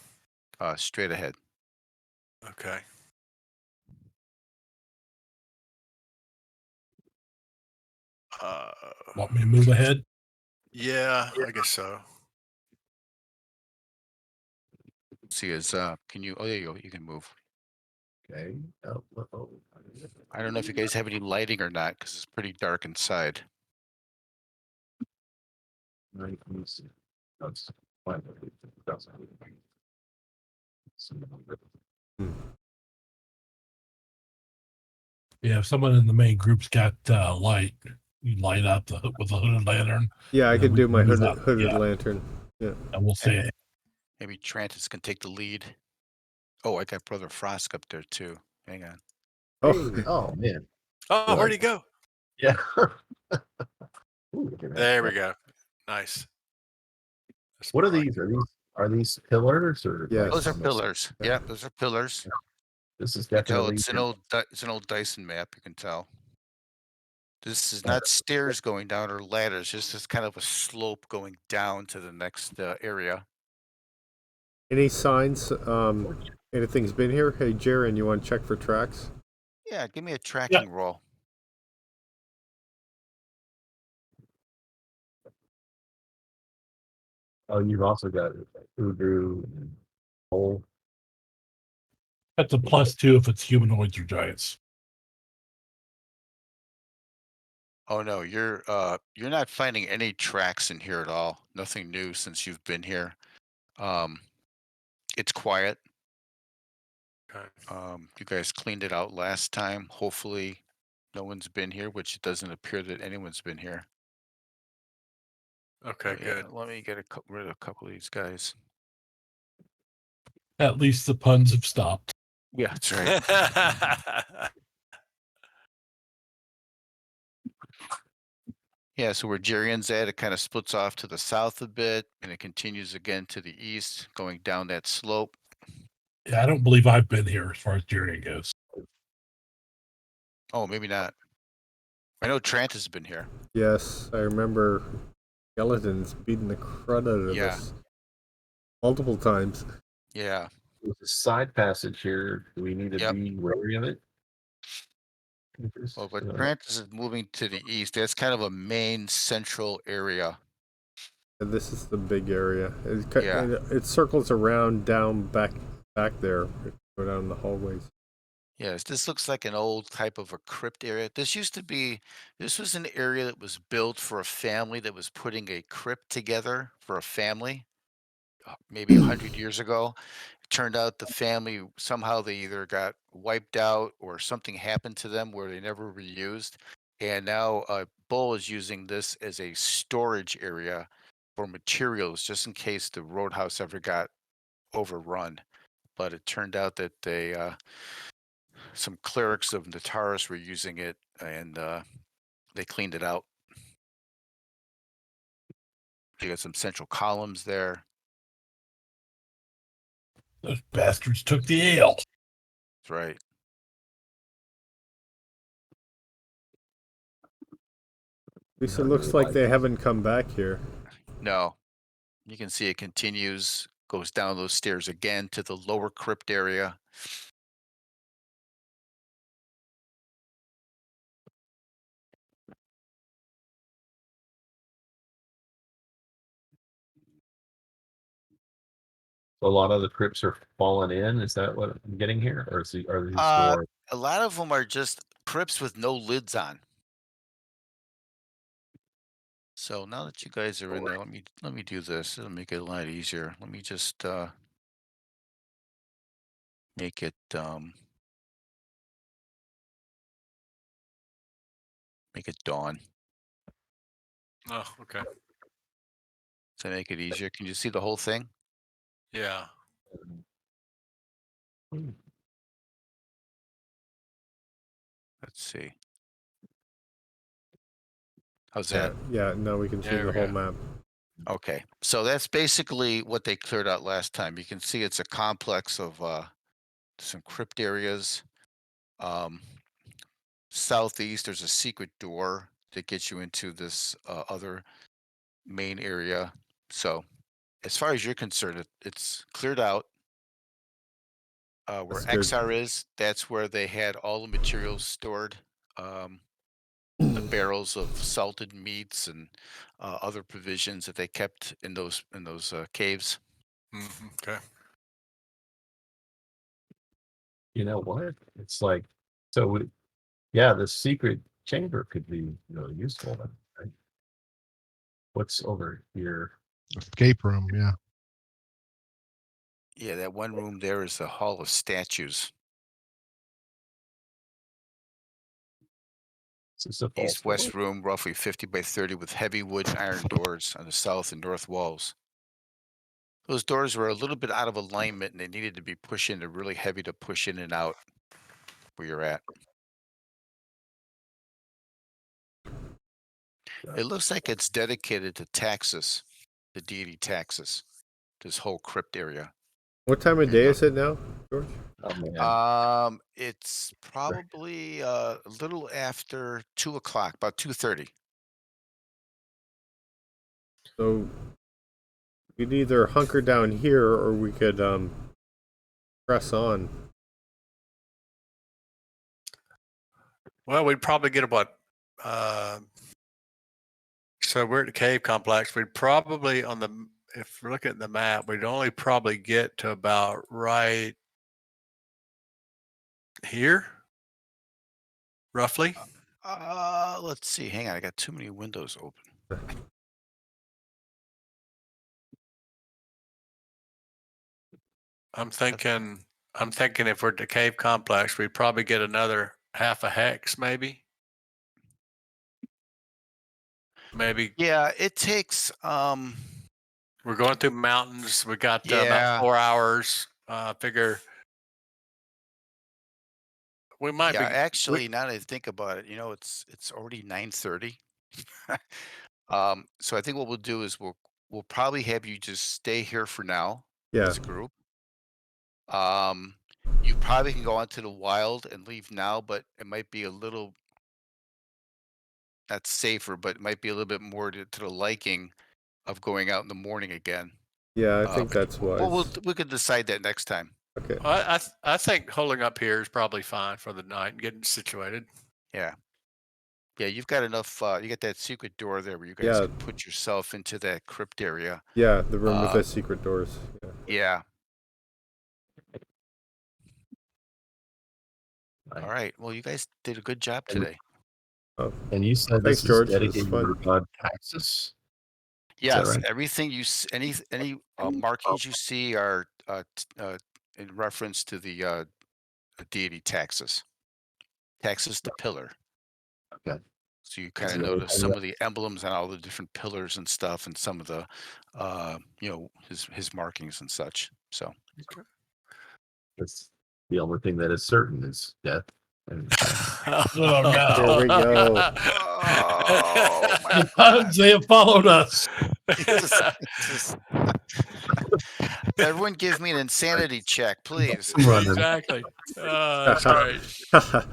Straight ahead. Okay. Want me to move ahead? Yeah, I guess so. See, can you? Oh, there you go. You can move. Okay. Oh. I don't know if you guys have any lighting or not because it's pretty dark inside. Right, let me see. That's fine. That's Yeah, if someone in the main group's got light, you light up with a hooded lantern. Yeah, I And could we do can my move hooded, up. hooded Yeah. lantern. Yeah. And we'll say, Maybe Trantis can take the lead. Oh, I got Brother Frost up there too. Hang on. Oh, Hey, oh man. Oh, where'd he go? Yeah. Ooh, look at that. There we go. Nice. That's What are more like- these? Are these pillars or? Yes. Those are almost- pillars. Yeah, those are pillars. This is You can tell definitely. it's an old Dyson map. You can tell. This is not stairs going down or ladders. Just this kind of a slope going down to the next area. any signs? Anything's been here? Hey, Jaren, you want to check for tracks? Yeah, give me a tracking roll. Oh, you've also got Udru and Hole. that's a +2 if it's humanoids or giants. Oh no, you're not finding any tracks in here at all. Nothing new since you've been here. It's quiet. Okay. You guys cleaned it out last time. Hopefully no one's been here, which it doesn't appear that anyone's been here. Okay, Yeah, good. let me get rid of a couple of these guys. At least the puns have stopped. Yeah, that's right. Yeah, so where Jerian's at, it kind of splits off to the south a bit, and it continues again to the east, going down that slope. Yeah, I don't believe I've been here as far as journey goes. Oh, maybe not. I know Trant has been here. Yes, I remember skeletons beating the crud out of Yeah. us multiple times. Yeah. There's a side passage here. Do we need to Yep. be wary of it? Well, but Prentice is moving to the east. That's kind of a main central area. And this is the big area. Yeah. It circles around down back there. Go down the hallways. Yes, this looks like an old type of a crypt area. This was an area that was built for a family that was putting a crypt together for a family, maybe 100 years ago. It turned out the family somehow they either got wiped out or something happened to them where they never were used. And now Bull is using this as a storage area for materials just in case the roadhouse ever got overrun. But it turned out that some clerics of Nataris were using it and they cleaned it out. You got some central columns there. Those bastards took the ale. That's right. At least it looks like they haven't come back here. No, you can see it continues, goes down those stairs again to the lower crypt area. A lot of the crypts are fallen in. Is that what I'm getting here, or are these more? A lot of them are just crypts with no lids on. So now that you guys are in there, let me do this. It'll make it a lot easier. Let me just make it dawn. Oh, okay. To make it easier. Can you see the whole thing? Yeah. Let's see. How's Yeah, that? yeah. Now we can see There the we whole go. map. Okay. So that's basically what they cleared out last time. You can see it's a complex of some crypt areas. Southeast, there's a secret door that gets you into this other main area. So as far as you're concerned, it's cleared out. Where That's good. XR is, that's where they had all the materials stored. The barrels of salted meats and other provisions that they kept in those caves. Okay. You know what? It's like so. Yeah, the secret chamber could be really useful. Then, right? What's over here? Escape room, yeah. Yeah, that one room there is the Hall of Statues. Is this a false East-west door? room, roughly 50 by 30, with heavy wood and iron doors on the south and north walls. Those doors were a little bit out of alignment and they needed to be pushed in. They're really heavy to push in and out where you're at. It looks like it's dedicated to Taxus, the deity Taxus, this whole crypt area. What time of day is it now, George? Oh man. It's probably a little after 2 o'clock, about 2:30. So we'd either hunker down here or we could press on. Well, we'd probably get about. So we're at the cave complex. We'd probably if we're looking at the map, we'd only probably get to about right here, roughly. Let's see. Hang on, I got too many windows open. I'm thinking if we're at the cave complex, we'd probably get another half a hex, maybe. Maybe. Yeah, it takes We're going through mountains. We got Yeah. about 4 hours. Figure we might yeah, be. actually, now that I think about it, it's already 9:30. So I think what we'll do is we'll probably have you just stay here for now Yeah, as a group. You probably can go onto the wild and leave now, but it might be a little not safer, but it might be a little bit more to the liking of going out in the morning again. yeah. I think But that's wise. we could decide that next time. Okay. I think holding up here is probably fine for the night and getting situated. Yeah. Yeah, you've got enough. You got that secret door there where you guys Yeah. can put yourself into that crypt area. Yeah, the room with Uh, the secret doors. Yeah. Yeah. Right. All right. Well, you guys did a good job And- today. Oh, And you said Thanks, this George. is It was dedicated fun. to God Taxus? Yes, right? everything any markings you see are in reference to the deity Taxus. Taxus the pillar. Okay. So you kind of So- notice some of the emblems on all the different pillars and stuff, and some of the his markings and such. So That's the only thing that is certain is death. And, Oh, no. There we go. oh my The puns, they have followed us. just everyone give me an insanity check, please. running. Exactly. That's great.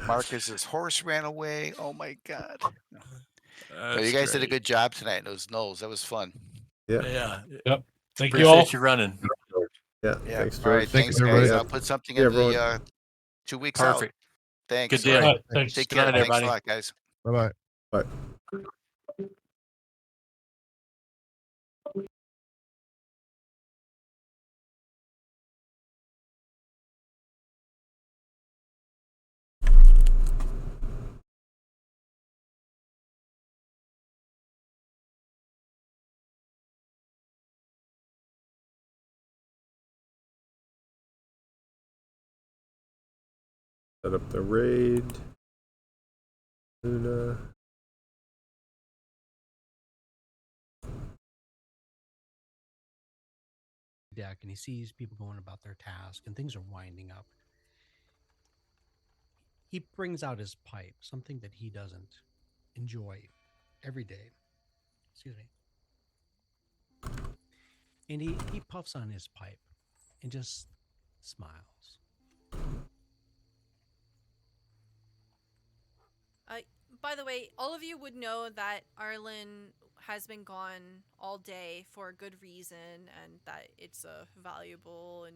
Marcus's horse ran away. Oh my god. So That's you guys did a great. good job tonight. Those knolls. That was fun. Yeah. Yeah. Thank you all. Appreciate you running. Yeah. Yeah. Thanks, All George. right. Thanks, Thanks, everybody. guys. Yeah. I'll put something Yeah, in everyone. the 2 weeks Perfect. out. Thanks. Good deal. All right, thanks. Take Good care. night, Thanks a everybody. lot, guys. Bye bye. Bye. Set up the raid. Luna. Deck, and he sees people going about their task and things are winding up. He brings out his pipe, something that he doesn't enjoy every day. Excuse me. And he puffs on his pipe and just smiles. By the way, all of you would know that Arlen has been gone all day for a good reason, and that it's a valuable and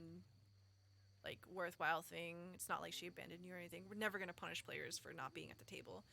like worthwhile thing. It's not like she abandoned you or anything. We're never going to punish players for not being at the table.